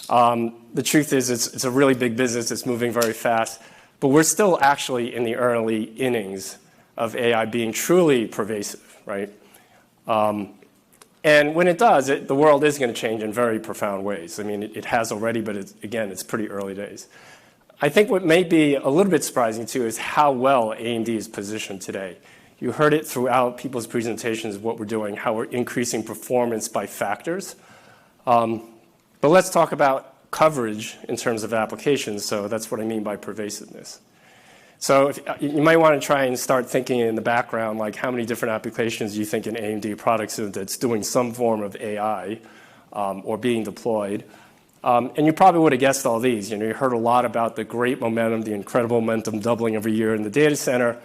The truth is it's a really big business. It's moving very fast. But we're still actually in the early innings of AI being truly pervasive, right? And when it does, the world is going to change in very profound ways. I mean, it has already, but it's pretty early days. I think what may be a little bit surprising, too, is how well AMD is positioned today. You heard it throughout people's presentations of what we're doing, how we're increasing performance by factors. But let's talk about coverage in terms of applications. So that's what I mean by pervasiveness. So you might want to try and start thinking in the background, like how many different applications you think in AMD products that's doing some form of AI or being deployed. And you probably would have guessed all these. You heard a lot about the great momentum, the incredible momentum doubling every year in the data center,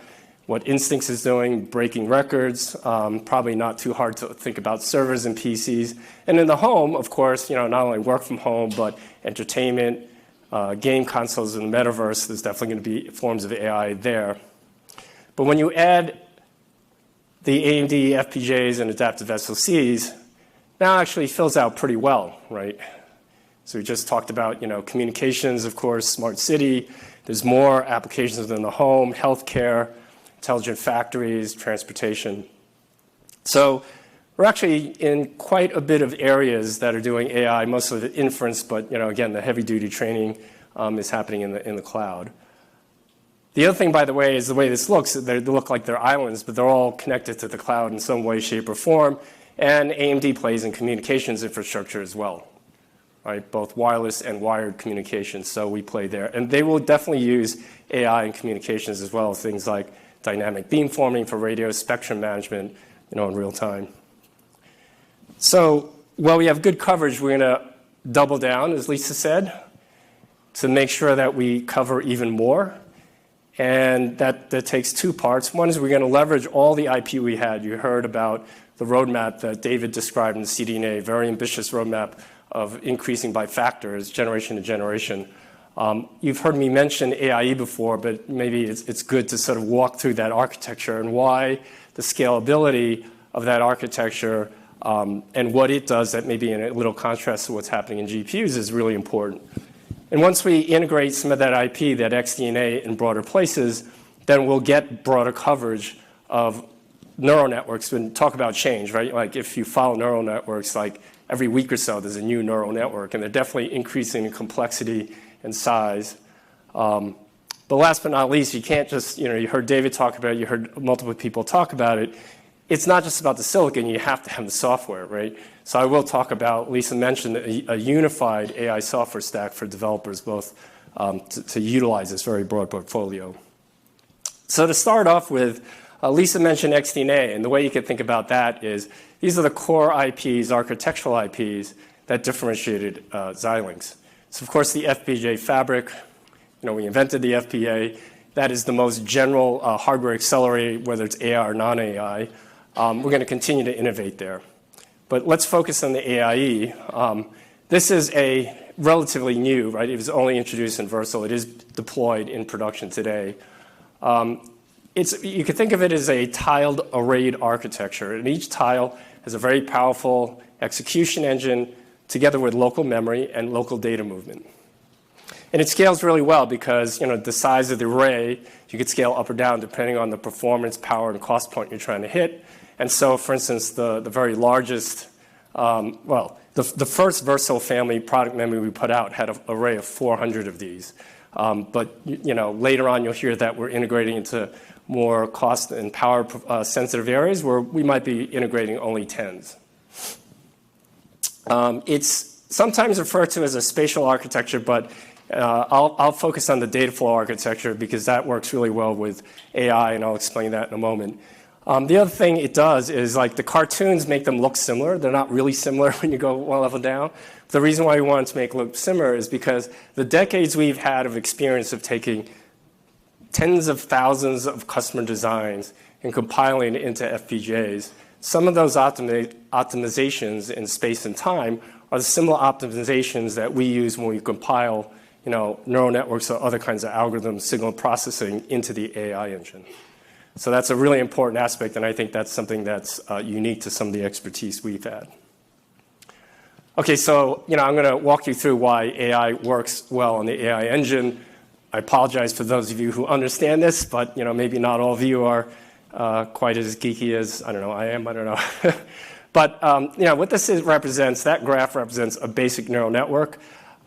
what Instincts is doing, breaking records, probably not too hard to think about servers and PCs. And in the home, of course, not only work from home, but entertainment, game consoles in the metaverse. There's definitely going to be forms of AI there. But when you add the AMD FPGAs and adaptive SoCs, now actually fills out pretty well, right? So we just talked about communications, of course, smart city. There's more applications in the home, healthcare, intelligent factories, transportation. So We're actually in quite a bit of areas that are doing AI, mostly the inference, but again, the heavy-duty training is happening in the cloud. The other thing, by the way, is the way this looks. They look like they're islands, but they're all connected to the cloud in some way, shape, or form. And AMD plays in communications infrastructure as well, right? Both wireless and wired communications. So we play there. And they will definitely use AI in communications as well, things like dynamic beamforming for radio spectrum management, in real time. So while we have good coverage, we're going to double down, as Lisa said, to make sure that we cover even more. And that takes two parts. One is we're going to leverage all the IP we had. You heard about the roadmap that David described in CDNA, very ambitious roadmap of increasing by factors, generation to generation. You've heard me mention AIE before, but maybe it's good to sort of walk through that architecture and why the scalability of that architecture and what it does that maybe in a little contrast to what's happening in GPUs is really important. And once we integrate some of that IP, that XDNA in broader places, then we'll get broader coverage of neural networks. When talk about change, right? Like if you follow neural networks, like every week or so, there's a new neural network, and they're definitely increasing in complexity and size. But last but not least, you can't just, you heard David talk about it, you heard multiple people talk about it. It's not just about the silicon, you have to have the software, right? So I will talk about, Lisa mentioned, a unified AI software stack for developers, both to utilize this very broad portfolio. So to start off with, Lisa mentioned XDNA, and the way you can think about that is these are the core IPs, architectural IPs, that differentiated Xilinx. So of course, the FPGA fabric, we invented the FPGA. That is the most general hardware accelerator, whether it's AI or non-AI. We're going to continue to innovate there. But let's focus on the AIE. This is a relatively new, right? It was only introduced in Versal. It is deployed in production today. You could think of it as a tiled arrayed architecture. And each tile has a very powerful execution engine together with local memory and local data movement. And it scales really well because the size of the array, you could scale up or down depending on the performance, power, and cost point you're trying to hit. And so, for instance, the very largest, the first Versal family product memory we put out had an array of 400 of these. But later on, you'll hear that we're integrating into more cost and power sensitive areas where we might be integrating only tens. It's sometimes referred to as a spatial architecture, but I'll focus on the data flow architecture because that works really well with AI, and I'll explain that in a moment. The other thing it does is like the cartoons make them look similar. They're not really similar when you go one level down. The reason why we wanted to make it look similar is because the decades we've had of experience of taking tens of thousands of customer designs and compiling it into FPGAs, some of those optimizations in space and time are the similar optimizations that we use when we compile neural networks or other kinds of algorithms, signal processing into the AI engine. So that's a really important aspect, and I think that's something that's unique to some of the expertise we've had. Okay, so I'm going to walk you through why AI works well on the AI engine. I apologize for those of you who understand this, but maybe not all of you are quite as geeky as I am. I don't know. But what this represents, that graph represents a basic neural network.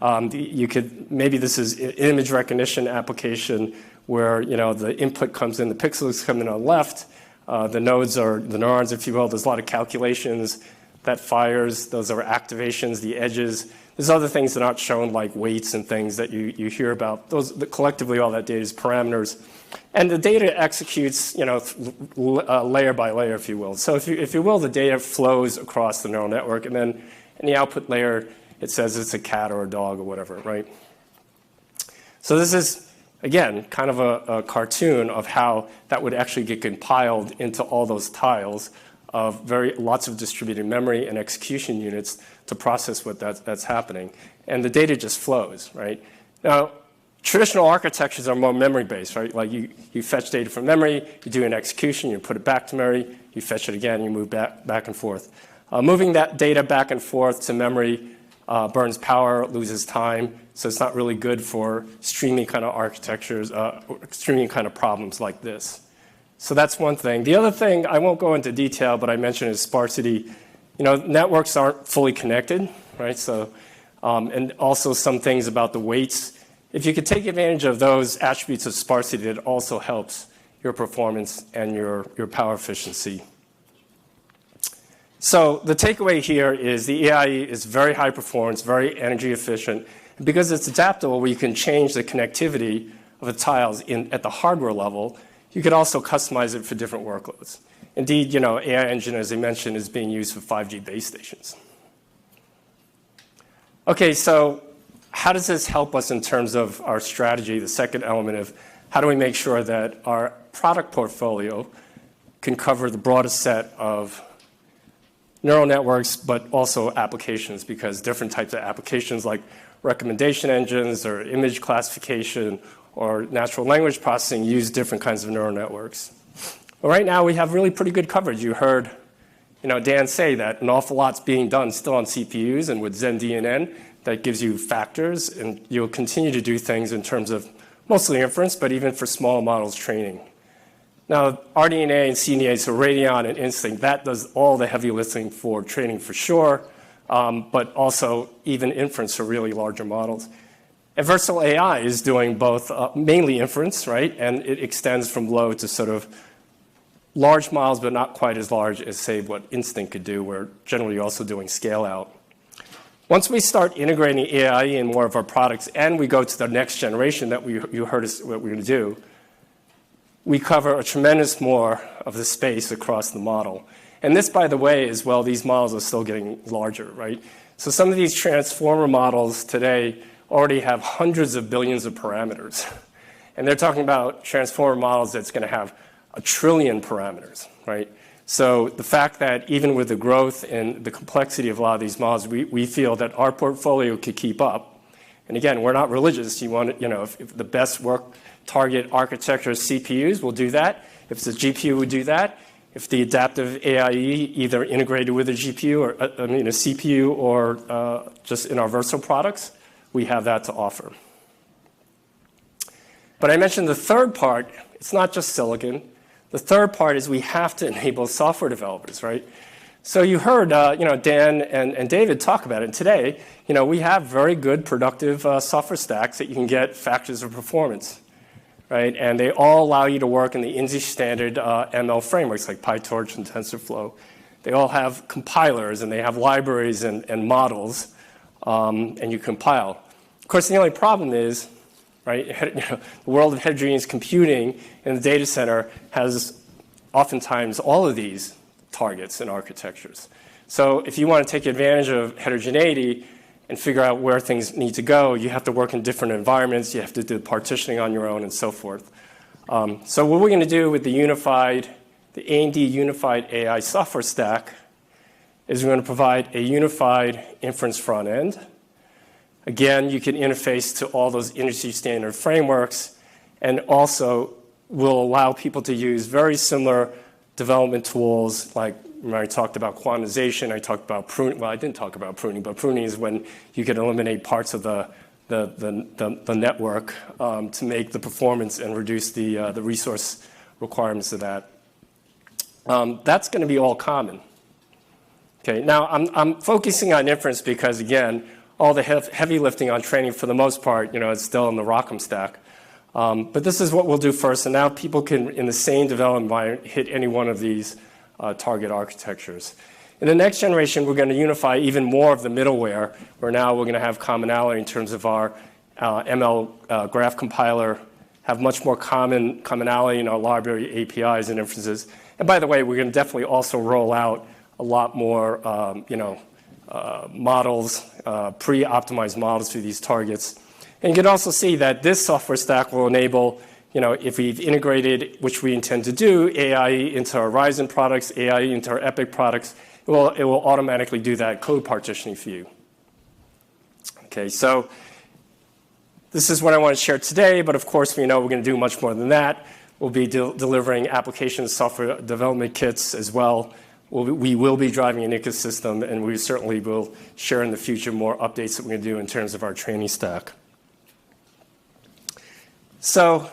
Maybe this is an image recognition application where the input comes in, the pixels come in on the left, the nodes are the neurons, if you will. There's a lot of calculations that fires. Those are activations, the edges. There's other things that aren't shown, like weights and things that you hear about. Collectively, all that data is parameters. And the data executes layer by layer, if you will. So if you will, the data flows across the neural network, and then in the output layer, it says it's a cat or a dog or whatever, right? So this is, again, kind of a cartoon of how that would actually get compiled into all those tiles of lots of distributed memory and execution units to process what that's happening. And the data just flows, right? Now, traditional architectures are more memory-based, right? Like you fetch data from memory, you do an execution, you put it back to memory, you fetch it again, you move back and forth. Moving that data back and forth to memory burns power, loses time, so it's not really good for streaming kind of architectures, streaming kind of problems like this. So that's one thing. The other thing, I won't go into detail, but I mentioned is sparsity. Networks aren't fully connected, right? So, and also some things about the weights. If you could take advantage of those attributes of sparsity, it also helps your performance and your power efficiency. So the takeaway here is the AI is very high performance, very energy efficient. And because it's adaptable, we can change the connectivity of the tiles at the hardware level. You could also customize it for different workloads. Indeed, AI Engine, as I mentioned, is being used for 5G base stations. Okay, so how does this help us in terms of our strategy? The second element of how do we make sure that our product portfolio can cover the broadest set of neural networks, but also applications, because different types of applications like recommendation engines or image classification or natural language processing use different kinds of neural networks. Well, right now, we have really pretty good coverage. You heard Dan say that an awful lot's being done still on CPUs, and with ZenDNN, that gives you factors, and you'll continue to do things in terms of mostly inference, but even for small models training. Now, RDNA and CDNA, so Radeon and Instinct, that does all the heavy lifting for training for sure, but also even inference for really larger models. And Versal AI is doing both, mainly inference, right? And it extends from low to sort of large models, but not quite as large as, say, what Instinct could do. We're generally also doing scale out. Once we start integrating AI in more of our products and we go to the next generation that you heard us what we're going to do, we cover a tremendous more of the space across the model. And this, by the way, is, well, these models are still getting larger, right? So some of these transformer models today already have hundreds of billions of parameters. And they're talking about transformer models that's going to have 1 trillion parameters, right? So the fact that even with the growth and the complexity of a lot of these models, we feel that our portfolio could keep up. And again, we're not religious. You want, if the best target architecture is CPUs, we'll do that. If it's a GPU, we'll do that. If the adaptive AIE either integrated with a GPU or a CPU or just in our Versal products, we have that to offer. But I mentioned the third part. It's not just silicon. The third part is we have to enable software developers, right? So you heard Dan and David talk about it. And today, we have very good productive software stacks that you can get factors of performance, right? And they all allow you to work in the industry standard ML frameworks like PyTorch and TensorFlow. They all have compilers and they have libraries and models, and you compile. Of course, the only problem is, right, the world of heterogeneous computing in the data center has oftentimes all of these targets and architectures. So if you want to take advantage of heterogeneity and figure out where things need to go, you have to work in different environments. You have to do partitioning on your own and so forth. So what we're going to do with the AMD Unified AI software stack is we're going to provide a unified inference front end. Again, you can interface to all those industry standard frameworks, and also will allow people to use very similar development tools, like when I talked about quantization, I talked about pruning. Well, I didn't talk about pruning, but pruning is when you can eliminate parts of the network to make the performance and reduce the resource requirements of that. That's going to be all common. Okay, now I'm focusing on inference because, again, all the heavy lifting on training, for the most part, is still in the ROCm stack. But this is what we'll do first. And now people can, in the same development environment, hit any one of these target architectures. In the next generation, we're going to unify even more of the middleware, where now we're going to have commonality in terms of our ML graph compiler, have much more commonality in our library APIs and inferences. And by the way, we're going to definitely also roll out a lot more models, pre-optimized models for these targets. And you can also see that this software stack will enable, if we've integrated, which we intend to do, AI into our Ryzen products, AI into our EPYC products, it will automatically do that code partitioning for you. Okay, so this is what I want to share today, but of course we know we're going to do much more than that. We'll be delivering application software development kits as well. We will be driving an ecosystem, and we certainly will share in the future more updates that we're going to do in terms of our training stack. So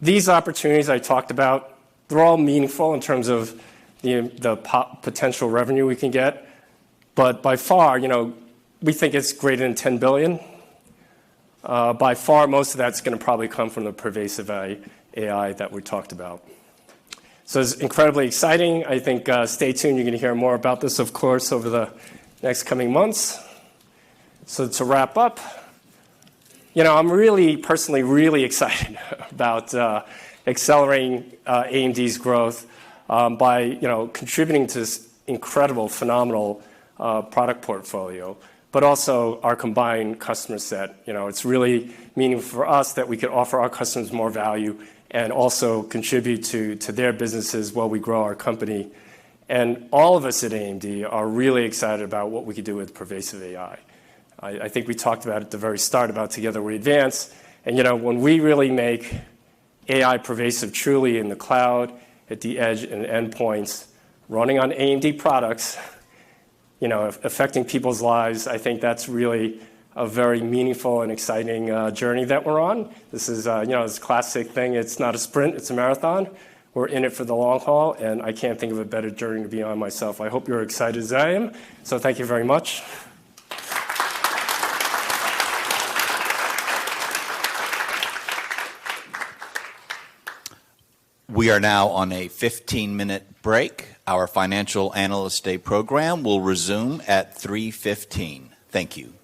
These opportunities I talked about, they're all meaningful in terms of the potential revenue we can get. But by far, we think it's greater than $10 billion. By far, most of that's going to probably come from the pervasive AI that we talked about. So it's incredibly exciting. I think stay tuned. You're going to hear more about this, of course, over the next coming months. So to wrap up, I'm personally really excited about accelerating AMD's growth by contributing to this incredible, phenomenal product portfolio, but also our combined customer set. It's really meaningful for us that we could offer our customers more value and also contribute to their businesses while we grow our company. And all of us at AMD are really excited about what we could do with pervasive AI. I think we talked about at the very start about Together We Advance. And when we really make AI pervasive truly in the cloud, at the edge and endpoints, running on AMD products, affecting people's lives, I think that's really a very meaningful and exciting journey that we're on. This is, this classic thing. It's not a sprint, it's a marathon. We're in it for the long haul, and I can't think of a better journey to be on myself. I hope you're excited as I am. So thank you very much. We are now on a 15-minute break. Our Financial Analyst Day program will resume at 3:15. Thank you.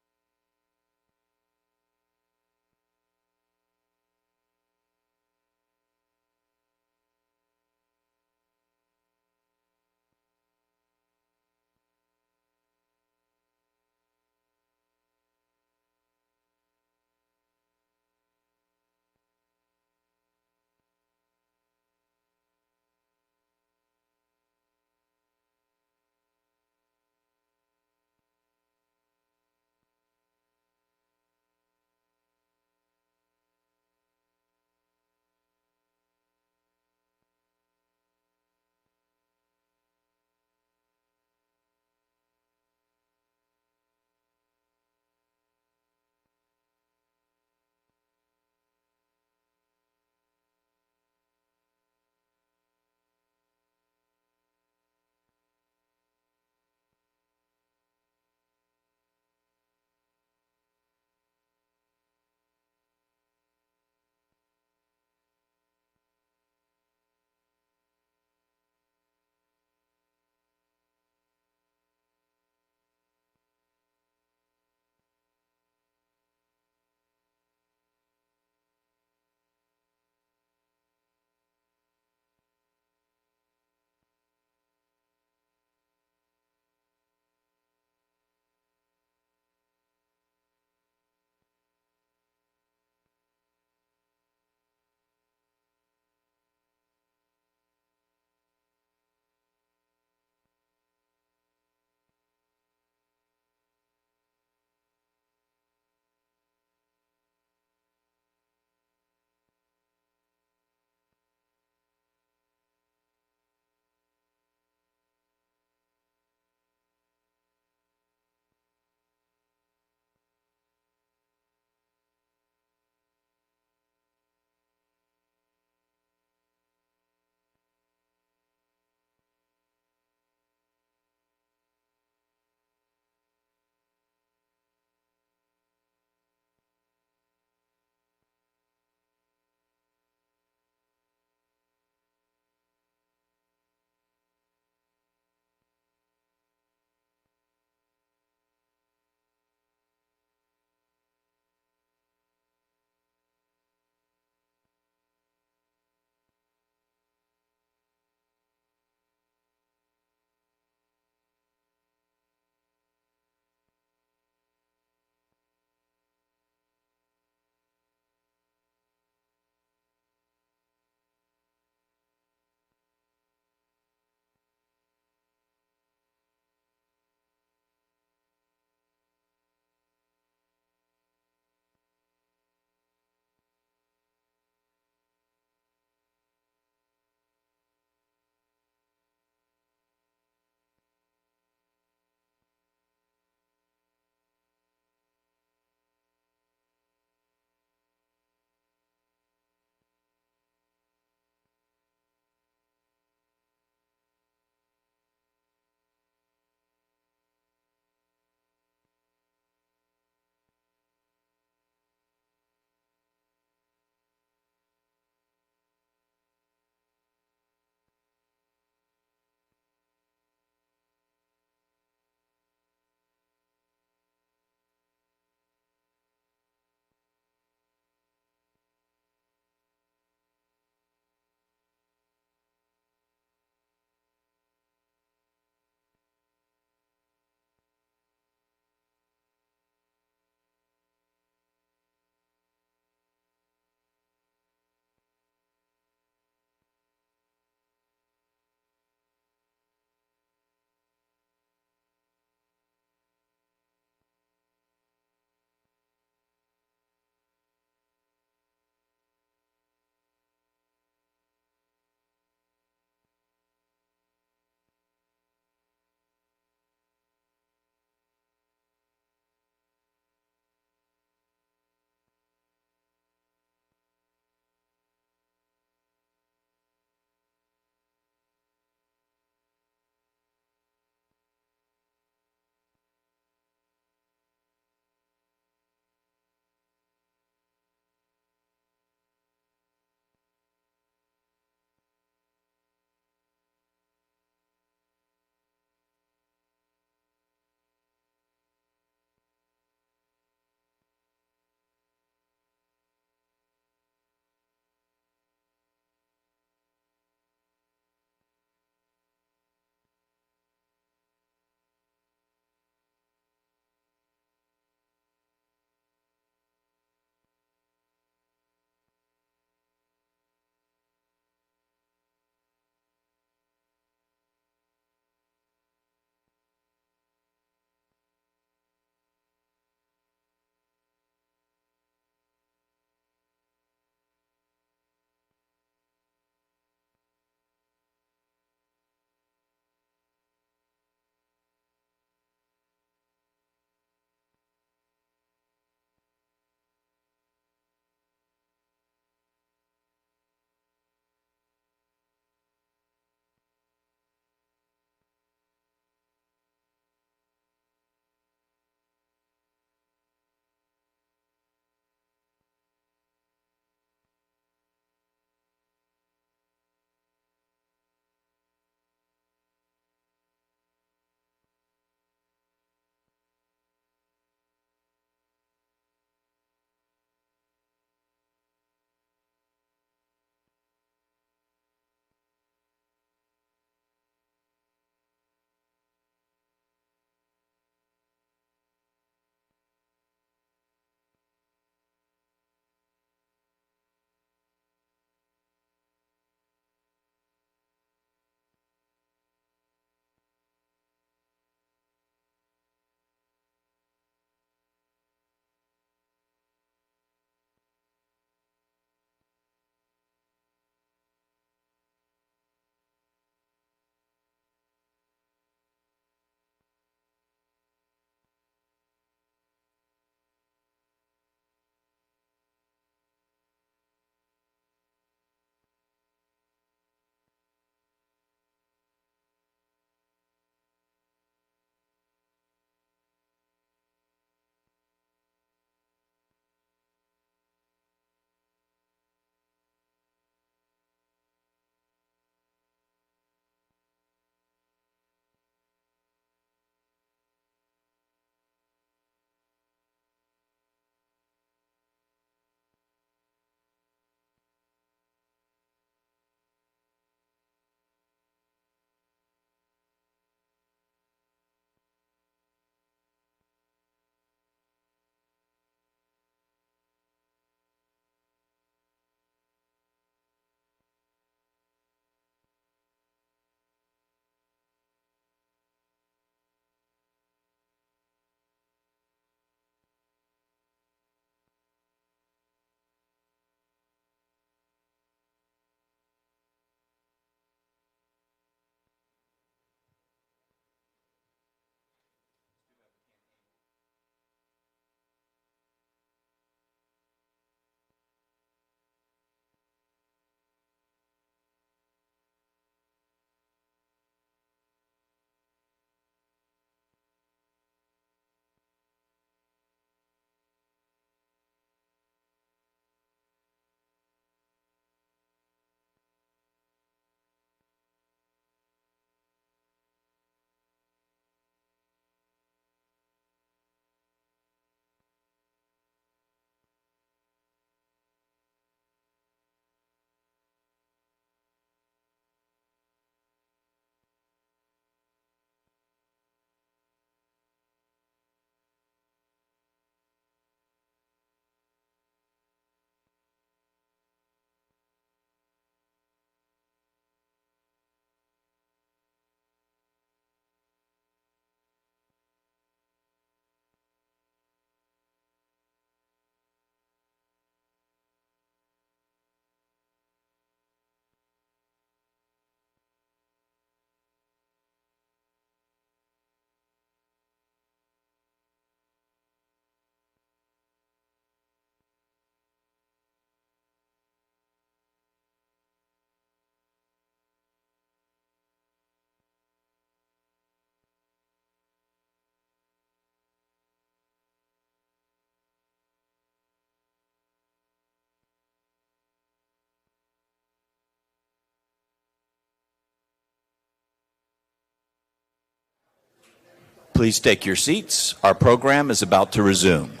Please take your seats. Our program is about to resume.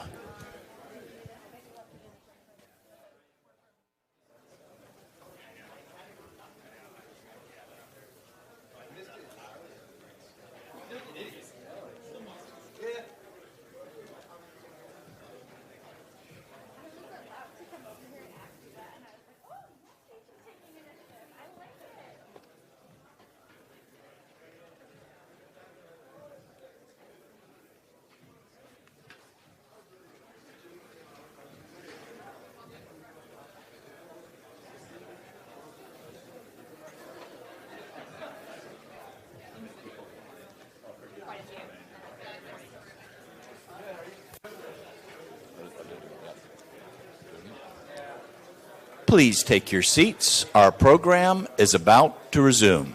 Please take your seats. Our program is about to resume.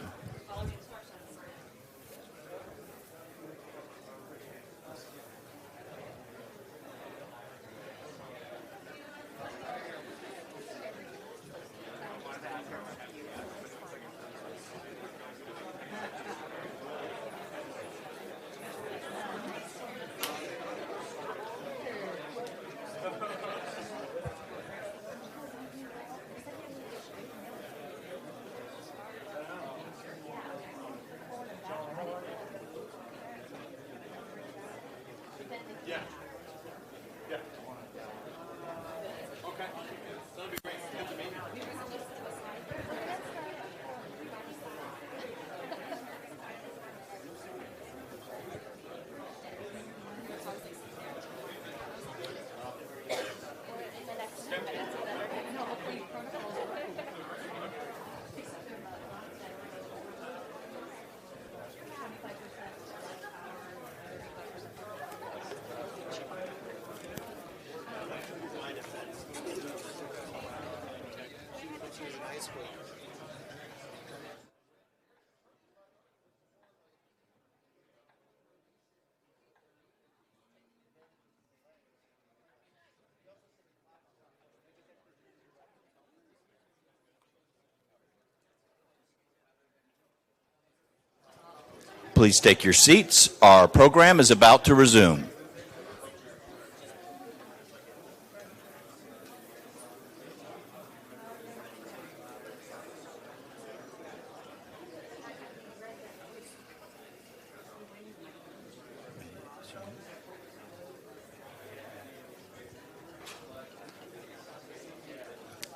Please take your seats. Our program is about to resume.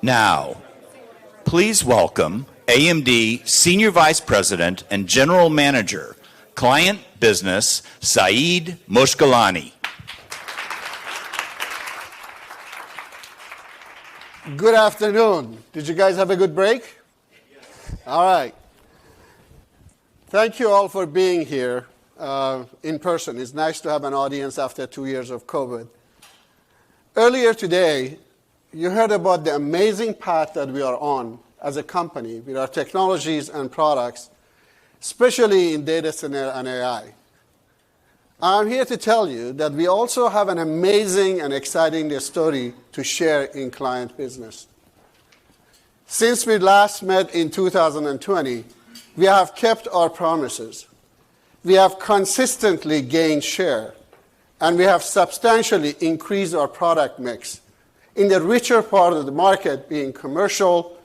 Now, please welcome AMD Senior Vice President and General Manager, Client Business, Saeed Moshkalani. Good afternoon. Did you guys have a good break? Yes. All right. Thank you all for being here in person. It's nice to have an audience after 2 years of COVID. Earlier today, you heard about the amazing path that we are on as a company with our technologies and products, especially in data center and AI. I'm here to tell you that we also have an amazing and exciting story to share in client business. Since we last met in 2020, we have kept our promises. We have consistently gained share, and we have substantially increased our product mix in the richer part of the market, being commercial,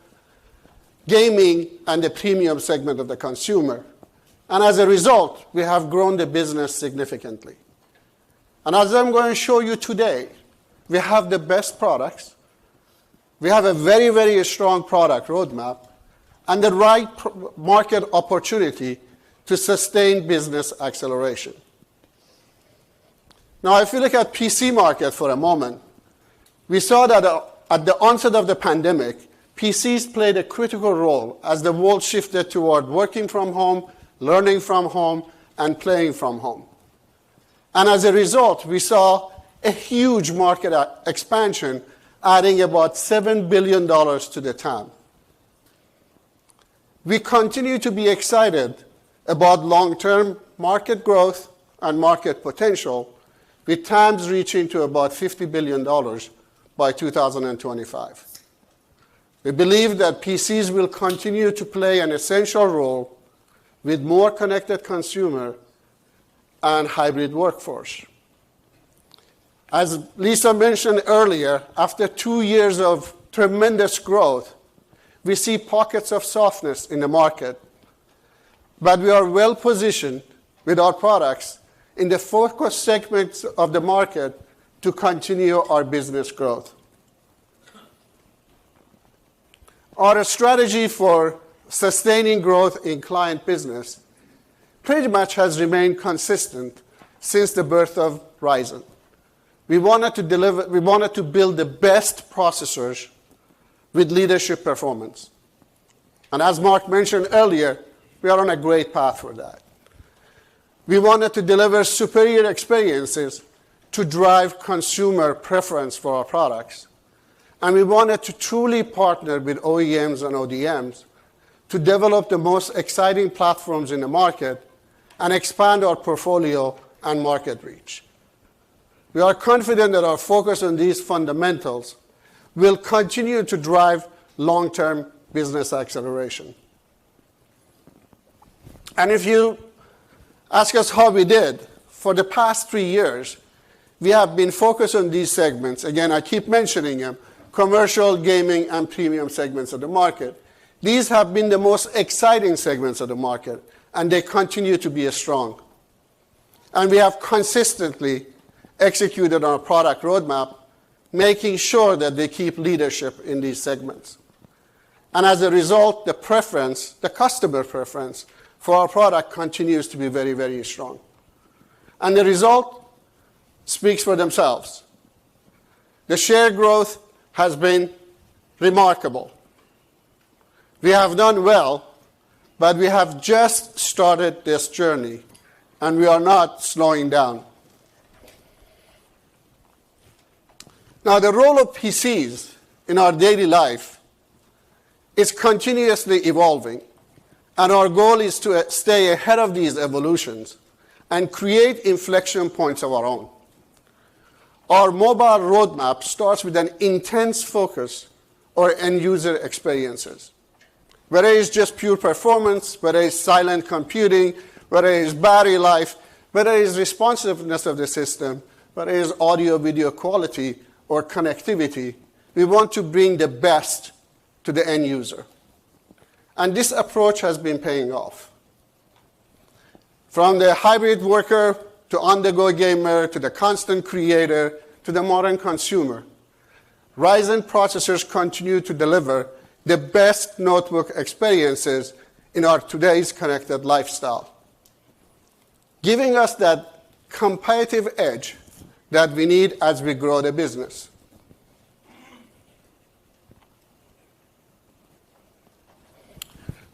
gaming, and the premium segment of the consumer. And as a result, we have grown the business significantly. And as I'm going to show you today, we have the best products, we have a very, very strong product roadmap, and the right market opportunity to sustain business acceleration. Now, if you look at PC market for a moment, we saw that at the onset of the pandemic, PCs played a critical role as the world shifted toward working from home, learning from home, and playing from home. And as a result, we saw a huge market expansion, adding about $7 billion to the TAM. We continue to be excited about long-term market growth and market potential, with TAMs reaching to about $50 billion by 2025. We believe that PCs will continue to play an essential role with more connected consumer and hybrid workforce. As Lisa mentioned earlier, after 2 years of tremendous growth, we see pockets of softness in the market, but we are well positioned with our products in the focus segments of the market to continue our business growth. Our strategy for sustaining growth in client business pretty much has remained consistent since the birth of Ryzen. We wanted to build the best processors with leadership performance. And as Mark mentioned earlier, we are on a great path for that. We wanted to deliver superior experiences to drive consumer preference for our products. And we wanted to truly partner with OEMs and ODMs to develop the most exciting platforms in the market and expand our portfolio and market reach. We are confident that our focus on these fundamentals will continue to drive long-term business acceleration. And if you ask us how we did, for the past 3 years, we have been focused on these segments. Again, I keep mentioning them, commercial, gaming, and premium segments of the market. These have been the most exciting segments of the market, and they continue to be strong. And we have consistently executed our product roadmap, making sure that they keep leadership in these segments. And as a result, the customer preference for our product continues to be very, very strong. And the result speaks for themselves. The share growth has been remarkable. We have done well, but we have just started this journey, and we are not slowing down. Now, the role of PCs in our daily life is continuously evolving, and our goal is to stay ahead of these evolutions and create inflection points of our own. Our mobile roadmap starts with an intense focus on end-user experiences. Whether it's just pure performance, whether it's silent computing, whether it's battery life, whether it's responsiveness of the system, whether it's audio, video quality, or connectivity, we want to bring the best to the end user. And this approach has been paying off. From the hybrid worker to on-the-go gamer to the constant creator to the modern consumer, Ryzen processors continue to deliver the best notebook experiences in our today's connected lifestyle, giving us that competitive edge that we need as we grow the business.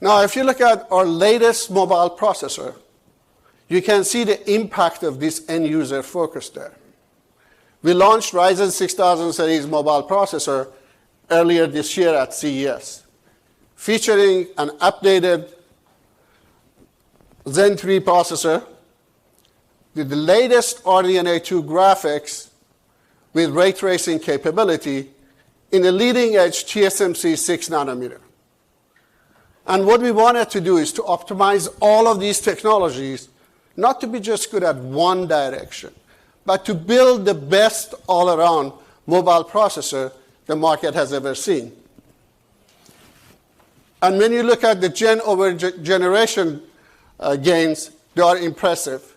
Now, if you look at our latest mobile processor, you can see the impact of this end-user focus there. We launched Ryzen 6000 series mobile processor earlier this year at CES, featuring an updated Zen 3 processor with the latest RDNA 2 graphics with ray tracing capability in the leading-edge TSMC 6 nanometer. And what we wanted to do is to optimize all of these technologies, not to be just good at one direction, but to build the best all-around mobile processor the market has ever seen. And when you look at the gen-over-generation gains, they are impressive.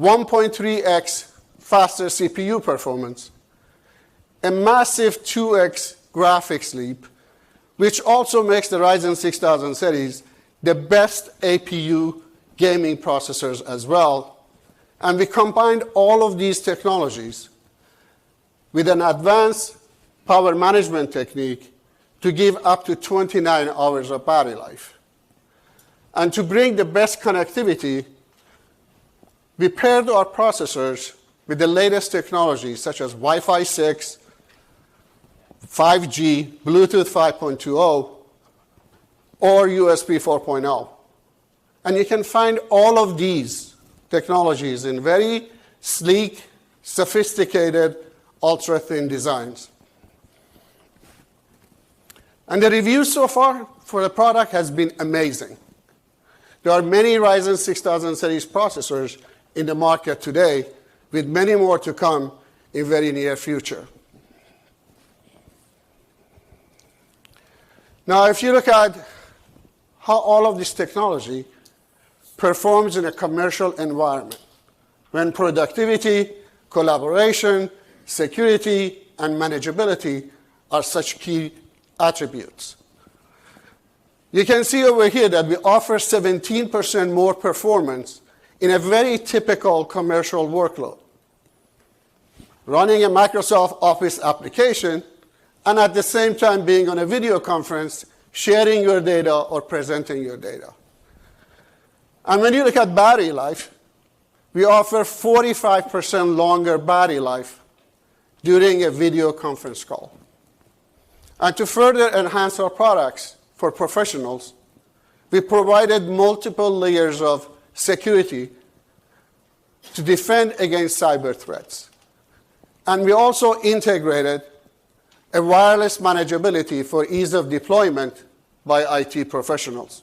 1.3x faster CPU performance, a massive 2x graphics leap, which also makes the Ryzen 6000 series the best APU gaming processors as well. And we combined all of these technologies with an advanced power management technique to give up to 29 hours of battery life. And to bring the best connectivity, we paired our processors with the latest technologies such as Wi-Fi 6, 5G, Bluetooth 5.2.0, or USB 4.0. And you can find all of these technologies in very sleek, sophisticated, ultra-thin designs. And the review so far for the product has been amazing. There are many Ryzen 6000 series processors in the market today, with many more to come in very near future. Now, if you look at how all of this technology performs in a commercial environment, when productivity, collaboration, security, and manageability are such key attributes. You can see over here that we offer 17% more performance in a very typical commercial workload. Running a Microsoft Office application and at the same time being on a video conference, sharing your data or presenting your data. And when you look at battery life, we offer 45% longer battery life during a video conference call. And to further enhance our products for professionals, we provided multiple layers of security to defend against cyber threats. And we also integrated a wireless manageability for ease of deployment by IT professionals.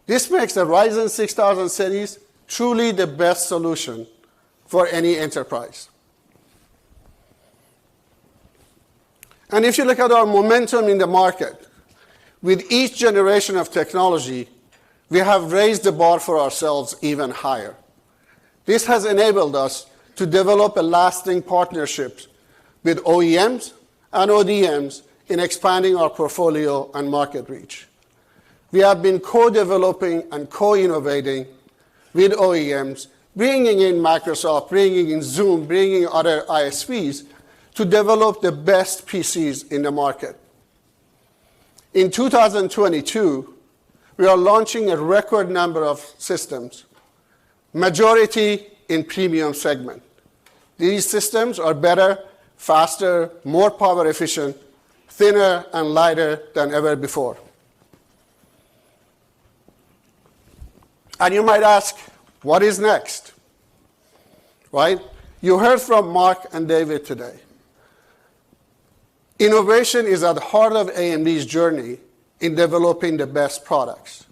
This makes the Ryzen 6000 series truly the best solution for any enterprise. And if you look at our momentum in the market, with each generation of technology, we have raised the bar for ourselves even higher. This has enabled us to develop a lasting partnerships with OEMs and ODMs in expanding our portfolio and market reach. We have been co-developing and co-innovating with OEMs, bringing in Microsoft, bringing in Zoom, bringing other ISVs to develop the best PCs in the market. In 2022, we are launching a record number of systems, majority in premium segment. These systems are better, faster, more power efficient, thinner and lighter than ever before. And you might ask, what is next? Right? You heard from Mark and David today. Innovation is at the heart of AMD's journey in developing the best products.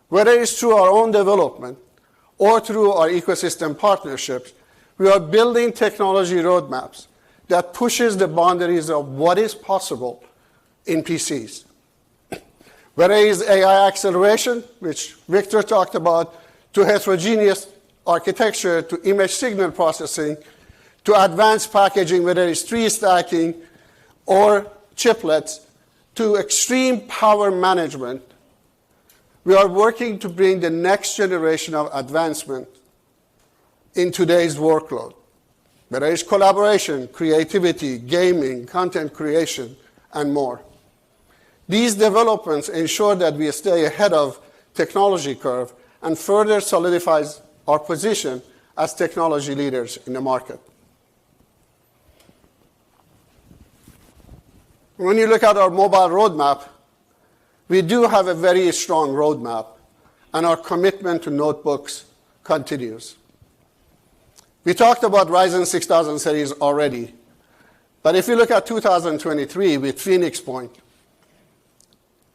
Whether it's through our own development or through our ecosystem partnerships, we are building technology roadmaps that pushes the boundaries of what is possible in PCs. Whether it is AI acceleration, which Victor talked about, to heterogeneous architecture, to image signal processing, to advanced packaging, whether it's tree stacking or chiplets, to extreme power management, we are working to bring the next generation of advancement in today's workload. Whether it's collaboration, creativity, gaming, content creation, and more. These developments ensure that we stay ahead of technology curve and further solidifies our position as technology leaders in the market. When you look at our mobile roadmap, we do have a very strong roadmap, and our commitment to notebooks continues. We talked about Ryzen 6000 series already, but if you look at 2023 with Phoenix Point,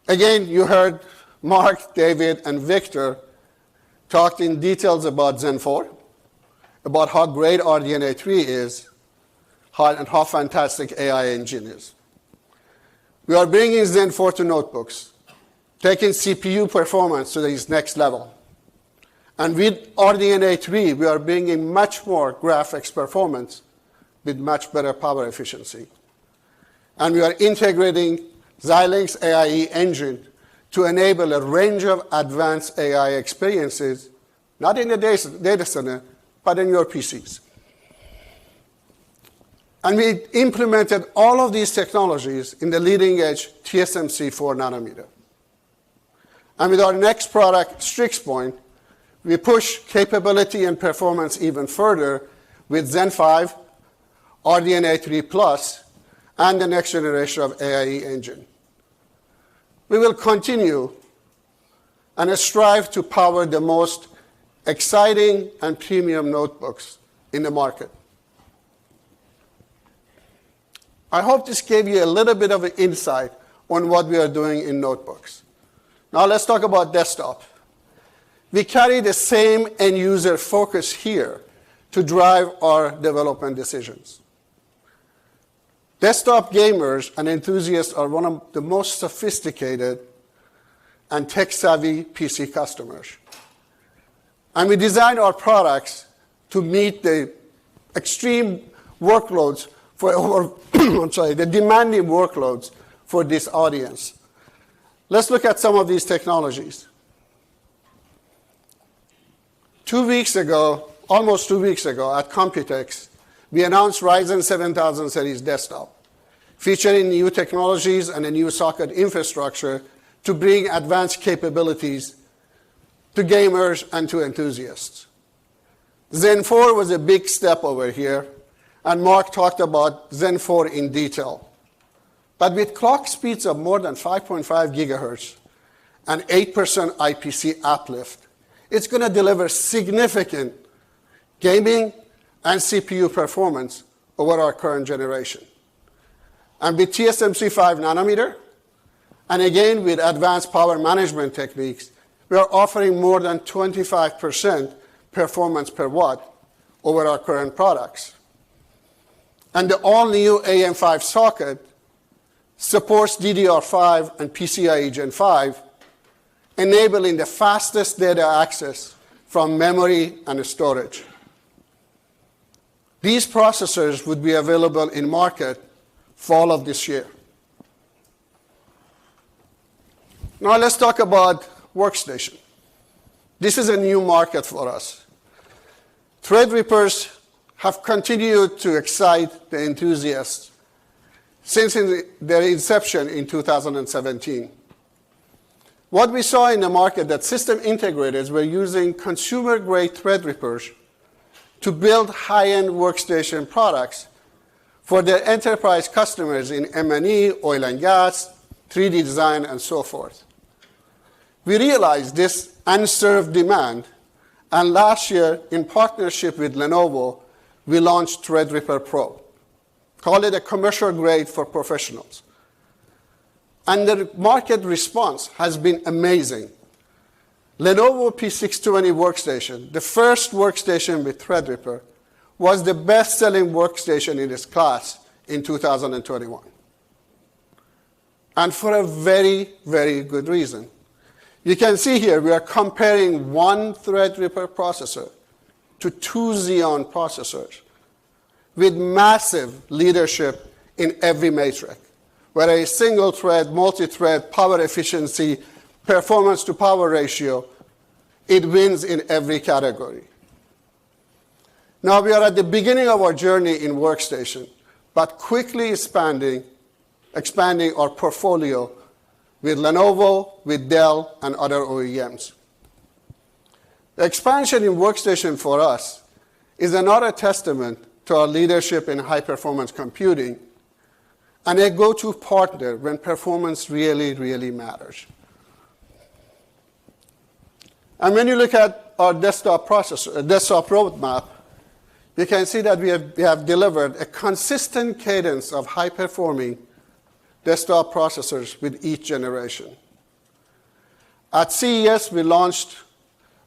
again, you heard Mark, David, and Victor talked in details about Zen 4, about how great RDNA 3 is, and how fantastic AI engine is. We are bringing Zen 4 to notebooks, taking CPU performance to this next level. And with RDNA 3, we are bringing much more graphics performance with much better power efficiency. And we are integrating Xilinx AIE engine to enable a range of advanced AI experiences, not in the data center, but in your PCs. And we implemented all of these technologies in the leading edge TSMC 4 nanometer. And with our next product, Strix Point, we push capability and performance even further with Zen 5, RDNA 3 Plus, and the next generation of AIE engine. We will continue and strive to power the most exciting and premium notebooks in the market. I hope this gave you a little bit of an insight on what we are doing in notebooks. Now let's talk about desktop. we carry the same end-user focus here to drive our development decisions. Desktop gamers and enthusiasts are one of the most sophisticated and tech-savvy PC customers. And we design our products to meet the extreme workloads the demanding workloads for this audience. Let's look at some of these technologies. 2 weeks ago, almost 2 weeks ago at Computex, we announced Ryzen 7000 series desktop, featuring new technologies and a new socket infrastructure to bring advanced capabilities to gamers and to enthusiasts. Zen 4 was a big step over here, and Mark talked about Zen 4 in detail. But with clock speeds of more than 5.5 gigahertz and 8% IPC uplift, it's going to deliver significant gaming and CPU performance over our current generation. And with TSMC 5 nanometer, and again with advanced power management techniques, we are offering more than 25% performance per watt over our current products. And the all-new AM5 socket supports DDR5 and PCIe Gen 5, enabling the fastest data access from memory and storage. These processors would be available in market fall of this year. Now let's talk about workstation. This is a new market for us. Threadrippers have continued to excite the enthusiasts since their inception in 2017. What we saw in the market that system integrators were using consumer-grade Threadrippers to build high-end workstation products for their enterprise customers in M&E, oil and gas, 3D design, and so forth. We realized this unserved demand, and last year, in partnership with Lenovo, we launched Threadripper Pro. Call it a commercial grade for professionals. And the market response has been amazing. Lenovo P620 workstation, the first workstation with Threadripper, was the best-selling workstation in its class in 2021. And for a very, very good reason. You can see here we are comparing one Threadripper processor to two Xeon processors with massive leadership in every metric, whether a single thread, multi-thread, power efficiency, performance to power ratio, it wins in every category. Now we are at the beginning of our journey in workstation, but quickly expanding our portfolio with Lenovo, with Dell, and other OEMs. The expansion in workstation for us is another testament to our leadership in high-performance computing and a go-to partner when performance really, really matters. And when you look at our desktop roadmap, you can see that we have delivered a consistent cadence of high-performing desktop processors with each generation. At CES, we launched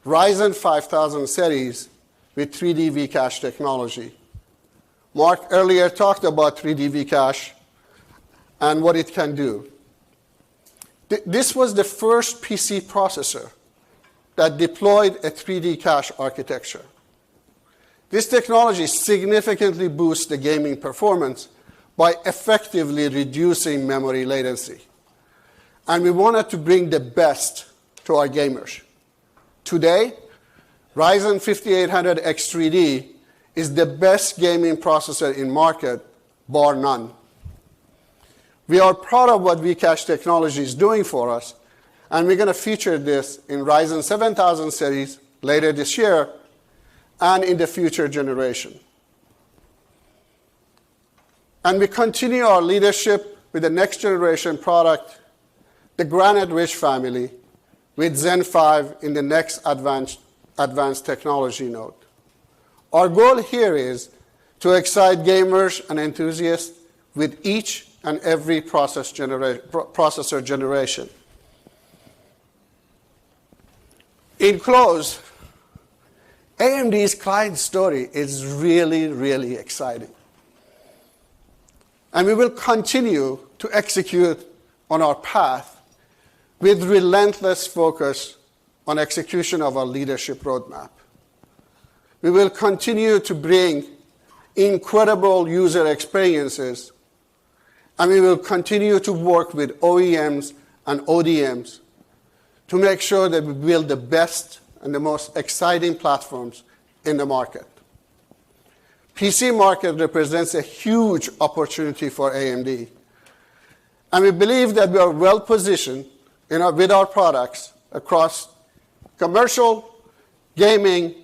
Ryzen 5000 series with 3D V-Cache technology. Mark earlier talked about 3D V-Cache and what it can do. This was the first PC processor that deployed a 3D cache architecture. This technology significantly boosts the gaming performance by effectively reducing memory latency. And we wanted to bring the best to our gamers. Today, Ryzen 5800X3D is the best gaming processor in market, bar none. We are proud of what V-Cache technology is doing for us, and we're going to feature this in Ryzen 7000 series later this year and in the future generation. And we continue our leadership with the next generation product, the Granite Ridge family, with Zen 5 in the next advanced technology node. Our goal here is to excite gamers and enthusiasts with each and every processor generation. In close, AMD's client story is really, really exciting. And we will continue to execute on our path with relentless focus on execution of our leadership roadmap. We will continue to bring incredible user experiences, and we will continue to work with OEMs and ODMs to make sure that we build the best and the most exciting platforms in the market. PC market represents a huge opportunity for AMD, and we believe that we are well positioned with our products across commercial, gaming,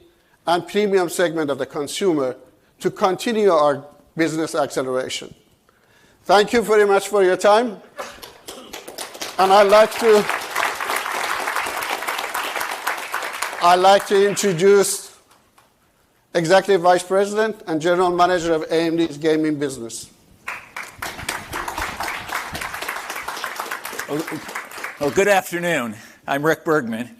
and premium segment of the consumer to continue our business acceleration. Thank you very much for your time, and I'd like to introduce Executive Vice President and General Manager of AMD's gaming business. Well, good afternoon. I'm Rick Bergman.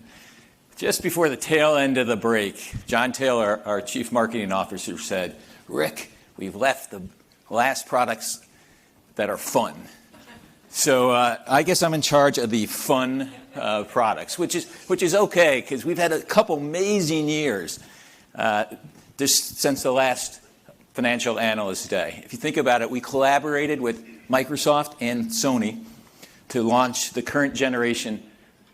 Just before the tail end of the break, John Taylor, our Chief Marketing Officer, said, "Rick, we've left the last products that are fun." So I guess I'm in charge of the fun products, which is okay, because we've had a couple amazing years since the last Financial Analyst Day. If you think about it, we collaborated with Microsoft and Sony to launch the current generation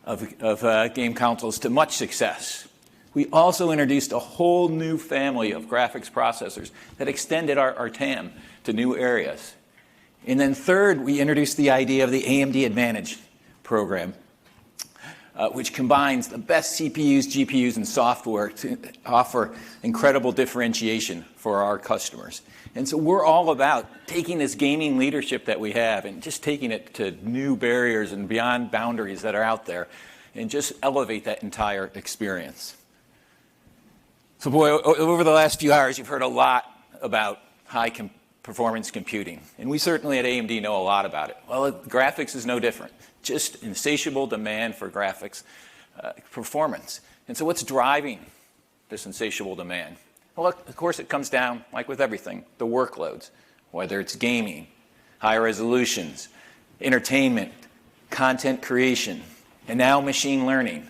of game consoles to much success. We also introduced a whole new family of graphics processors that extended our TAM to new areas. And then third, we introduced the idea of the AMD Advantage program, which combines the best CPUs, GPUs, and software to offer incredible differentiation for our customers. And so we're all about taking this gaming leadership that we have and just taking it to new barriers and beyond boundaries that are out there and just elevate that entire experience. So boy, over the last few hours, you've heard a lot about high-performance computing. And we certainly at AMD know a lot about it. Well, graphics is no different. Just insatiable demand for graphics performance. And so what's driving this insatiable demand? Well, of course, it comes down, like with everything, the workloads, whether it's gaming, high resolutions, entertainment, content creation, and now machine learning,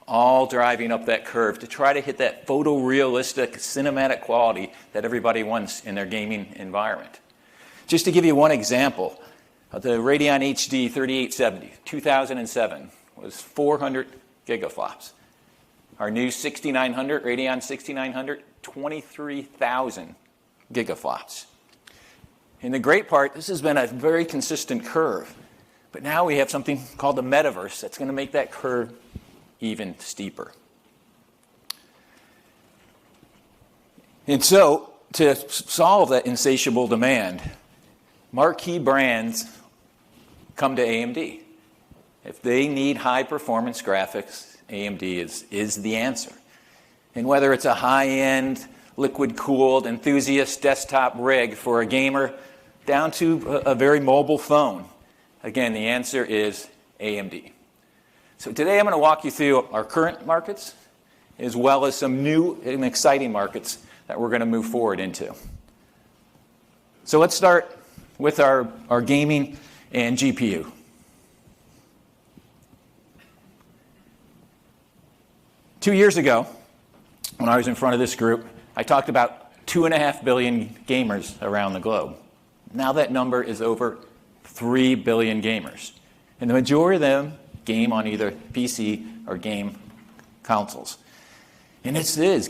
all driving up that curve to try to hit that photorealistic cinematic quality that everybody wants in their gaming environment. Just to give you one example, the Radeon HD 3870, 2007, was 400 gigaflops. Our new 6900, Radeon 6900, 23,000 gigaflops. And the great part, this has been a very consistent curve. But now we have something called the metaverse that's going to make that curve even steeper. And so, to solve that insatiable demand, marquee brands come to AMD. If they need high-performance graphics, AMD is the answer. And whether it's a high-end, liquid-cooled, enthusiast desktop rig for a gamer down to a very mobile phone, again, the answer is AMD. So today I'm going to walk you through our current markets as well as some new and exciting markets that we're going to move forward into. So let's start with our gaming and GPU. Two years ago, when I was in front of this group, I talked about 2.5 billion gamers around the globe. Now that number is over 3 billion gamers. And the majority of them game on either PC or game consoles. And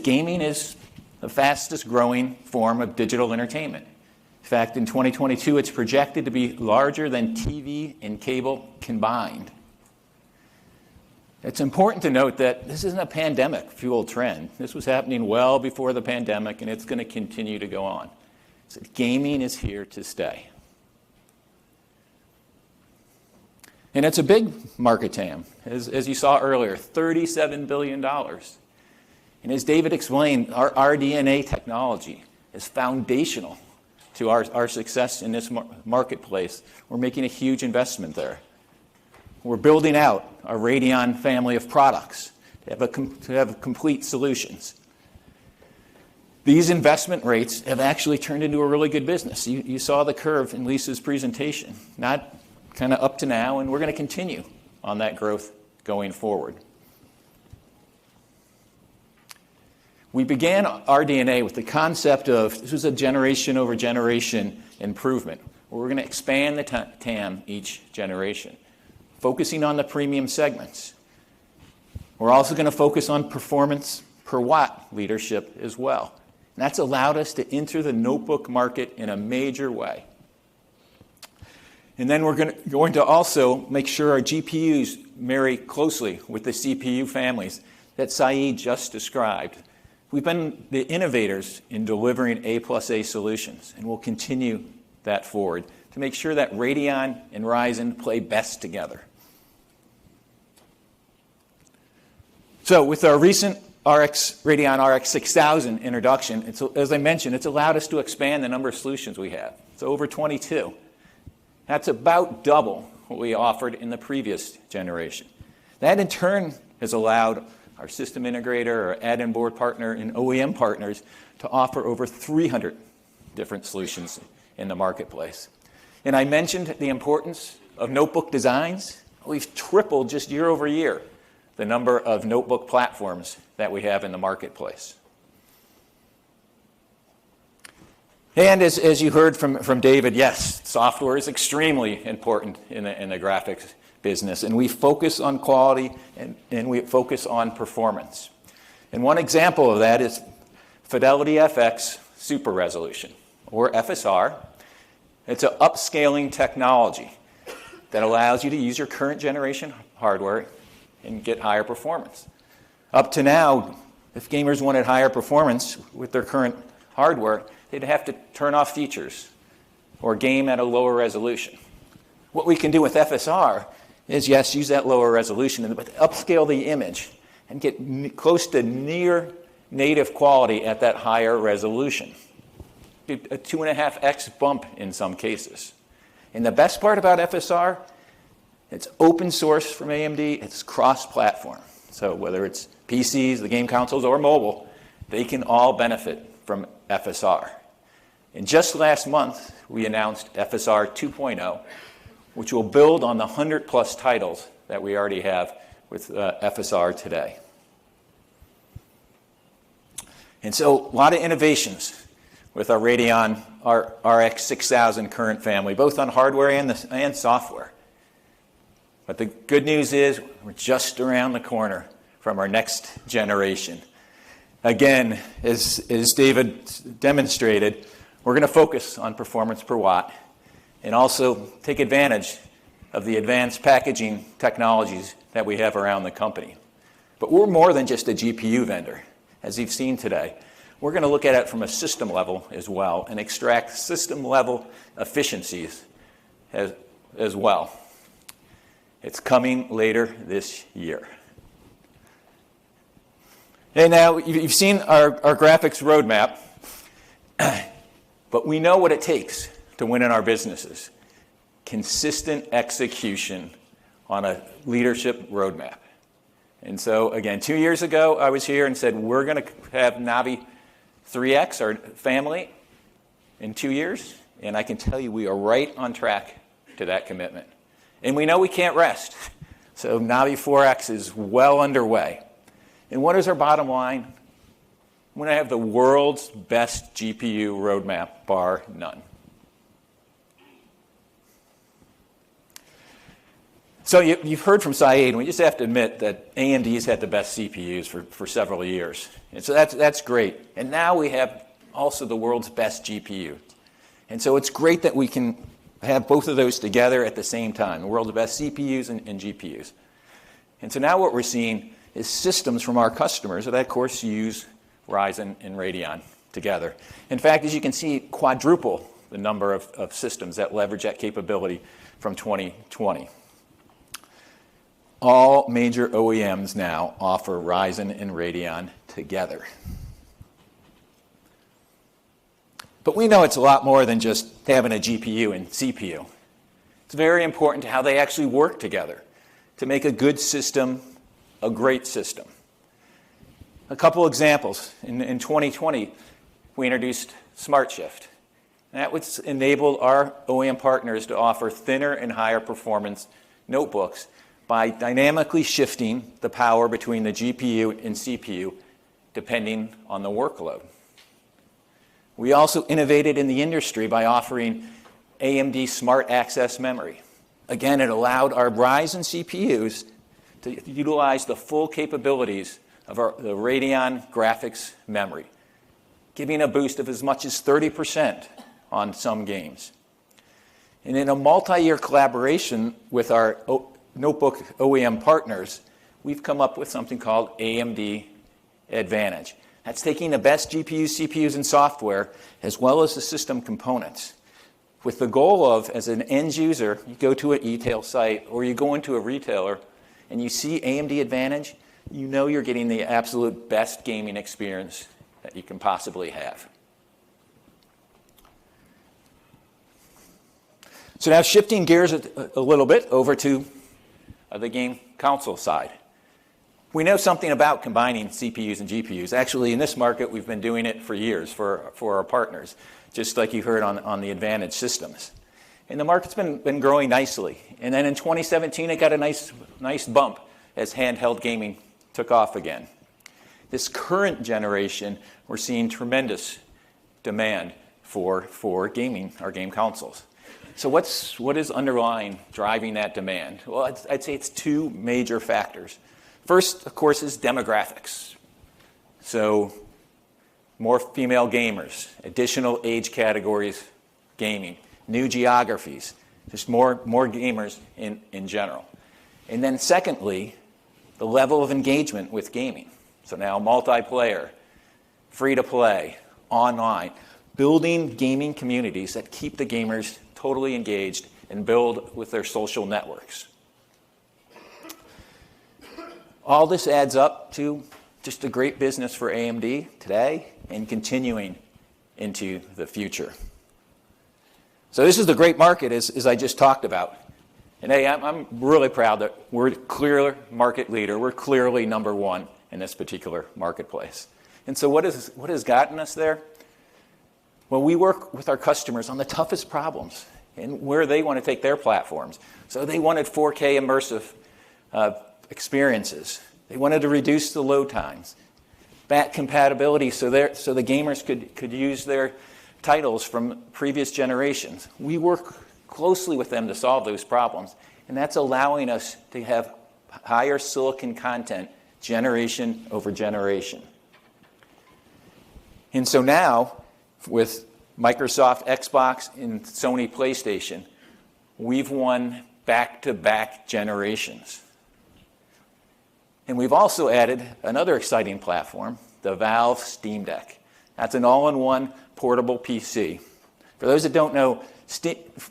gaming is the fastest growing form of digital entertainment. In fact, in 2022, it's projected to be larger than TV and cable combined. It's important to note that this isn't a pandemic-fueled trend. This was happening well before the pandemic, and it's going to continue to go on. So gaming is here to stay. And it's a big market TAM. As you saw earlier, $37 billion. And as David explained, our RDNA technology is foundational to our success in this marketplace. We're making a huge investment there. We're building out our Radeon family of products to have complete solutions. These investment rates have actually turned into a really good business. You saw the curve in Lisa's presentation, not kind of up to now, and we're going to continue on that growth going forward. We began our DNA with the concept of this was a generation over generation improvement, where we're going to expand the TAM each generation, focusing on the premium segments. We're also going to focus on performance per watt leadership as well. And that's allowed us to enter the notebook market in a major way. And then we're going to also make sure our GPUs marry closely with the CPU families that Saeed just described. We've been the innovators in delivering A+A solutions, and we'll continue that forward to make sure that Radeon and Ryzen play best together. So with our recent Radeon RX 6000 introduction, as I mentioned, it's allowed us to expand the number of solutions we have. It's over 22. That's about double what we offered in the previous generation. That in turn has allowed our system integrator, our add-in board partner, and OEM partners to offer over 300 different solutions in the marketplace. And I mentioned the importance of notebook designs. We've tripled just year over year the number of notebook platforms that we have in the marketplace. And as you heard from David, yes, software is extremely important in the graphics business, and we focus on quality and we focus on performance. And one example of that is Fidelity FX Super Resolution, or FSR. It's an upscaling technology that allows you to use your current generation hardware and get higher performance. Up to now, if gamers wanted higher performance with their current hardware, they'd have to turn off features or game at a lower resolution. What we can do with FSR is, yes, use that lower resolution, but upscale the image and get close to near native quality at that higher resolution. A 2.5x bump in some cases. And the best part about FSR, it's open source from AMD, it's cross-platform. So whether it's PCs, the game consoles, or mobile, they can all benefit from FSR. And just last month, we announced FSR 2.0, which will build on the 100+ titles that we already have with FSR today. And so a lot of innovations with our Radeon RX 6000 current family, both on hardware and software. But the good news is we're just around the corner from our next generation. Again, as David demonstrated, we're going to focus on performance per watt and also take advantage of the advanced packaging technologies that we have around the company. But we're more than just a GPU vendor, as you've seen today. We're going to look at it from a system level as well and extract system level efficiencies as well. It's coming later this year. And now you've seen our graphics roadmap, but we know what it takes to win in our businesses. Consistent execution on a leadership roadmap. And so again, 2 years ago, I was here and said, we're going to have Navi 3X, our family, in 2 years. And I can tell you we are right on track to that commitment. And we know we can't rest. So Navi 4X is well underway. And what is our bottom line? I'm going to have the world's best GPU roadmap, bar none. So you've heard from Saeed, and we just have to admit that AMD's had the best CPUs for several years. And so that's great. And now we have also the world's best GPU. And so it's great that we can have both of those together at the same time, the world's best CPUs and GPUs. And so now what we're seeing is systems from our customers that, of course, use Ryzen and Radeon together. In fact, as you can see, quadruple the number of systems that leverage that capability from 2020. All major OEMs now offer Ryzen and Radeon together. But we know it's a lot more than just having a GPU and CPU. It's very important to how they actually work together to make a good system a great system. A couple examples. In 2020, we introduced Smart Shift. That would enable our OEM partners to offer thinner and higher performance notebooks by dynamically shifting the power between the GPU and CPU depending on the workload. We also innovated in the industry by offering AMD Smart Access Memory. Again, it allowed our Ryzen CPUs to utilize the full capabilities of the Radeon graphics memory, giving a boost of as much as 30% on some games. And in a multi-year collaboration with our notebook OEM partners, we've come up with something called AMD Advantage. That's taking the best GPUs, CPUs, and software, as well as the system components, with the goal of, as an end user, you go to an e-tail site or you go into a retailer and you see AMD Advantage, you know you're getting the absolute best gaming experience that you can possibly have. So now shifting gears a little bit over to the game console side. We know something about combining CPUs and GPUs. Actually, in this market, we've been doing it for years for our partners, just like you heard on the Advantage systems. And the market's been growing nicely. And then in 2017, it got a nice bump as handheld gaming took off again. This current generation, we're seeing tremendous demand for gaming, our game consoles. So what is underlying driving that demand? Well, I'd say it's two major factors. First, of course, is demographics. So more female gamers, additional age categories gaming, new geographies, just more gamers in general. And then secondly, the level of engagement with gaming. So now multiplayer, free-to-play, online, building gaming communities that keep the gamers totally engaged and build with their social networks. All this adds up to just a great business for AMD today and continuing into the future. So this is the great market, as I just talked about. And hey, I'm really proud that we're clear market leader. We're clearly number one in this particular marketplace. And so what has gotten us there? Well, we work with our customers on the toughest problems and where they want to take their platforms. So they wanted 4K immersive experiences. They wanted to reduce the load times, back compatibility so the gamers could use their titles from previous generations. We work closely with them to solve those problems, and that's allowing us to have higher silicon content generation over generation. And so now, with Microsoft Xbox and Sony PlayStation, we've won back-to-back generations. And we've also added another exciting platform, the Valve Steam Deck. That's an all-in-one portable PC. For those that don't know,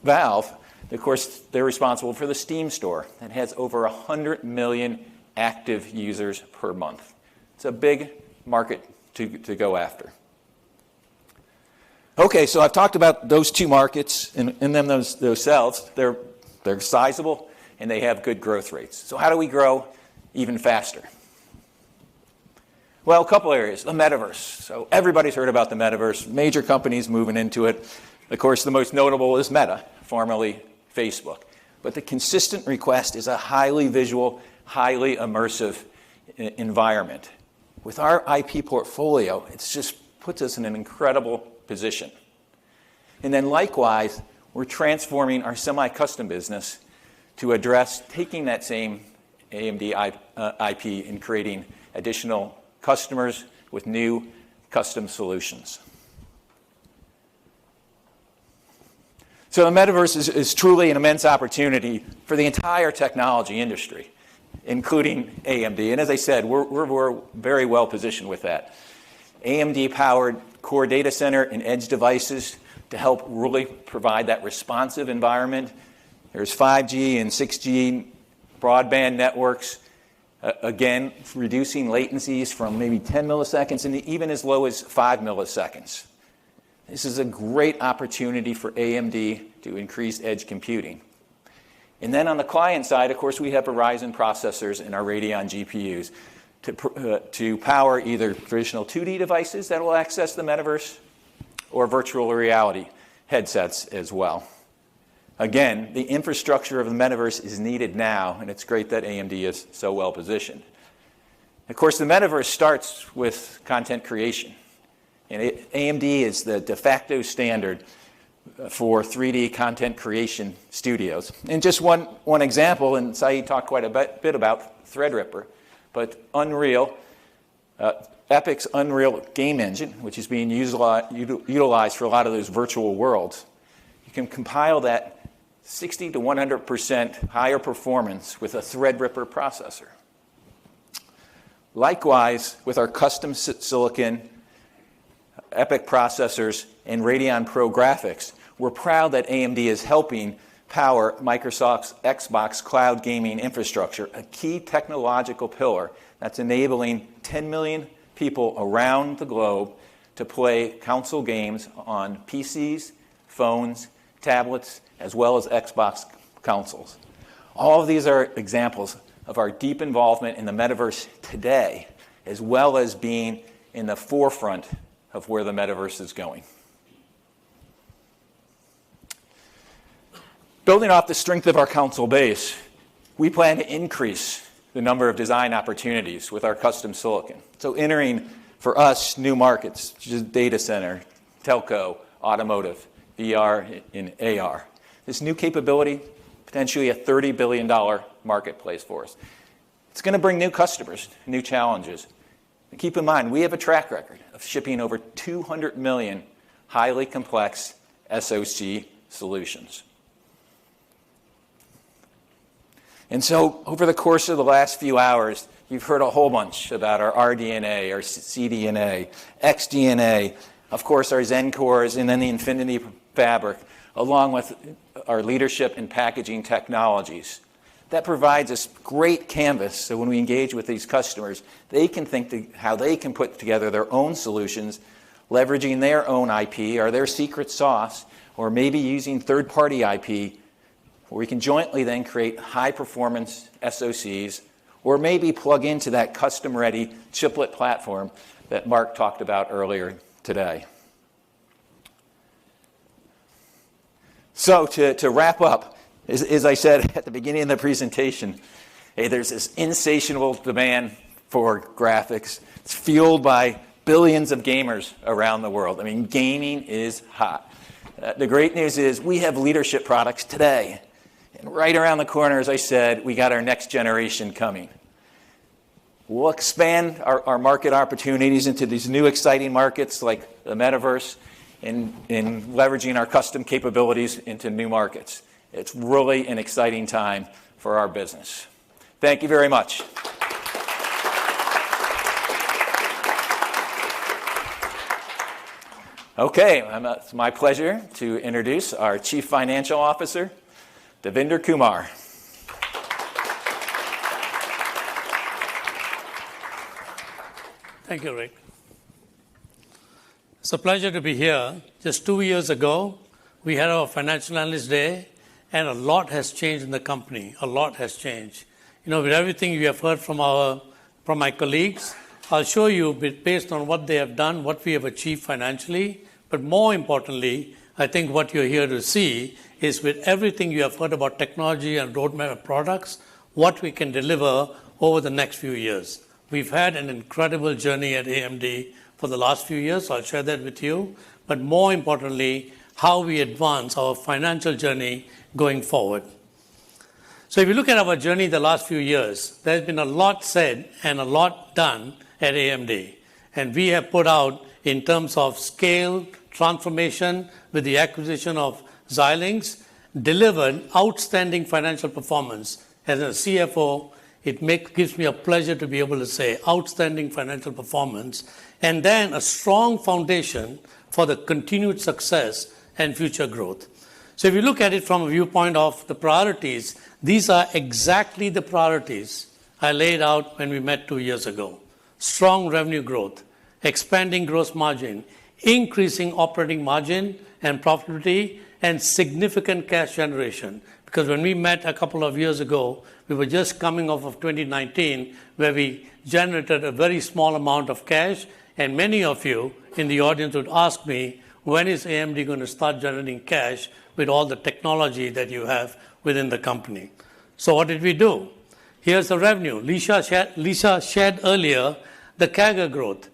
Valve, of course, they're responsible for the Steam store that has over 100 million active users per month. It's a big market to go after. Okay, so I've talked about those two markets and them themselves. They're sizable and they have good growth rates. So how do we grow even faster? Well, a couple areas. The metaverse. So everybody's heard about the metaverse. Major companies moving into it. Of course, the most notable is Meta, formerly Facebook. But the consistent request is a highly visual, highly immersive environment. With our IP portfolio, it just puts us in an incredible position. And then likewise, we're transforming our semi-custom business to address taking that same AMD IP and creating additional customers with new custom solutions. So the metaverse is truly an immense opportunity for the entire technology industry, including AMD. And as I said, we're very well positioned with that. AMD-powered core data center and edge devices to help really provide that responsive environment. There's 5G and 6G broadband networks, again, reducing latencies from maybe 10 milliseconds and even as low as 5 milliseconds. This is a great opportunity for AMD to increase edge computing. And then on the client side, of course, we have Ryzen processors and our Radeon GPUs to power either traditional 2D devices that will access the metaverse or virtual reality headsets as well. Again, the infrastructure of the metaverse is needed now, and it's great that AMD is so well positioned. Of course, the metaverse starts with content creation. And AMD is the de facto standard for 3D content creation studios. And just one example, and Saeed talked quite a bit about Threadripper, but Unreal, Epic's Unreal game engine, which is being utilized for a lot of those virtual worlds, you can compile that 60 to 100% higher performance with a Threadripper processor. Likewise, with our custom silicon, Epic processors, and Radeon Pro graphics, we're proud that AMD is helping power Microsoft's Xbox cloud gaming infrastructure, a key technological pillar that's enabling 10 million people around the globe to play console games on PCs, phones, tablets, as well as Xbox consoles. All of these are examples of our deep involvement in the metaverse today, as well as being in the forefront of where the metaverse is going. Building off the strength of our console base, we plan to increase the number of design opportunities with our custom silicon. So entering, for us, new markets, such as data center, telco, automotive, VR, and AR. This new capability, potentially a $30 billion marketplace for us. It's going to bring new customers, new challenges. And keep in mind, we have a track record of shipping over 200 million highly complex SoC solutions. And so over the course of the last few hours, you've heard a whole bunch about our RDNA, our CDNA, XDNA, of course our Zen cores, and then the Infinity Fabric, along with our leadership in packaging technologies. That provides us great canvas so when we engage with these customers, they can think how they can put together their own solutions, leveraging their own IP or their secret sauce, or maybe using third-party IP, where we can jointly then create high-performance SoCs, or maybe plug into that custom-ready chiplet platform that Mark talked about earlier today. So to wrap up, as I said at the beginning of the presentation, hey, there's this insatiable demand for graphics. It's fueled by billions of gamers around the world. I mean, gaming is hot. The great news is we have leadership products today. And right around the corner, as I said, we got our next generation coming. We'll expand our market opportunities into these new exciting markets like the metaverse and leveraging our custom capabilities into new markets. It's really an exciting time for our business. Thank you very much. Okay, it's my pleasure to introduce our Chief Financial Officer, Devinder Kumar. Thank you, Rick. It's a pleasure to be here. Just 2 years ago, we had our Financial Analyst Day, and a lot has changed in the company. A lot has changed. You know, with everything you have heard from my colleagues, I'll show you based on what they have done, what we have achieved financially, but more importantly, I think what you're here to see is with everything you have heard about technology and roadmap of products, what we can deliver over the next few years. We've had an incredible journey at AMD for the last few years. I'll share that with you. But more importantly, how we advance our financial journey going forward. So if you look at our journey the last few years, there's been a lot said and a lot done at AMD. And we have put out in terms of scale, transformation with the acquisition of Xilinx, delivered outstanding financial performance. As a CFO, it gives me a pleasure to be able to say outstanding financial performance, and then a strong foundation for the continued success and future growth. So if you look at it from a viewpoint of the priorities, these are exactly the priorities I laid out when we met 2 years ago. Strong revenue growth, expanding gross margin, increasing operating margin and profitability, and significant cash generation. Because when we met a couple of years ago, we were just coming off of 2019, where we generated a very small amount of cash, and many of you in the audience would ask me, when is AMD going to start generating cash with all the technology that you have within the company? So what did we do? Here's the revenue. Lisa shared earlier the CAGR growth.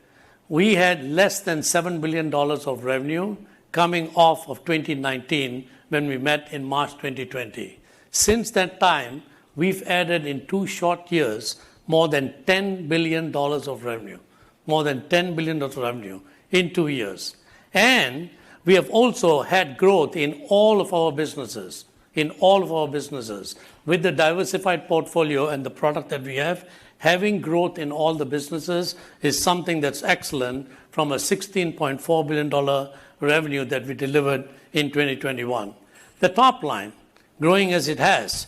We had less than $7 billion of revenue coming off of 2019 when we met in March 2020. Since that time, we've added in 2 short years more than $10 billion of revenue. More than $10 billion of revenue in 2 years. And we have also had growth in all of our businesses. With the diversified portfolio and the product that we have, having growth in all the businesses is something that's excellent from a $16.4 billion revenue that we delivered in 2021. The top line, growing as it has.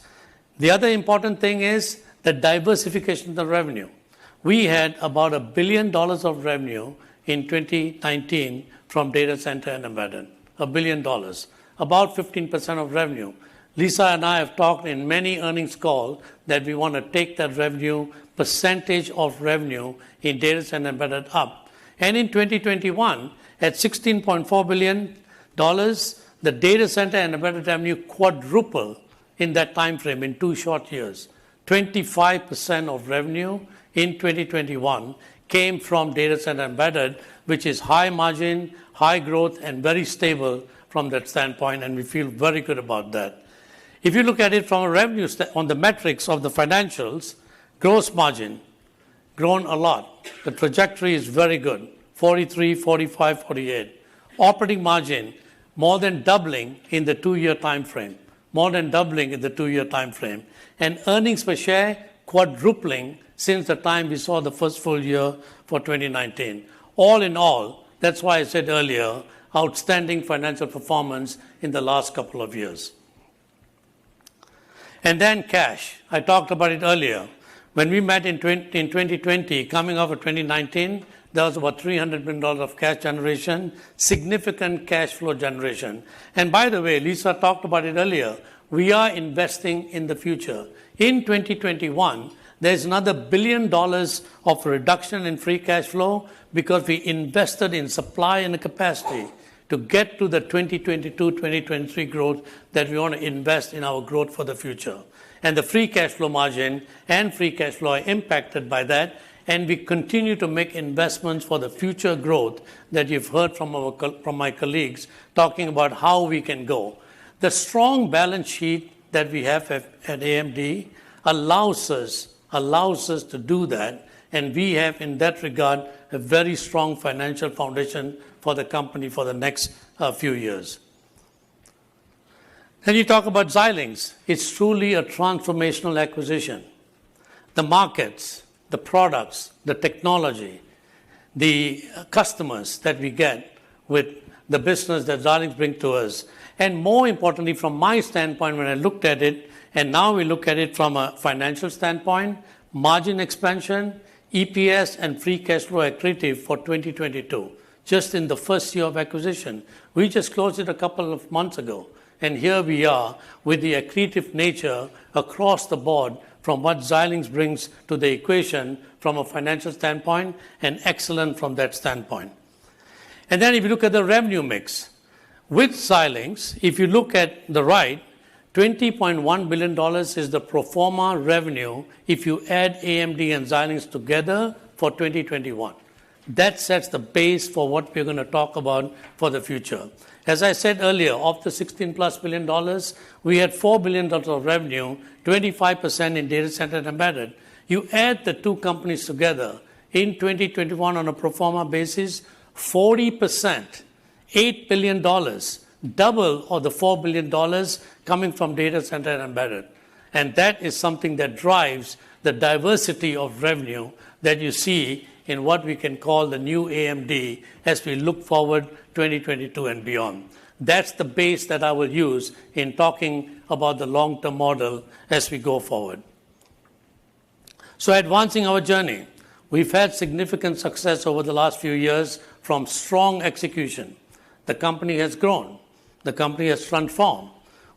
The other important thing is the diversification of the revenue. We had about $1 billion of revenue in 2019 from data center and embedded. $1 billion, about 15% of revenue. Lisa and I have talked in many earnings calls that we want to take that revenue, percentage of revenue in data center and embedded up. And in 2021, at $16.4 billion, the data center and embedded revenue quadrupled in that time frame in 2 short years. 25% of revenue in 2021 came from data center embedded, which is high margin, high growth, and very stable from that standpoint, and we feel very good about that. If you look at it from a revenue on the metrics of the financials, gross margin, grown a lot. The trajectory is very good, 43, 45, 48. Operating margin, more than doubling in the 2-year time frame. And earnings per share, quadrupling since the time we saw the first full year for 2019. All in all, that's why I said earlier, outstanding financial performance in the last couple of years. And then cash. I talked about it earlier. When we met in 2020, coming off of 2019, there was about $300 million of cash generation, significant cash flow generation. And by the way, Lisa talked about it earlier, we are investing in the future. In 2021, there's another $1 billion of reduction in free cash flow because we invested in supply and capacity to get to the 2022-2023 growth that we want to invest in our growth for the future. And the free cash flow margin and free cash flow are impacted by that, and we continue to make investments for the future growth that you've heard from my colleagues talking about how we can go. The strong balance sheet that we have at AMD allows us to do that, and we have, in that regard, a very strong financial foundation for the company for the next few years. Then you talk about Xilinx. It's truly a transformational acquisition. The markets, the products, the technology, the customers that we get with the business that Xilinx brings to us. And more importantly, from my standpoint, when I looked at it, and now we look at it from a financial standpoint, margin expansion, EPS and free cash flow accretive for 2022, just in the first year of acquisition. We just closed it a couple of months ago. And here we are with the accretive nature across the board from what Xilinx brings to the equation from a financial standpoint, and excellent from that standpoint. And then if you look at the revenue mix, with Xilinx, if you look at the right, $20.1 billion is the pro forma revenue if you add AMD and Xilinx together for 2021. That sets the base for what we're going to talk about for the future. As I said earlier, of the $16+ billion, we had $4 billion of revenue, 25% in data center and embedded. You add the two companies together in 2021 on a pro forma basis, 40%, $8 billion, double of the $4 billion coming from data center and embedded. And that is something that drives the diversity of revenue that you see in what we can call the new AMD as we look forward 2022 and beyond. That's the base that I will use in talking about the long-term model as we go forward. So advancing our journey, we've had significant success over the last few years from strong execution. The company has grown. The company has transformed.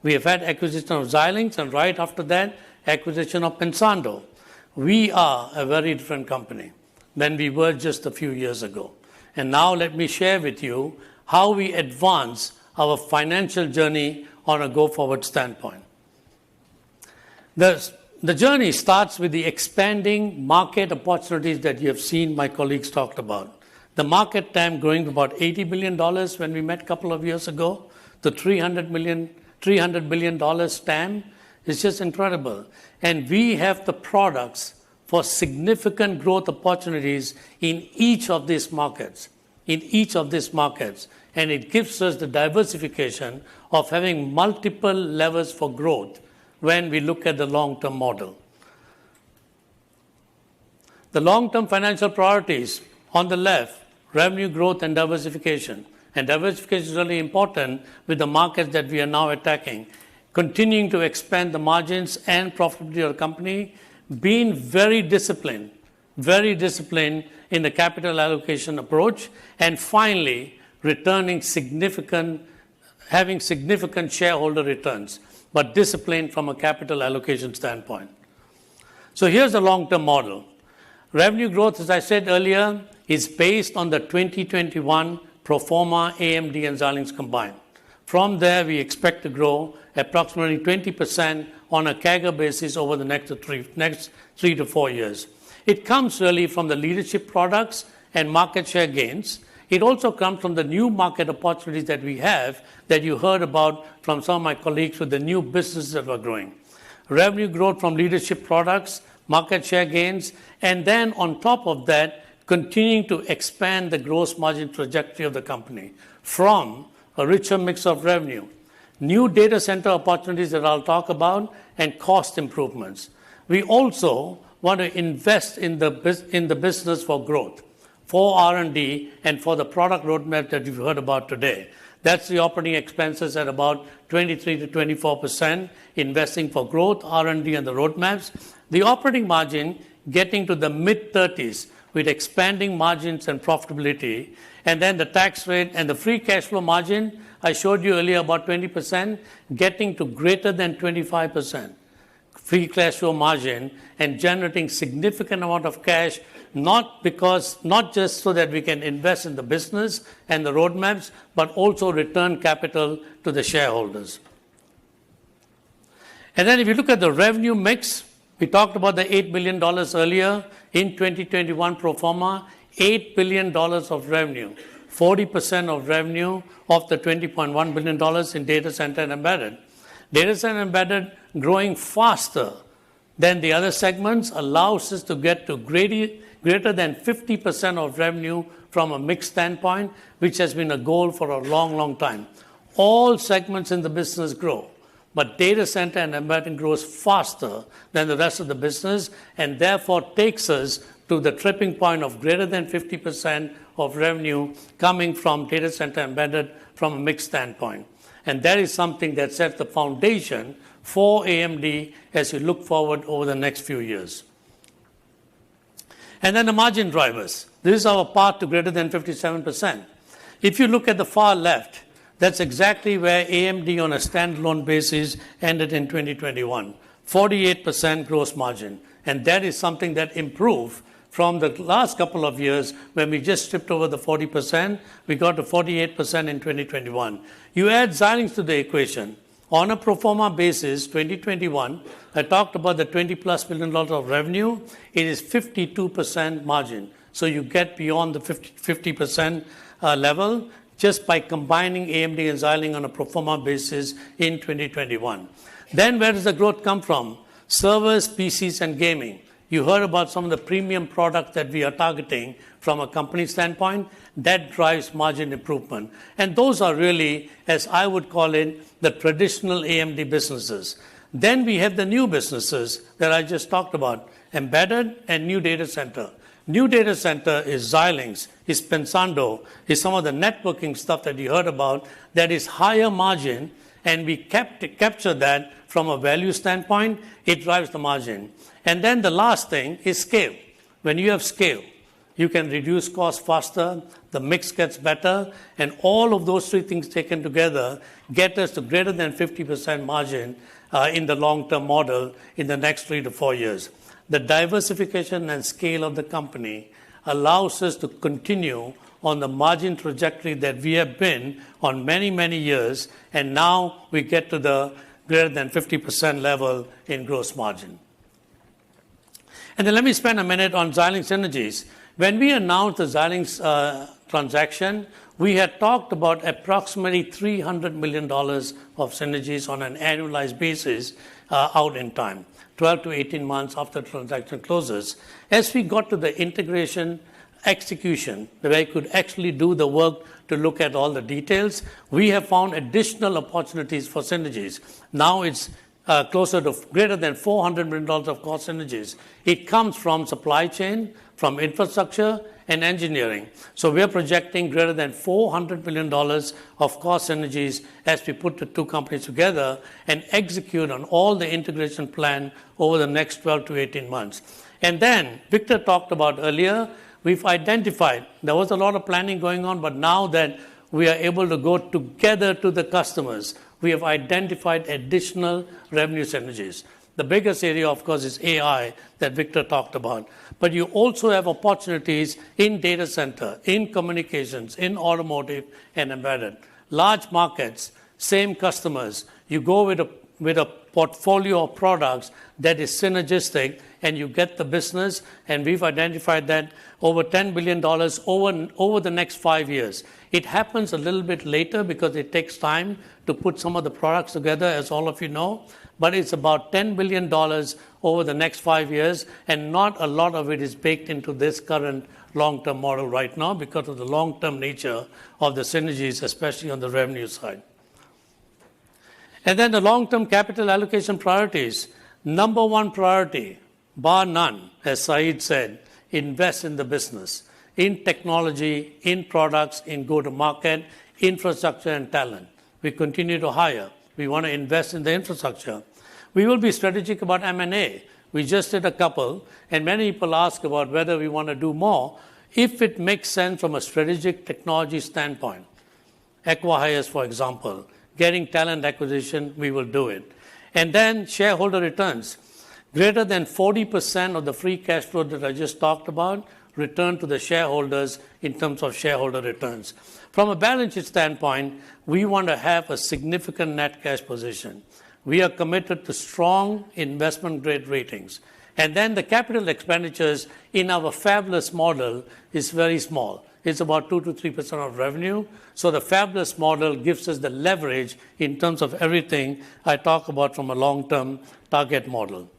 We have had acquisition of Xilinx, and right after that, acquisition of Pensando. We are a very different company than we were just a few years ago. And now let me share with you how we advance our financial journey on a go-forward standpoint. The journey starts with the expanding market opportunities that you have seen my colleagues talked about. The market TAM growing to about $80 billion when we met a couple of years ago. The $300 billion TAM is just incredible. And we have the products for significant growth opportunities in each of these markets. And it gives us the diversification of having multiple levers for growth when we look at the long-term model. The long-term financial priorities on the left, revenue growth and diversification. And diversification is really important with the markets that we are now attacking. Continuing to expand the margins and profitability of the company, being very disciplined in the capital allocation approach, and finally, having significant shareholder returns, but disciplined from a capital allocation standpoint. So here's the long-term model. Revenue growth, as I said earlier, is based on the 2021 pro forma AMD and Xilinx combined. From there, we expect to grow approximately 20% on a CAGR basis over the next 3 to 4 years. It comes really from the leadership products and market share gains. It also comes from the new market opportunities that we have that you heard about from some of my colleagues with the new businesses that are growing. Revenue growth from leadership products, market share gains, and then on top of that, continuing to expand the gross margin trajectory of the company from a richer mix of revenue, new data center opportunities that I'll talk about, and cost improvements. We also want to invest in the business for growth, for R&D, and for the product roadmap that you've heard about today. That's the operating expenses at about 23 to 24%, investing for growth, R&D, and the roadmaps. The operating margin getting to the mid-30s with expanding margins and profitability, and then the tax rate and the free cash flow margin, I showed you earlier about 20%, getting to greater than 25% free cash flow margin and generating significant amount of cash, not just so that we can invest in the business and the roadmaps, but also return capital to the shareholders. And then if you look at the revenue mix, we talked about the $8 billion earlier. In 2021 pro forma, $8 billion of revenue, 40% of revenue of the $20.1 billion in data center and embedded. Data center and embedded growing faster than the other segments allows us to get to greater than 50% of revenue from a mix standpoint, which has been a goal for a long, long time. All segments in the business grow, but data center and embedded grows faster than the rest of the business, and therefore takes us to the tripping point of greater than 50% of revenue coming from data center embedded from a mix standpoint. And that is something that sets the foundation for AMD as we look forward over the next few years. And then the margin drivers. This is our path to greater than 57%. If you look at the far left, that's exactly where AMD on a standalone basis ended in 2021, 48% gross margin. And that is something that improved from the last couple of years when we just stripped over the 40%, we got to 48% in 2021. You add Xilinx to the equation. On a pro forma basis, 2021, I talked about the $20+ billion of revenue. It is 52% margin. So you get beyond the 50% level just by combining AMD and Xilinx on a pro forma basis in 2021. Then where does the growth come from? Servers, PCs, and gaming. You heard about some of the premium products that we are targeting from a company standpoint. That drives margin improvement. And those are really, as I would call it, the traditional AMD businesses. Then we have the new businesses that I just talked about, embedded and new data center. New data center is Xilinx, is Pensando, is some of the networking stuff that you heard about that is higher margin, and we capture that from a value standpoint. It drives the margin. And then the last thing is scale. When you have scale, you can reduce costs faster, the mix gets better, and all of those three things taken together get us to greater than 50% margin in the long-term model in the next 3 to 4 years. The diversification and scale of the company allows us to continue on the margin trajectory that we have been on many, many years, and now we get to the greater than 50% level in gross margin. And then let me spend a minute on Xilinx synergies. When we announced the Xilinx transaction, we had talked about approximately $300 million of synergies on an annualized basis out in time, 12 to 18 months after the transaction closes. As we got to the integration execution, where I could actually do the work to look at all the details, we have found additional opportunities for synergies. Now it's closer to greater than $400 million of cost synergies. It comes from supply chain, from infrastructure, and engineering. So we're projecting greater than $400 million of cost synergies as we put the two companies together and execute on all the integration plan over the next 12 to 18 months. And then Victor talked about earlier, we've identified, there was a lot of planning going on, but now that we are able to go together to the customers, we have identified additional revenue synergies. The biggest area, of course, is AI that Victor talked about. But you also have opportunities in data center, in communications, in automotive, and embedded. Large markets, same customers. You go with a portfolio of products that is synergistic, and you get the business, and we've identified that over $10 billion over the next 5 years. It happens a little bit later because it takes time to put some of the products together, as all of you know, but it's about $10 billion over the next 5 years, and not a lot of it is baked into this current long-term model right now because of the long-term nature of the synergies, especially on the revenue side. And then the long-term capital allocation priorities. Number one priority, bar none, as Saeed said, invest in the business, in technology, in products, in go-to-market, infrastructure, and talent. We continue to hire. We want to invest in the infrastructure. We will be strategic about M&A. We just did a couple, and many people ask about whether we want to do more. If it makes sense from a strategic technology standpoint, acqui-hires, for example, getting talent acquisition, we will do it. And then shareholder returns. Greater than 40% of the free cash flow that I just talked about return to the shareholders in terms of shareholder returns. From a balance sheet standpoint, we want to have a significant net cash position. We are committed to strong investment grade ratings. And then the capital expenditures in our fabless model is very small. It's about 2 to 3% of revenue. So the fabless model gives us the leverage in terms of everything I talk about from a long-term target model.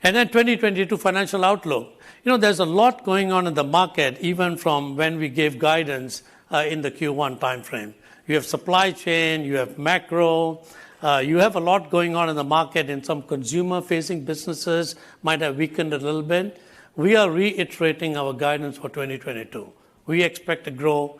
And then 2022 financial outlook. You know, there's a lot going on in the market, even from when we gave guidance in the Q1 timeframe. You have supply chain, you have macro, you have a lot going on in the market, and some consumer-facing businesses might have weakened a little bit. We are reiterating our guidance for 2022. We expect to grow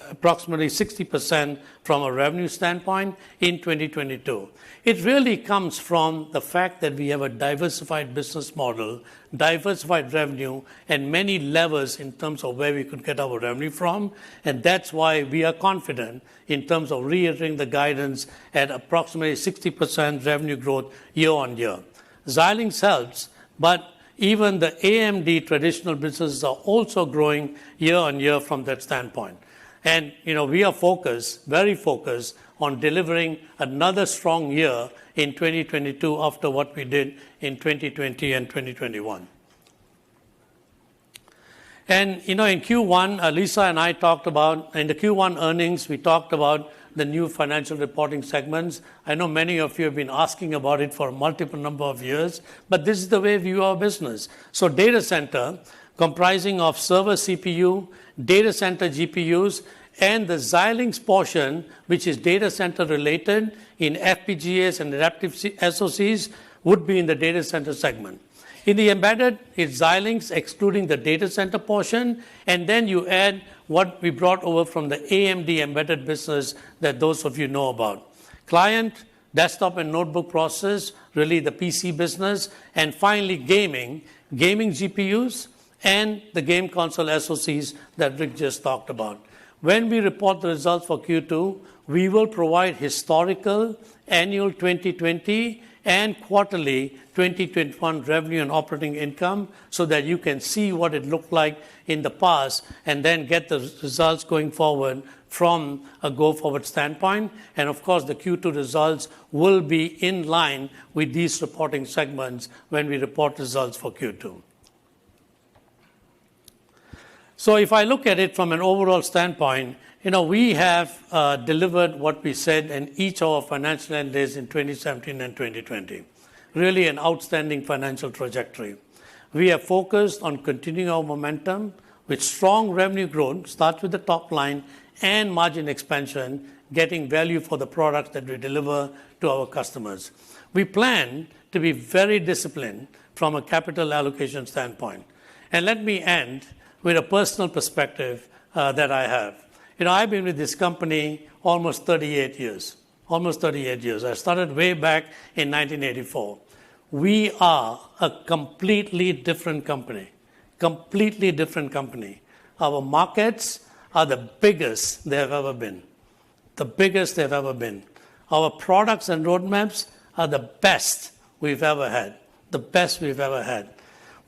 approximately 60% from a revenue standpoint in 2022. It really comes from the fact that we have a diversified business model, diversified revenue, and many levers in terms of where we could get our revenue from. And that's why we are confident in terms of reiterating the guidance at approximately 60% revenue growth year on year. Xilinx helps, but even the AMD traditional businesses are also growing year on year from that standpoint. And we are focused, very focused, on delivering another strong year in 2022 after what we did in 2020 and 2021. And in Q1, Lisa and I talked about, in the Q1 earnings, we talked about the new financial reporting segments. I know many of you have been asking about it for a multiple number of years, but this is the way we view our business. So data center, comprising of server CPU, data center GPUs, and the Xilinx portion, which is data center related in FPGAs and adaptive SoCs, would be in the data center segment. In the embedded, it's Xilinx excluding the data center portion, and then you add what we brought over from the AMD embedded business that those of you know about. Client, desktop and notebook processors, really the PC business, and finally gaming GPUs, and the game console SoCs that Rick just talked about. When we report the results for Q2, we will provide historical annual 2020 and quarterly 2021 revenue and operating income so that you can see what it looked like in the past and then get the results going forward from a go-forward standpoint. And of course, the Q2 results will be in line with these reporting segments when we report results for Q2. So if I look at it from an overall standpoint, we have delivered what we said in each of our financial analysts in 2017 and 2020. Really an outstanding financial trajectory. We have focused on continuing our momentum with strong revenue growth, starts with the top line, and margin expansion, getting value for the products that we deliver to our customers. We plan to be very disciplined from a capital allocation standpoint. And let me end with a personal perspective that I have. I've been with this company almost 38 years. Almost 38 years. I started way back in 1984. We are a completely different company. Completely different company. Our markets are the biggest they have ever been. The biggest they've ever been. Our products and roadmaps are the best we've ever had. The best we've ever had.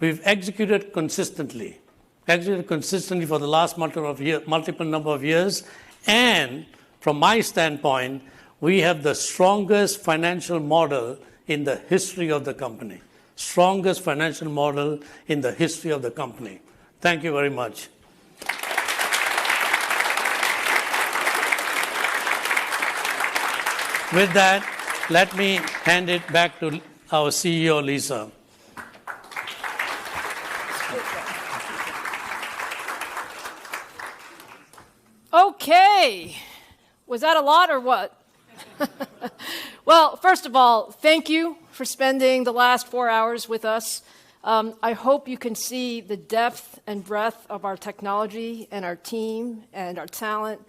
We've executed consistently for the last multiple number of years. And from my standpoint, we have the strongest financial model in the history of the company. Strongest financial model in the history of the company. Thank you very much. With that, let me hand it back to our CEO, Lisa. Okay. Was that a lot or what? Well, first of all, thank you for spending the last 4 hours with us. I hope you can see the depth and breadth of our technology and our team and our talent,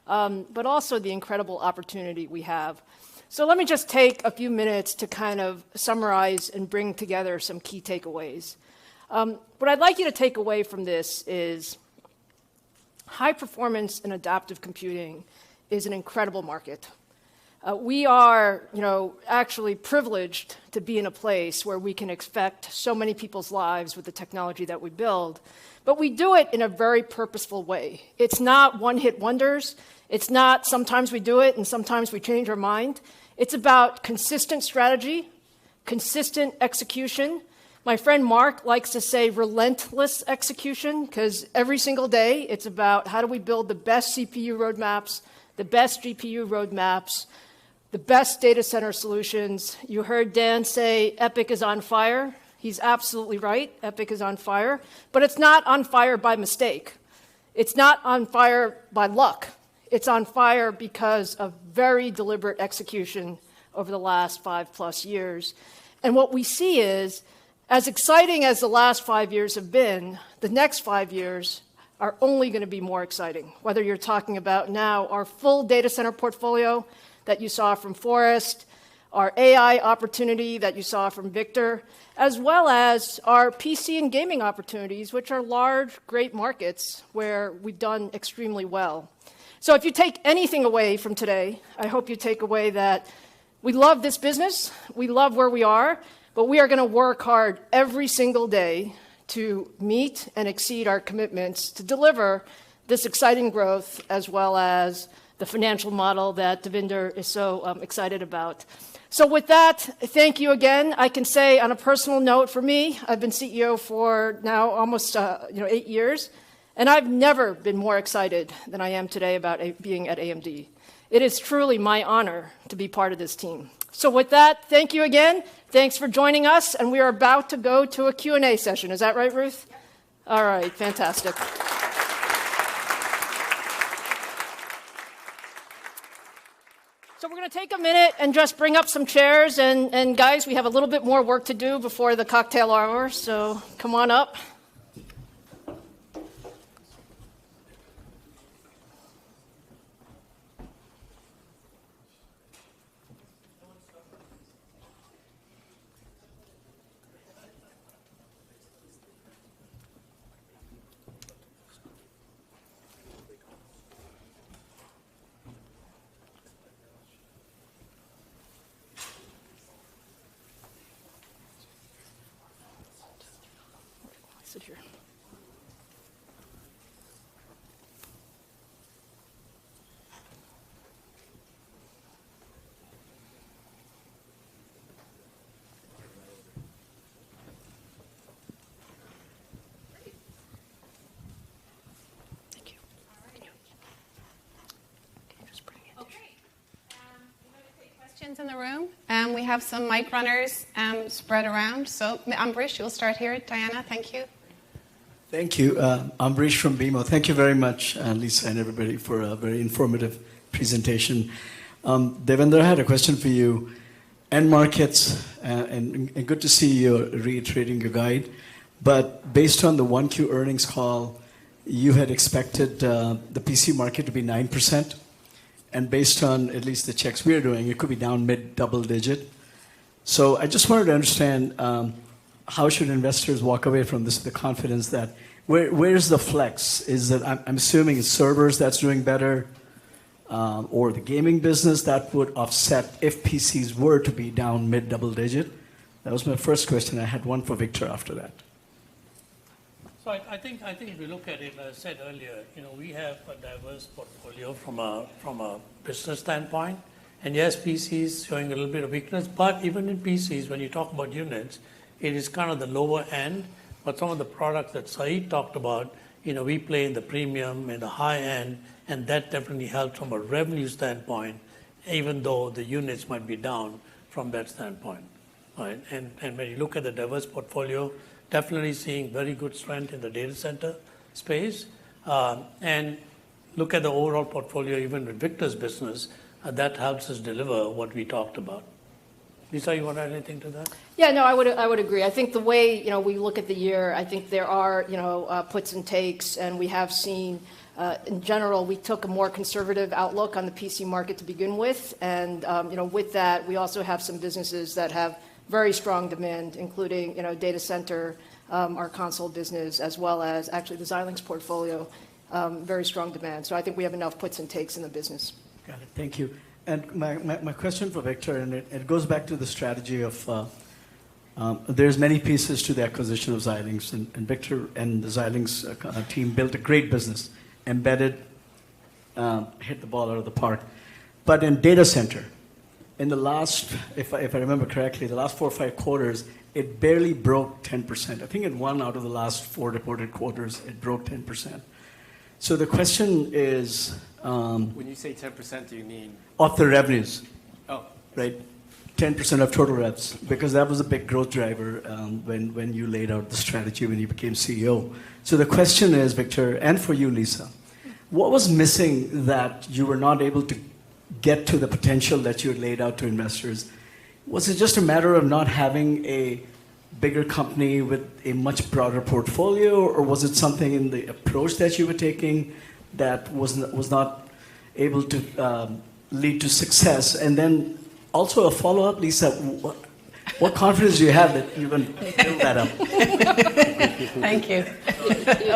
but also the incredible opportunity we have. So let me just take a few minutes to kind of summarize and bring together some key takeaways. What I'd like you to take away from this is high performance and adaptive computing is an incredible market. We are, actually privileged to be in a place where we can affect so many people's lives with the technology that we build, but we do it in a very purposeful way. It's not one-hit wonders. It's not sometimes we do it and sometimes we change our mind. It's about consistent strategy, consistent execution. My friend Mark likes to say relentless execution because every single day it's about how do we build the best CPU roadmaps, the best GPU roadmaps, the best data center solutions. You heard Dan say EPYC is on fire. He's absolutely right. EPYC is on fire. But it's not on fire by mistake. It's not on fire by luck. It's on fire because of very deliberate execution over the last 5+ years. And what we see is, as exciting as the last 5 years have been, the next 5 years are only going to be more exciting. Whether you're talking about now our full data center portfolio that you saw from Forrest, our AI opportunity that you saw from Victor, as well as our PC and gaming opportunities, which are large, great markets where we've done extremely well. So if you take anything away from today, I hope you take away that we love this business, we love where we are, but we are going to work hard every single day to meet and exceed our commitments to deliver this exciting growth as well as the financial model that Devinder is so excited about. So with that, thank you again. I can say on a personal note for me, I've been CEO for now almost 8 years, and I've never been more excited than I am today about being at AMD. It is truly my honor to be part of this team. So with that, thank you again. Thanks for joining us, and we are about to go to a Q&A session. Is that right, Ruth? All right, fantastic. So we're going to take a minute and just bring up some chairs, and guys, we have a little bit more work to do before the cocktail hour, so come on up. sit here. Questions in the room. We have some mic runners spread around. So, Ambrish, you'll start here. Diana, thank you. Thank you. Ambrish from BMO. Thank you very much, Lisa and everybody, for a very informative presentation. Devendra, I had a question for you. End markets, and good to see you reiterating your guide. But based on the 1Q earnings call, you had expected the PC market to be 9%. And based on at least the checks we're doing, it could be down mid-double digit. So I just wanted to understand how should investors walk away from this with the confidence that where's the flex? Is that I'm assuming it's servers that's doing better, or the gaming business that would offset if PCs were to be down mid-double digit? That was my first question. I had one for Victor after that. So I think if you look at it, as I said earlier, we have a diverse portfolio from a business standpoint. And yes, PCs showing a little bit of weakness, but even in PCs, when you talk about units, it is kind of the lower end. But some of the products that Saeed talked about, we play in the premium and the high end, and that definitely helps from a revenue standpoint, even though the units might be down from that standpoint. Right? And when you look at the diverse portfolio, definitely seeing very good strength in the data center space. And look at the overall portfolio, even with Victor's business, that helps us deliver what we talked about. Lisa, you want to add anything to that? Yeah, no, I would agree. I think the way we look at the year, I think there are puts and takes, and we have seen in general we took a more conservative outlook on the PC market to begin with, and with that we also have some businesses that have very strong demand, including data center, our console business, as well as actually the Xilinx portfolio, very strong demand. So I think we have enough puts and takes in the business. Got it. Thank you. And my question for Victor, and it goes back to the strategy of there's many pieces to the acquisition of Xilinx, and Victor and the Xilinx team built a great business, embedded, hit the ball out of the park. But in data center, in the last, if I remember correctly, the last 4 or 5 quarters, it barely broke 10%. I think in 1 out of the last 4 reported quarters, it broke 10%. So the question is... when you say 10%, do you mean? Of the revenues. Oh. Right? 10% of total revs, because that was a big growth driver when you laid out the strategy when you became CEO. So the question is, Victor, and for you, Lisa, what was missing that you were not able to get to the potential that you had laid out to investors? Was it just a matter of not having a bigger company with a much broader portfolio, or was it something in the approach that you were taking that was not able to lead to success? And then also a follow-up, Lisa, what confidence do you have that you're going to build that up? Thank you.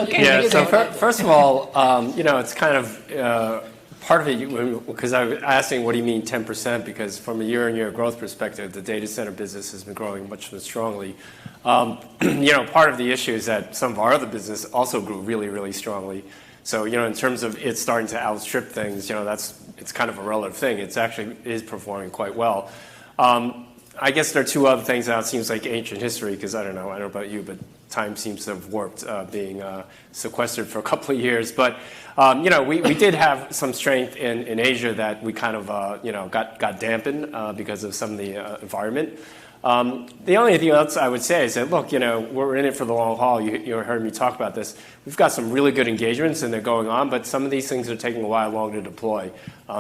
Okay. Yeah, so first of all, it's kind of part of it, because I was asking what do you mean 10%, because from a year-on-year growth perspective, the data center business has been growing much more strongly. Part of the issue is that some of our other business also grew really, really strongly. So, in terms of it starting to outstrip things, it's kind of a relative thing. It's actually is performing quite well. I guess there are 2 other things now. It seems like ancient history, because I don't know about you, but time seems to have warped, being sequestered for a couple of years. But, we did have some strength in Asia that we kind of, got dampened because of some of the environment. The only thing else I would say is that, look, we're in it for the long haul. You heard me talk about this. We've got some really good engagements, and they're going on, but some of these things are taking a while longer to deploy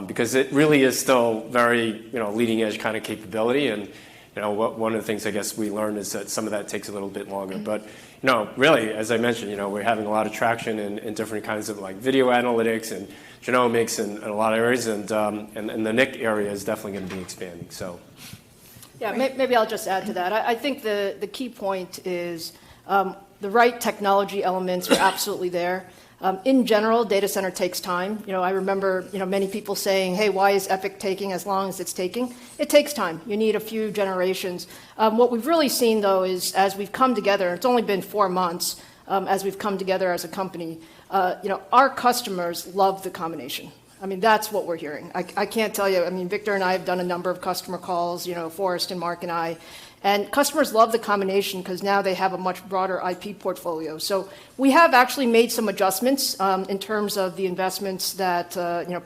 because it really is still very, leading edge kind of capability. And, one of the things I guess we learned is that some of that takes a little bit longer. But, really, as I mentioned, we're having a lot of traction in different kinds of like video analytics and genomics and a lot of areas, and the NIC area is definitely going to be expanding. So. Yeah, maybe I'll just add to that. I think the key point is the right technology elements are absolutely there. In general, data center takes time. I remember many people saying, "Hey, why is EPYC taking as long as it's taking?" It takes time. You need a few generations. What we've really seen, though, is as we've come together, it's only been 4 months. as we've come together as a company. Our customers love the combination. I mean, that's what we're hearing. I can't tell you. I mean, Victor and I have done a number of customer calls, Forrest and Mark and I. And customers love the combination because now they have a much broader IP portfolio. So we have actually made some adjustments in terms of the investments that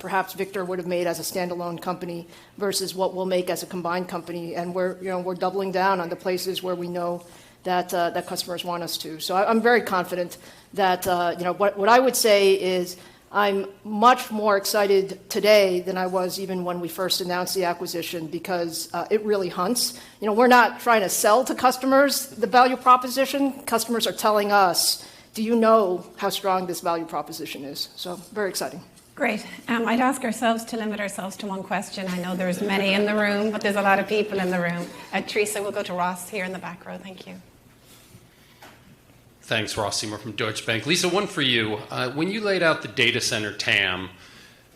perhaps Victor would have made as a standalone company versus what we'll make as a combined company. And we're doubling down on the places where we know that customers want us to. So I'm very confident that what I would say is I'm much more excited today than I was even when we first announced the acquisition because it really hunts. We're not trying to sell to customers the value proposition. Customers are telling us, do you know how strong this value proposition is? So very exciting. Great. I'd ask ourselves to limit ourselves to one question. I know there's many in the room, but there's a lot of people in the room. Teresa, we'll go to Ross here in the back row. Thank you. Thanks, Ross Seymour from Deutsche Bank. Lisa, one for you. When you laid out the data center TAM,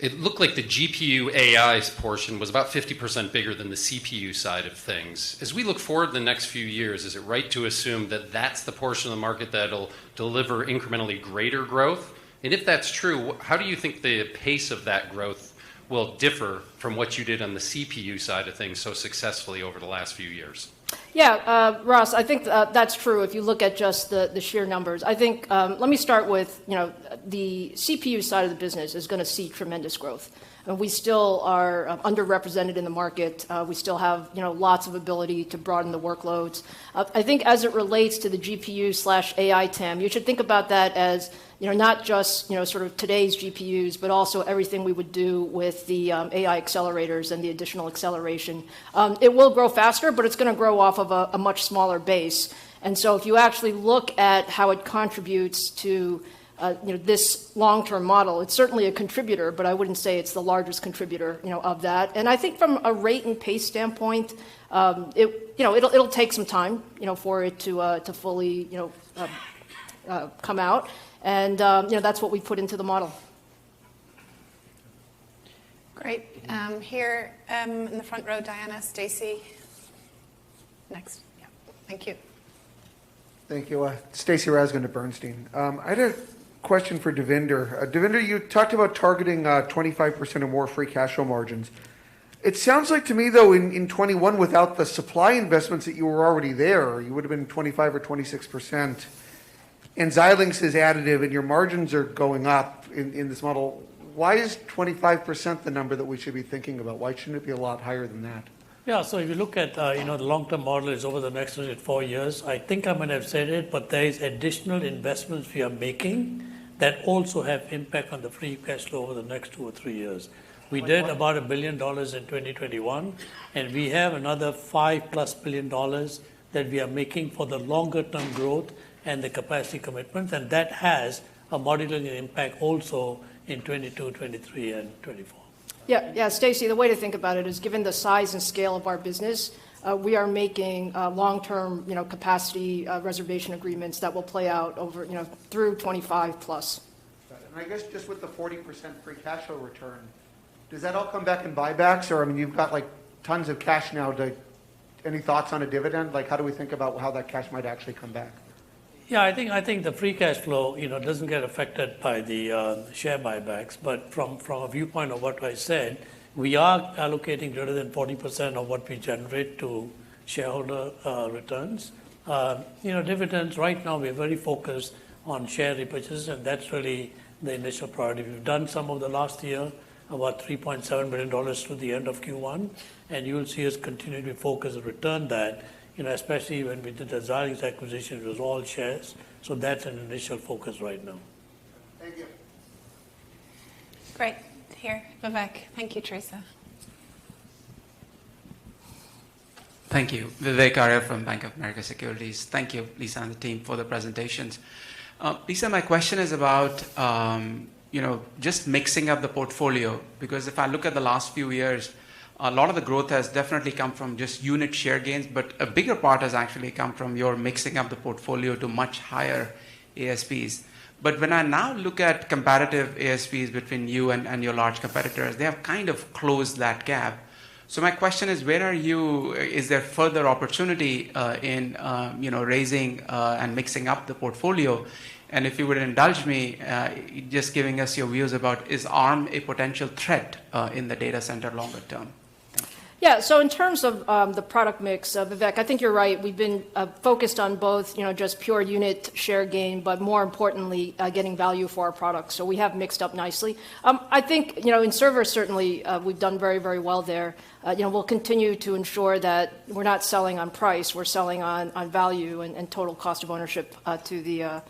it looked like the GPU AI portion was about 50% bigger than the CPU side of things. As we look forward in the next few years, is it right to assume that that's the portion of the market that'll deliver incrementally greater growth? And if that's true, how do you think the pace of that growth will differ from what you did on the CPU side of things so successfully over the last few years? Yeah, Ross, I think that's true if you look at just the sheer numbers. I think, let me start with, the CPU side of the business is going to see tremendous growth. We still are underrepresented in the market. We still have, lots of ability to broaden the workloads. I think as it relates to the GPU/AI TAM, you should think about that as, not just, sort of today's GPUs, but also everything we would do with the AI accelerators and the additional acceleration. It will grow faster, but it's going to grow off of a much smaller base. And so if you actually look at how it contributes to this long-term model, it's certainly a contributor, but I wouldn't say it's the largest contributor, of that. And I think from a rate and pace standpoint, it'll take some time, for it to fully, come out. And that's what we put into the model. Great. Here in the front row, Diana, Stacy. Next. Yeah. Thank you. Thank you. Stacy Rasgon at Bernstein. I had a question for Devinder. Devinder, you talked about targeting 25% or more free cash flow margins. It sounds like to me, though, in 21, without the supply investments that you were already there, you would have been 25 or 26%. And Xilinx is additive, and your margins are going up in this model. Why is 25% the number that we should be thinking about? Why shouldn't it be a lot higher than that? Yeah, so if you look at, the long-term model is over the next 4 years. I think I might have said it, but there is additional investments we are making that also have impact on the free cash flow over the next 2 or 3 years. We did about $1 billion in 2021, and we have another $5+ billion that we are making for the longer-term growth and the capacity commitments, and that has a modeling impact also in 22, 23, and 24. Yeah, Stacy, the way to think about it is given the size and scale of our business, we are making long-term, capacity reservation agreements that will play out over, through 25 plus. And I guess just with the 40% free cash flow return, does that all come back in buybacks? Or, you've got tons of cash now. Any thoughts on a dividend? How do we think about how that cash might actually come back? Yeah, I think the free cash flow, doesn't get affected by the share buybacks. But from a viewpoint of what I said, we are allocating greater than 40% of what we generate to shareholder returns. Dividends, right now, we're very focused on share repurchases, and that's really the initial priority. We've done some of the last year, about $3.7 billion through the end of Q1, and you will see us continue to focus and return that, especially when we did the Xilinx acquisition, it was all shares. So that's an initial focus right now. Thank you. Great. Here, Vivek. Thank you, Teresa. Thank you. Vivek Arya from Bank of America Securities. Thank you, Lisa and the team, for the presentations. Lisa, my question is about, just mixing up the portfolio, because if I look at the last few years, a lot of the growth has definitely come from just unit share gains, but a bigger part has actually come from your mixing up the portfolio to much higher ASPs. But when I now look at comparative ASPs between you and your large competitors, they have kind of closed that gap. So my question is, where are you? Is there further opportunity in raising and mixing up the portfolio? And if you would indulge me, just giving us your views about, is ARM a potential threat in the data center longer term? Yeah, so in terms of the product mix, Vivek, I think you're right. We've been focused on both, just pure unit share gain, but more importantly, getting value for our products. So we have mixed up nicely. I think, in servers, certainly, we've done very, very well there. We'll continue to ensure that we're not selling on price, we're selling on value and total cost of ownership to the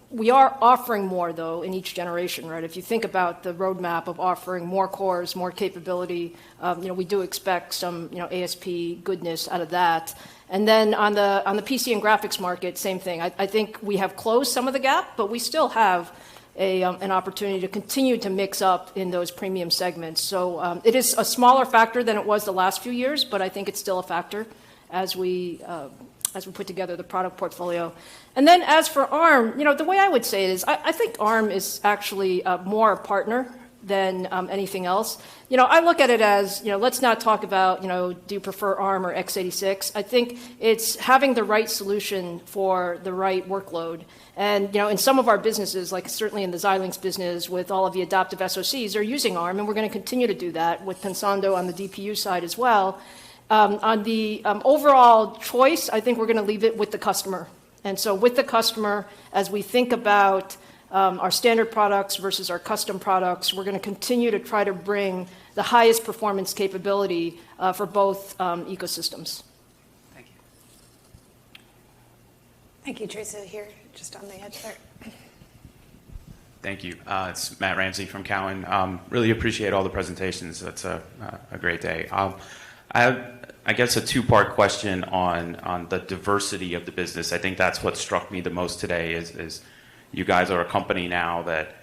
we are offering more, though, in each generation, right? If you think about the roadmap of offering more cores, more capability, we do expect some, ASP goodness out of that. And then on the PC and graphics market, same thing. I think we have closed some of the gap, but we still have an opportunity to continue to mix up in those premium segments. So it is a smaller factor than it was the last few years, but I think it's still a factor as we put together the product portfolio. And then as for ARM, the way I would say it is, I think ARM is actually more a partner than anything else. I look at it as, let's not talk about, do you prefer ARM or x86? I think it's having the right solution for the right workload. And, in some of our businesses, like certainly in the Xilinx business with all of the adaptive SoCs, they're using ARM, and we're going to continue to do that with Pensando on the DPU side as well. On the overall choice, I think we're going to leave it with the customer. And so with the customer, as we think about our standard products versus our custom products, we're going to continue to try to bring the highest performance capability for both ecosystems. Thank you. Thank you, Teresa, here, just on the edge there. Thank you. It's Matt Ramsey from Cowen. Really appreciate all the presentations. That's a great day. I have, I guess, a two-part question on the diversity of the business. I think that's what struck me the most today is you guys are a company now that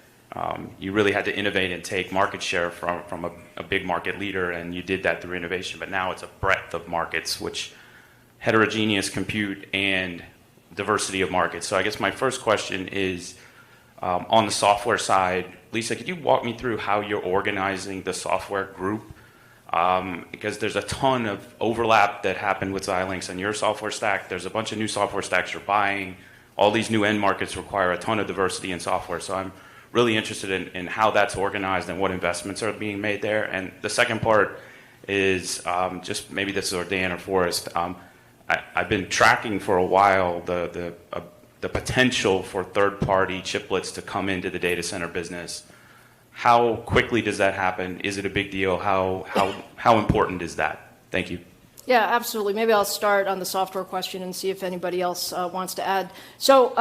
you really had to innovate and take market share from a big market leader, and you did that through innovation. But now it's a breadth of markets, which heterogeneous compute and diversity of markets. So I guess my first question is on the software side. Lisa, could you walk me through how you're organizing the software group? Because there's a ton of overlap that happened with Xilinx and your software stack. There's a bunch of new software stacks you're buying. All these new end markets require a ton of diversity in software. So I'm really interested in how that's organized and what investments are being made there. And the second part is just maybe this is for Dan or Forrest. I've been tracking for a while the potential for third-party chiplets to come into the data center business. How quickly does that happen? Is it a big deal? How important is that? Thank you. Yeah, absolutely. Maybe I'll start on the software question and see if anybody else wants to add. So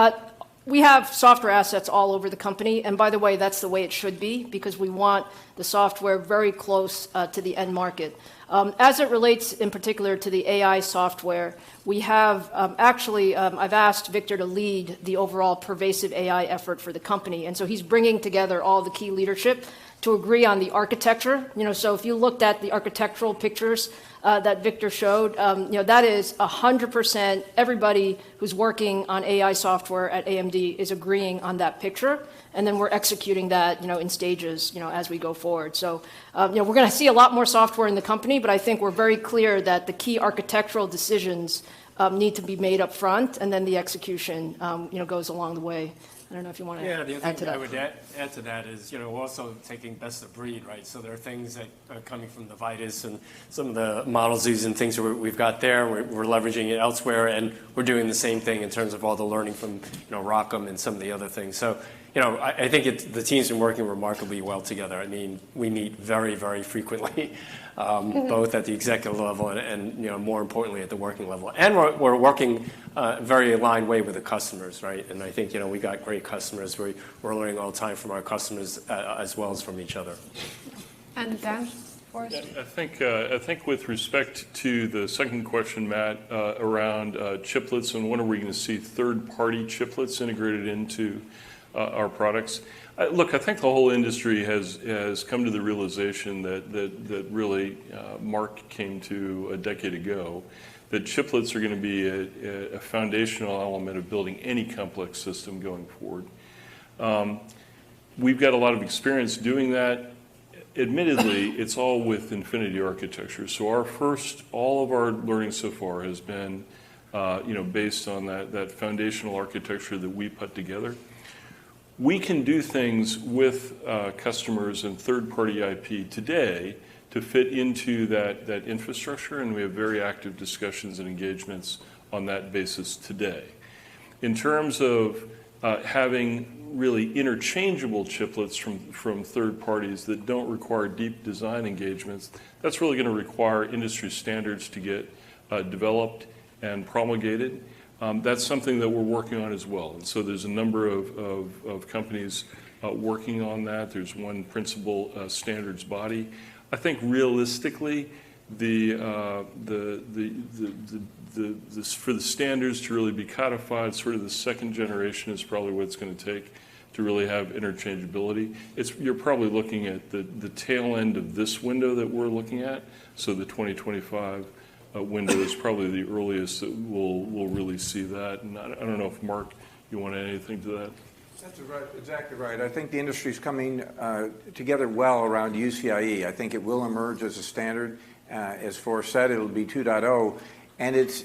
we have software assets all over the company. And by the way, that's the way it should be, because we want the software very close to the end market. As it relates in particular to the AI software, we have I've asked Victor to lead the overall pervasive AI effort for the company. And so he's bringing together all the key leadership to agree on the architecture. So if you looked at the architectural pictures that Victor showed, that is 100% everybody who's working on AI software at AMD is agreeing on that picture. And then we're executing that, in stages, as we go forward. So, we're going to see a lot more software in the company, but I think we're very clear that the key architectural decisions need to be made up front, and then the execution, goes along the way. I don't know if you want to add to that. Yeah, the other thing I would add to that is, we're also taking best of breed, right? So there are things that are coming from the Vitis and some of the models and things that we've got there. We're leveraging it elsewhere, and we're doing the same thing in terms of all the learning from, ROCm and some of the other things. So, I think the team's been working remarkably well together. I mean, we meet very, very frequently, both at the executive level and more importantly, at the working level. And we're working very aligned way with the customers, right? And I think, we got great customers. We're learning all the time from our customers as well as from each other. And Dan, Forrest? I think with respect to the second question, Matt, around chiplets and when are we going to see third-party chiplets integrated into our products. Look, I think the whole industry has come to the realization that really Mark came to a decade ago, that chiplets are going to be a foundational element of building any complex system going forward. We've got a lot of experience doing that. admittedly, it's all with Infinity architecture. So all of our learning so far has been, based on that foundational architecture that we put together. We can do things with customers and third-party IP today to fit into that infrastructure, and we have very active discussions and engagements on that basis today. In terms of having really interchangeable chiplets from third parties that don't require deep design engagements, that's really going to require industry standards to get developed and promulgated. That's something that we're working on as well. And so there's a number of companies working on that. There's one principal standards body. I think realistically, for the standards to really be codified, sort of the second generation is probably what it's going to take to really have interchangeability. You're probably looking at the tail end of this window that we're looking at. So the 2025 window is probably the earliest that we'll really see that. And I don't know if Mark, you want to add anything to that? That's exactly right. I think the industry's coming together well around UCIe. I think it will emerge as a standard. As Forrest said, it'll be 2.0, and it's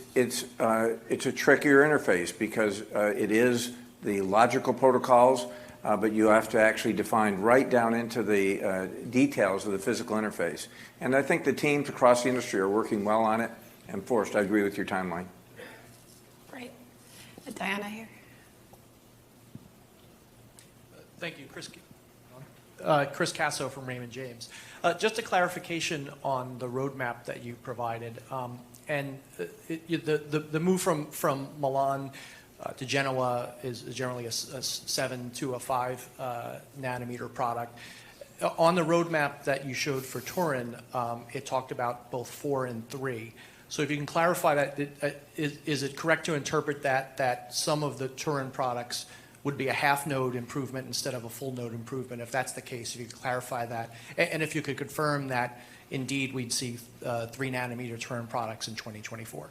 a trickier interface because it is the logical protocols, but you have to actually define right down into the details of the physical interface. And I think the teams across the industry are working well on it. And Forrest, I agree with your timeline. Great. Diana here. Thank you, Chris Casso from Raymond James. Just a clarification on the roadmap that you provided. And the move from Milan to Genoa is generally a 7 to a 5 nanometer product. On the roadmap that you showed for Turin, it talked about both 4 and 3. So if you can clarify that, is it correct to interpret that some of the Turin products would be a half node improvement instead of a full node improvement? If that's the case, if you could clarify that. And if you could confirm that indeed we'd see 3 nanometer Turin products in 2024.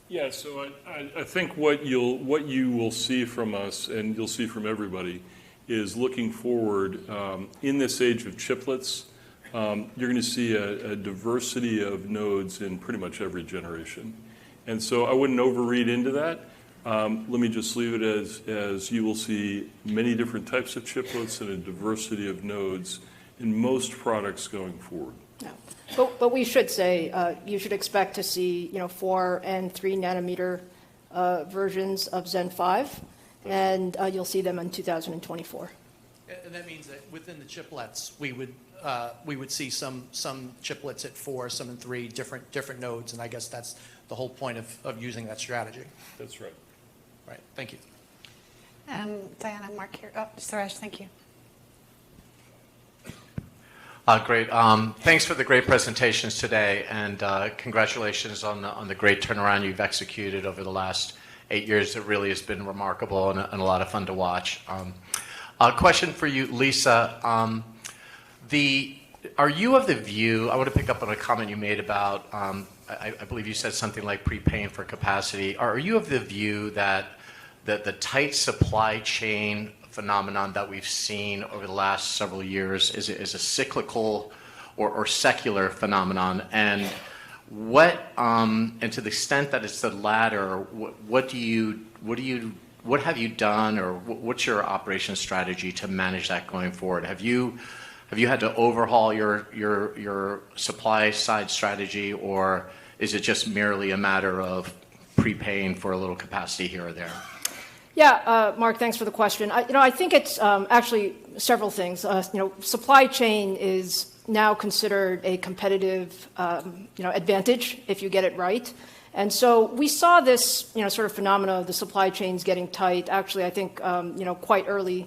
Yeah, so I think what you will see from us, and you'll see from everybody, is looking forward in this age of chiplets. You're going to see a diversity of nodes in pretty much every generation. And so I wouldn't overread into that. Let me just leave it as you will see many different types of chiplets and a diversity of nodes in most products going forward. Yeah. But we should say you should expect to see 4 and 3 nanometer versions of Zen 5, and you'll see them in 2024. And that means that within the chiplets, we would see some chiplets at 4, some in 3, different nodes, and I guess that's the whole point of using that strategy. That's right. Right. Thank you. Diana, Mark here. Oh, Suresh, thank you. Great. Thanks for the great presentations today, and congratulations on the great turnaround you've executed over the last 8 years. It really has been remarkable and a lot of fun to watch. A question for you, Lisa. Are you of the view, I want to pick up on a comment you made about, I believe you said something like prepaying for capacity. Are you of the view that the tight supply chain phenomenon that we've seen over the last several years is a cyclical or secular phenomenon? And and to the extent that it's the latter, what have you done, or what's your operation strategy to manage that going forward? Have you had to overhaul your supply side strategy, or is it just merely a matter of prepaying for a little capacity here or there? Yeah, Mark, thanks for the question. I think it's actually several things. Supply chain is now considered a competitive advantage if you get it right. And so we saw this sort of phenomena of the supply chains getting tight. Actually, I think quite early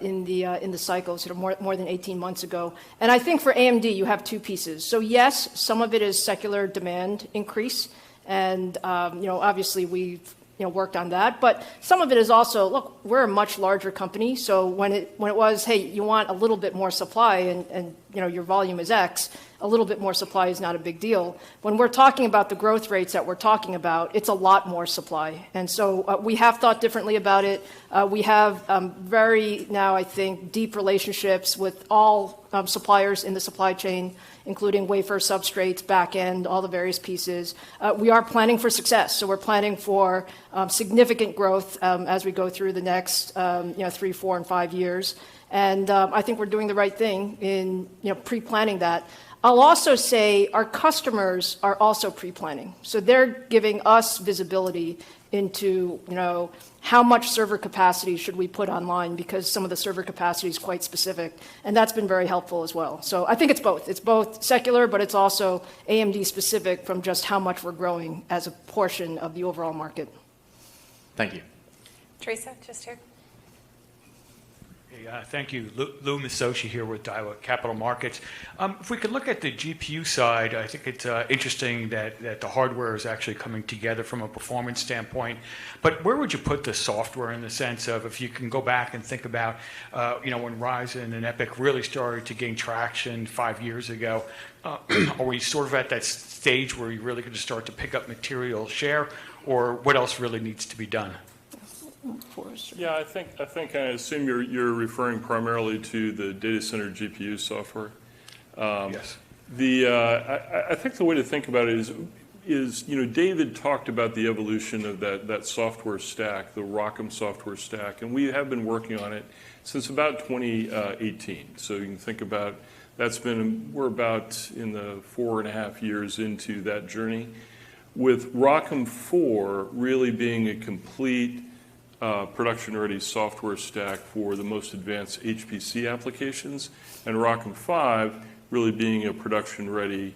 in the cycle, sort of more than 18 months ago. And I think for AMD, you have two pieces. So yes, some of it is secular demand increase, and obviously we've worked on that. But some of it is also, look, we're a much larger company, so when it was, hey, you want a little bit more supply and your volume is X, a little bit more supply is not a big deal. When we're talking about the growth rates that we're talking about, it's a lot more supply. And so we have thought differently about it. We have very now, I think, deep relationships with all suppliers in the supply chain, including wafer substrates, back end, all the various pieces. We are planning for success. So we're planning for significant growth as we go through the next 3, 4, and 5 years. And I think we're doing the right thing in pre-planning that. I'll also say our customers are also pre-planning. So they're giving us visibility into, how much server capacity should we put online, because some of the server capacity is quite specific. And that's been very helpful as well. So I think it's both. It's both secular, but it's also AMD specific from just how much we're growing as a portion of the overall market. Thank you. Teresa, just here. Thank you. Lou Misoshi here with Daiwa Capital Markets. If we could look at the GPU side, I think it's interesting that the hardware is actually coming together from a performance standpoint. But where would you put the software in the sense of, if you can go back and think about, when Ryzen and EPYC really started to gain traction 5 years ago, are we sort of at that stage where you're really going to start to pick up material share, or what else really needs to be done? Yeah, I think I assume you're referring primarily to the data center GPU software. Yes. I think the way to think about it is David talked about the evolution of that software stack, the ROCm software stack, and we have been working on it since about 2018. So you can think about we're about in the 4.5 years into that journey, with ROCm 4 really being a complete production-ready software stack for the most advanced HPC applications, and ROCm 5 really being a production-ready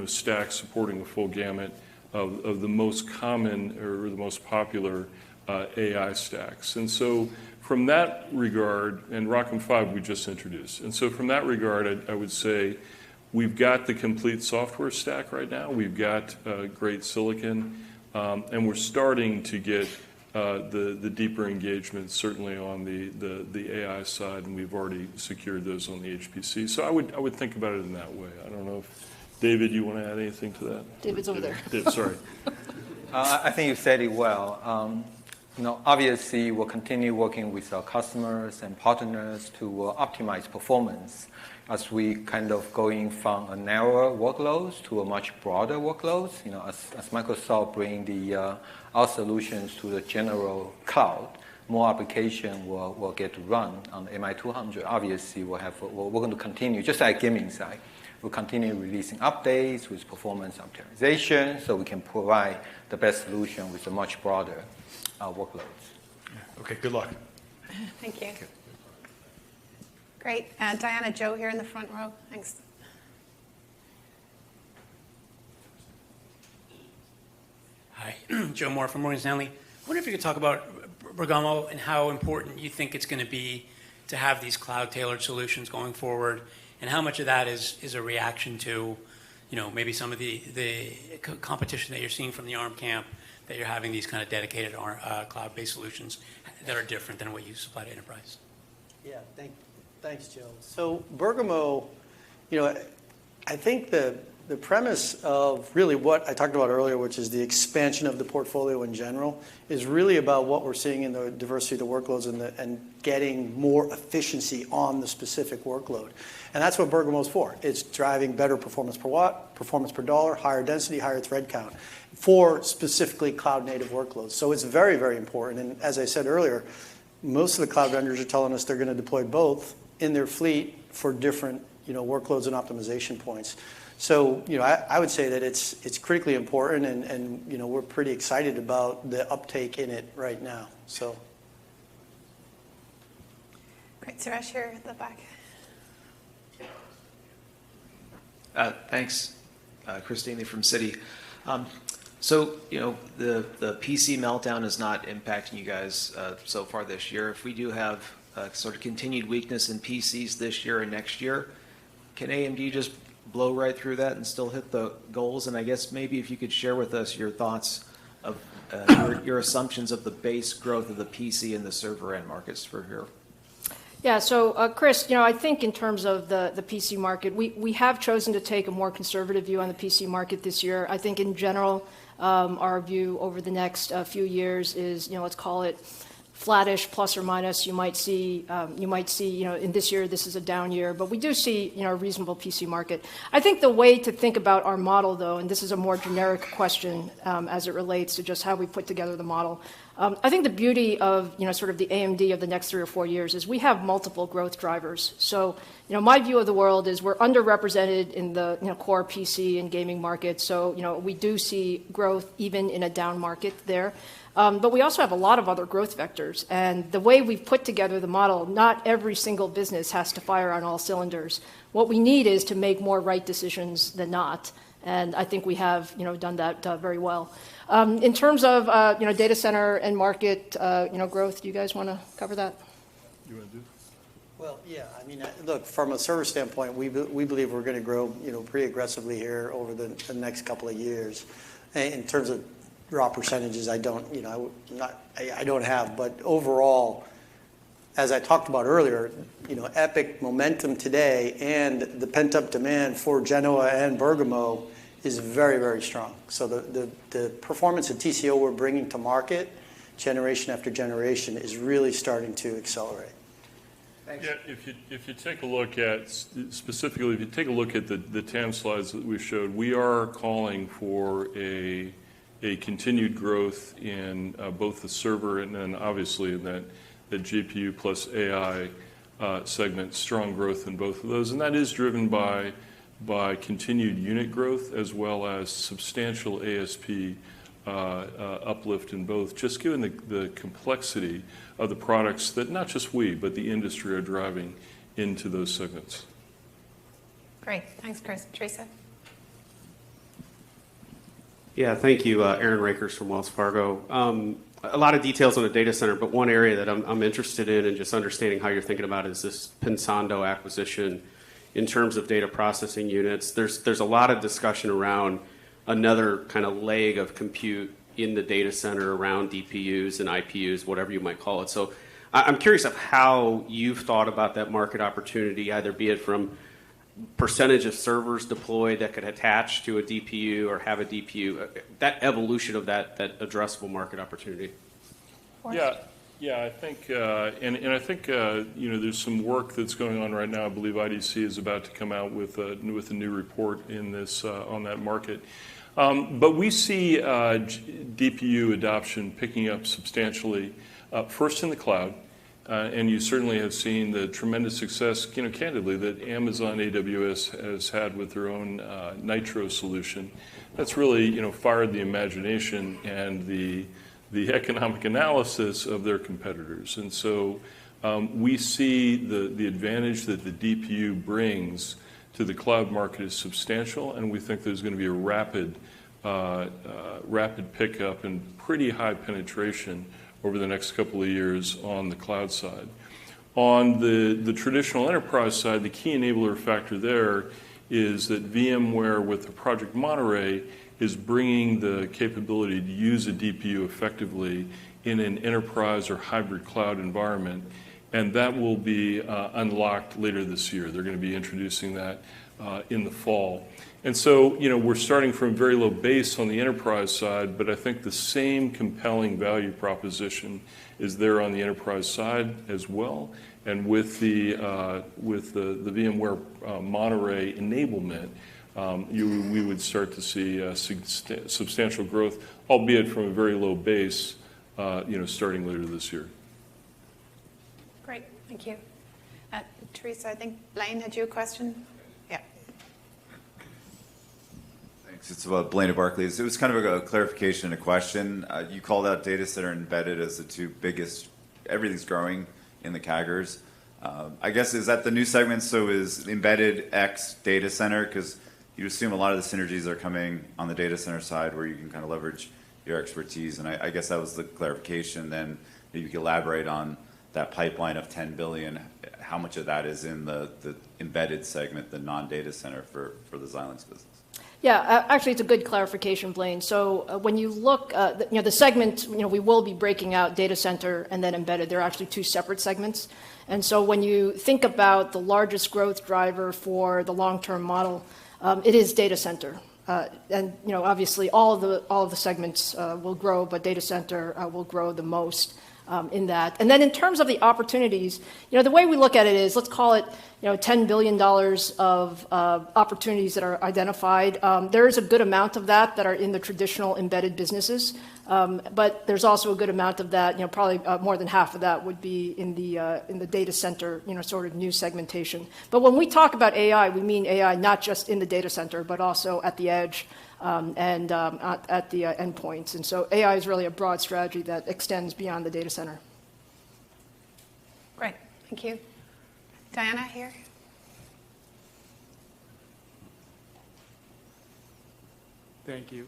stack supporting the full gamut of the most common or the most popular AI stacks. And so from that regard, and ROCm 5 we just introduced, and so from that regard, I would say we've got the complete software stack right now. We've got great silicon, and we're starting to get the deeper engagements, certainly on the AI side, and we've already secured those on the HPC. So I would think about it in that way. I don't know if, David, you want to add anything to that? David's over there. Dave, sorry. I think you said it well. Obviously, we'll continue working with our customers and partners to optimize performance as we kind of going from a narrower workloads to a much broader workloads. As Microsoft bring our solutions to the general cloud, more application will get to run on the MI200. Obviously, we're going to continue, just like gaming side, we'll continue releasing updates with performance optimization, so we can provide the best solution with a much broader workloads. Okay, good luck. Thank you. Great. Diana, Joe here in the front row. Thanks. Hi, Joe Moore from Morgan Stanley. I wonder if you could talk about Bergamo and how important you think it's going to be to have these cloud-tailored solutions going forward, and how much of that is a reaction to, maybe some of the competition that you're seeing from the ARM camp, that you're having these kind of dedicated cloud-based solutions that are different than what you supply to enterprise. Yeah, thanks, Joe. So Bergamo, I think the premise of really what I talked about earlier, which is the expansion of the portfolio in general, is really about what we're seeing in the diversity of the workloads and getting more efficiency on the specific workload. And that's what Bergamo's for. It's driving better performance per watt, performance per dollar, higher density, higher thread count for specifically cloud-native workloads. So it's very, very important. And as I said earlier, most of the cloud vendors are telling us they're going to deploy both in their fleet for different workloads and optimization points. So I would say that it's critically important, and we're pretty excited about the uptake in it right now. So Great. Suresh here at the back. Thanks, Christine from Citi. So the PC meltdown is not impacting you guys so far this year. If we do have sort of continued weakness in PCs this year and next year, can AMD just blow right through that and still hit the goals? And I guess maybe if you could share with us your thoughts of your assumptions of the base growth of the PC and the server end markets for here. Yeah, so Chris, I think in terms of the PC market, we have chosen to take a more conservative view on the PC market this year. I think in general, our view over the next few years is, let's call it flattish, plus or minus. You might see, in this year, this is a down year, but we do see, a reasonable PC market. I think the way to think about our model, though, and this is a more generic question as it relates to just how we put together the model. I think the beauty of, sort of the AMD of the next 3 or 4 years is we have multiple growth drivers. So, my view of the world is we're underrepresented in the, core PC and gaming market. So, we do see growth even in a down market there. But we also have a lot of other growth vectors. And the way we've put together the model, not every single business has to fire on all cylinders. What we need is to make more right decisions than not. And I think we have, done that very well. In terms of, data center and market, growth, do you guys want to cover that? You want to do? Well, yeah. I mean, look, from a server standpoint, we believe we're going to grow, pretty aggressively here over the next couple of years. In terms of raw percentages, I don't have. But overall, as I talked about earlier, EPYC momentum today and the pent-up demand for Genoa and Bergamo is very, very strong. So the performance of TCO we're bringing to market, generation after generation, is really starting to accelerate. Thanks. Yeah, if you take a look at, specifically, if you take a look at the TAM slides that we showed, we are calling for a continued growth in both the server and then obviously in that GPU plus AI segment, strong growth in both of those. And that is driven by continued unit growth as well as substantial ASP uplift in both, just given the complexity of the products that not just we, but the industry are driving into those segments. Great. Thanks, Chris. Teresa? Yeah, thank you. Aaron Rakers from Wells Fargo. A lot of details on the data center, but one area that I'm interested in and just understanding how you're thinking about is this Pensando acquisition in terms of data processing units. There's a lot of discussion around another kind of leg of compute in the data center around DPUs and IPUs, whatever you might call it. So I'm curious of how you've thought about that market opportunity, either be it from percentage of servers deployed that could attach to a DPU or have a DPU, that evolution of that addressable market opportunity. Yeah, I think, and I think there's some work that's going on right now. I believe IDC is about to come out with a new report in this on that market. But we see DPU adoption picking up substantially, first in the cloud. And you certainly have seen the tremendous success, candidly, that Amazon AWS has had with their own Nitro solution. That's really, fired the imagination and the economic analysis of their competitors. And so we see the advantage that the DPU brings to the cloud market is substantial, and we think there's going to be a rapid pickup and pretty high penetration over the next couple of years on the cloud side. On the traditional enterprise side, the key enabler factor there is that VMware with the Project Monterey is bringing the capability to use a DPU effectively in an enterprise or hybrid cloud environment, and that will be unlocked later this year. They're going to be introducing that in the fall. And so, we're starting from a very low base on the enterprise side, but I think the same compelling value proposition is there on the enterprise side as well. And with the VMware Monterey enablement, we would start to see substantial growth, albeit from a very low base, starting later this year. Great, thank you. Teresa, I think Blaine had you a question? Yeah. Thanks. It's about Blaine of Barclays. It was kind of a clarification and a question. You called out data center and embedded as the two biggest. Everything's growing in the CAGRs. I guess, is that the new segment? So is embedded X data center? Because you assume a lot of the synergies are coming on the data center side where you can kind of leverage your expertise. And I guess that was the clarification. Then maybe you could elaborate on that pipeline of $10 billion. How much of that is in the embedded segment, the non-data center for the Xilinx business? Yeah, actually, it's a good clarification, Blaine. So when you look, the segment, we will be breaking out data center and then embedded. They're actually two separate segments. And so when you think about the largest growth driver for the long-term model, it is data center. And obviously, all of the segments will grow, but data center will grow the most in that. And then in terms of the opportunities, the way we look at it is, let's call it $10 billion of opportunities that are identified. There is a good amount of that are in the traditional embedded businesses, but there's also a good amount of that, probably more than half of that would be in the data center, sort of new segmentation. But when we talk about AI, we mean AI not just in the data center, but also at the edge and at the endpoints. And so AI is really a broad strategy that extends beyond the data center. Great, thank you. Diana here. Thank you.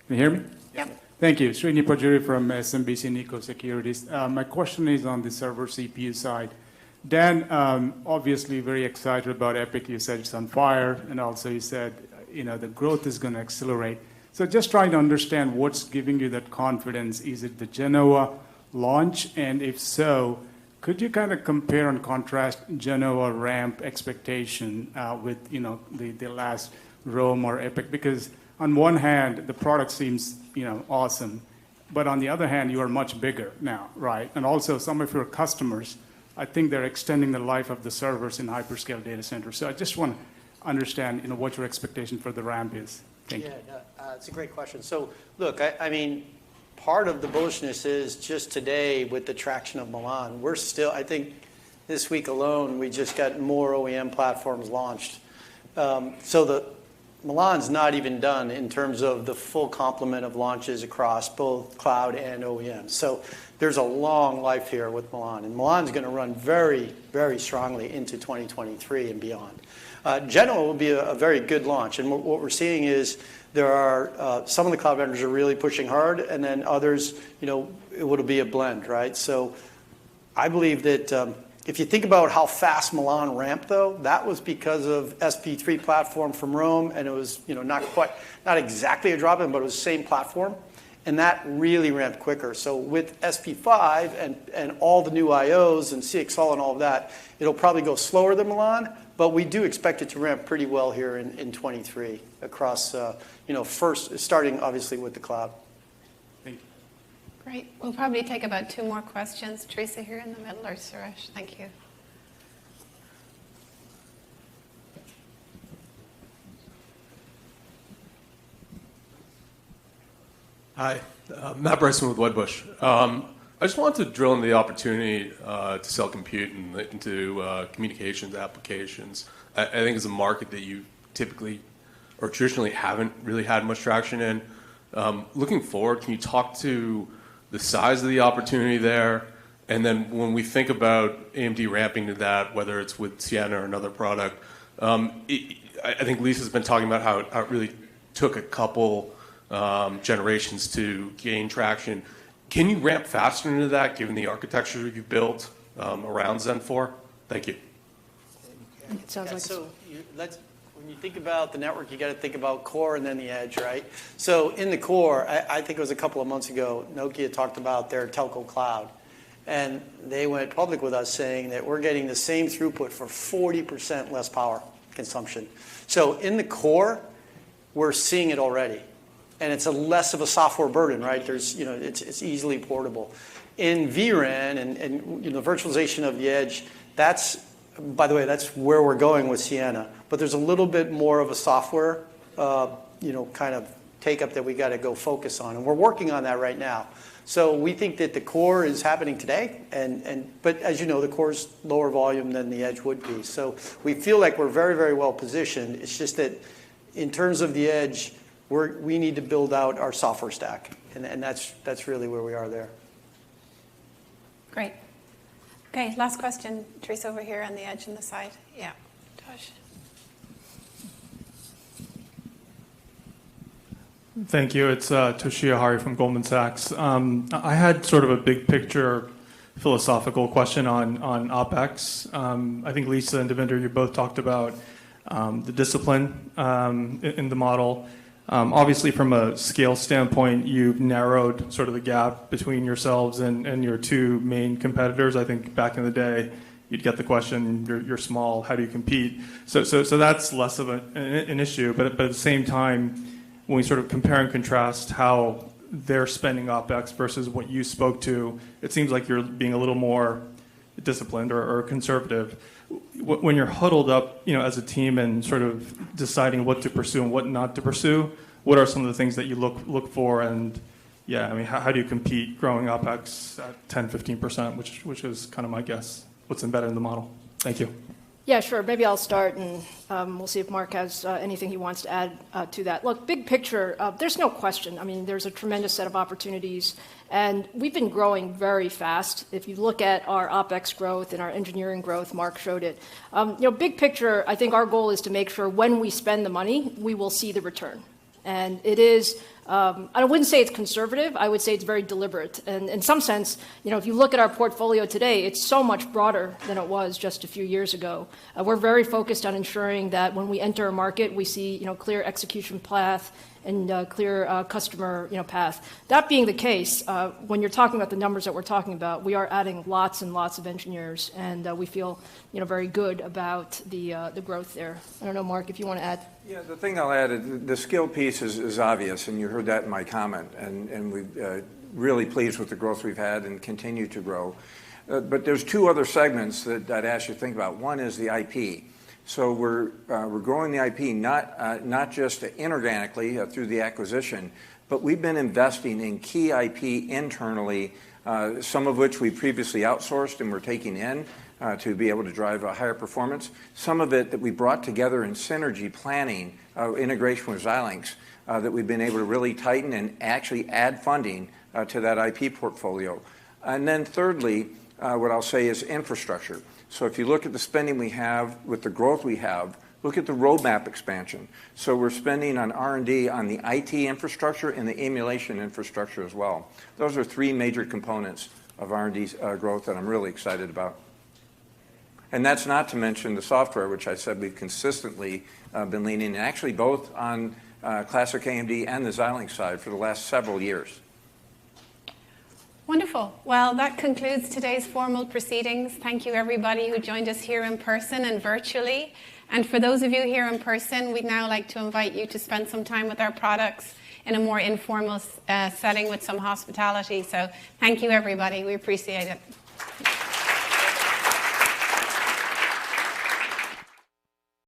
Can you hear me? Yep. Thank you. Srini Pajuri from SMBC Nikko Securities. My question is on the server CPU side. Dan, obviously very excited about EPYC. You said it's on fire, and also you said the growth is going to accelerate. So just trying to understand what's giving you that confidence. Is it the Genoa launch? And if so, could you kind of compare and contrast Genoa ramp expectation with the last Rome or EPYC? Because on one hand, the product seems awesome, but on the other hand, you are much bigger now, right? And also some of your customers, I think they're extending the life of the servers in hyperscale data centers. So I just want to understand what your expectation for the ramp is. Thank you. Yeah, it's a great question. So look, I mean, part of the bullishness is just today with the traction of Milan. We're still, I think this week alone, we just got more OEM platforms launched. So the Milan's not even done in terms of the full complement of launches across both cloud and OEM. So there's a long life here with Milan. And Milan's going to run very, very strongly into 2023 and beyond. Genoa will be a very good launch. And what we're seeing is there are some of the cloud vendors are really pushing hard, and then others, it would be a blend, right? So I believe that if you think about how fast Milan ramped, though, that was because of SP3 platform from Rome, and it was not exactly a drop-in, but it was the same platform, and that really ramped quicker. So with SP5 and all the new IOs and CXL and all of that, it'll probably go slower than Milan, but we do expect it to ramp pretty well here in 23 across, first starting obviously with the cloud. Thank you. Great. We'll probably take about 2 more questions. Teresa here in the middle, or Suresh. Thank you. Hi, Matt Bryson with Wedbush. I just wanted to drill into the opportunity to sell compute into communications applications. I think it's a market that you typically or traditionally haven't really had much traction in. Looking forward, can you talk to the size of the opportunity there? And then when we think about AMD ramping to that, whether it's with Sienna or another product, I think Lisa's been talking about how it really took a couple generations to gain traction. Can you ramp faster into that, given the architecture you've built around Zen 4? Thank you. It sounds like so. When you think about the network, you got to think about core and then the edge, right? So in the core, I think it was a couple of months ago, Nokia talked about their telco cloud, and they went public with us saying that we're getting the same throughput for 40% less power consumption. So in the core, we're seeing it already. And it's less of a software burden, right? It's easily portable. In vRAN and the virtualization of the edge, by the way, that's where we're going with Sienna. But there's a little bit more of a software, kind of take up that we got to go focus on, and we're working on that right now. So we think that the core is happening today, but as you know, the core is lower volume than the edge would be. So we feel like we're very, very well positioned. It's just that in terms of the edge, we need to build out our software stack, and that's really where we are there. Great. Okay, last question. Teresa over here on the edge and the side. Yeah, Tosh. Thank you. It's Toshiya Hari from Goldman Sachs. I had sort of a big picture philosophical question on OpEx. I think Lisa and Devinder, you both talked about the discipline in the model. Obviously, from a scale standpoint, you've narrowed sort of the gap between yourselves and your two main competitors. I think back in the day, you'd get the question, you're small, how do you compete? So that's less of an issue. But at the same time, when we sort of compare and contrast how they're spending OpEx versus what you spoke to, it seems like you're being a little more disciplined or conservative. When you're huddled up, as a team and sort of deciding what to pursue and what not to pursue, what are some of the things that you look for? And how do you compete growing OpEx at 10-15%, which is kind of my guess, what's embedded in the model? Thank you. Yeah, sure. Maybe I'll start, and we'll see if Mark has anything he wants to add to that. Look, big picture, there's no question. I mean, there's a tremendous set of opportunities, and we've been growing very fast. If you look at our OpEx growth and our engineering growth, Mark showed it. Big picture, I think our goal is to make sure when we spend the money, we will see the return. And it is, I wouldn't say it's conservative, I would say it's very deliberate. And in some sense, if you look at our portfolio today, it's so much broader than it was just a few years ago. We're very focused on ensuring that when we enter a market, we see, clear execution path and clear customer, path. That being the case, when you're talking about the numbers that we're talking about, we are adding lots and lots of engineers, and we feel, very good about the growth there. I don't know, Mark, if you want to add. Yeah, the thing I'll add is the skill piece is obvious, and you heard that in my comment, and we're really pleased with the growth we've had and continue to grow. But there's two other segments that I'd ask you to think about. One is the IP. So we're growing the IP not just inorganically through the acquisition, but we've been investing in key IP internally, some of which we previously outsourced and we're taking in to be able to drive a higher performance. Some of it that we brought together in synergy planning, integration with Xilinx, that we've been able to really tighten and actually add funding to that IP portfolio. And then thirdly, what I'll say is infrastructure. So if you look at the spending we have with the growth we have, look at the roadmap expansion. So we're spending on R&D on the IT infrastructure and the emulation infrastructure as well. Those are three major components of R&D growth that I'm really excited about. And that's not to mention the software, which I said we've consistently been leaning, actually both on classic AMD and the Xilinx side for the last several years. Wonderful. Well, that concludes today's formal proceedings. Thank you, everybody who joined us here in person and virtually. And for those of you here in person, we'd now like to invite you to spend some time with our products in a more informal setting with some hospitality. So thank you, everybody. We appreciate it.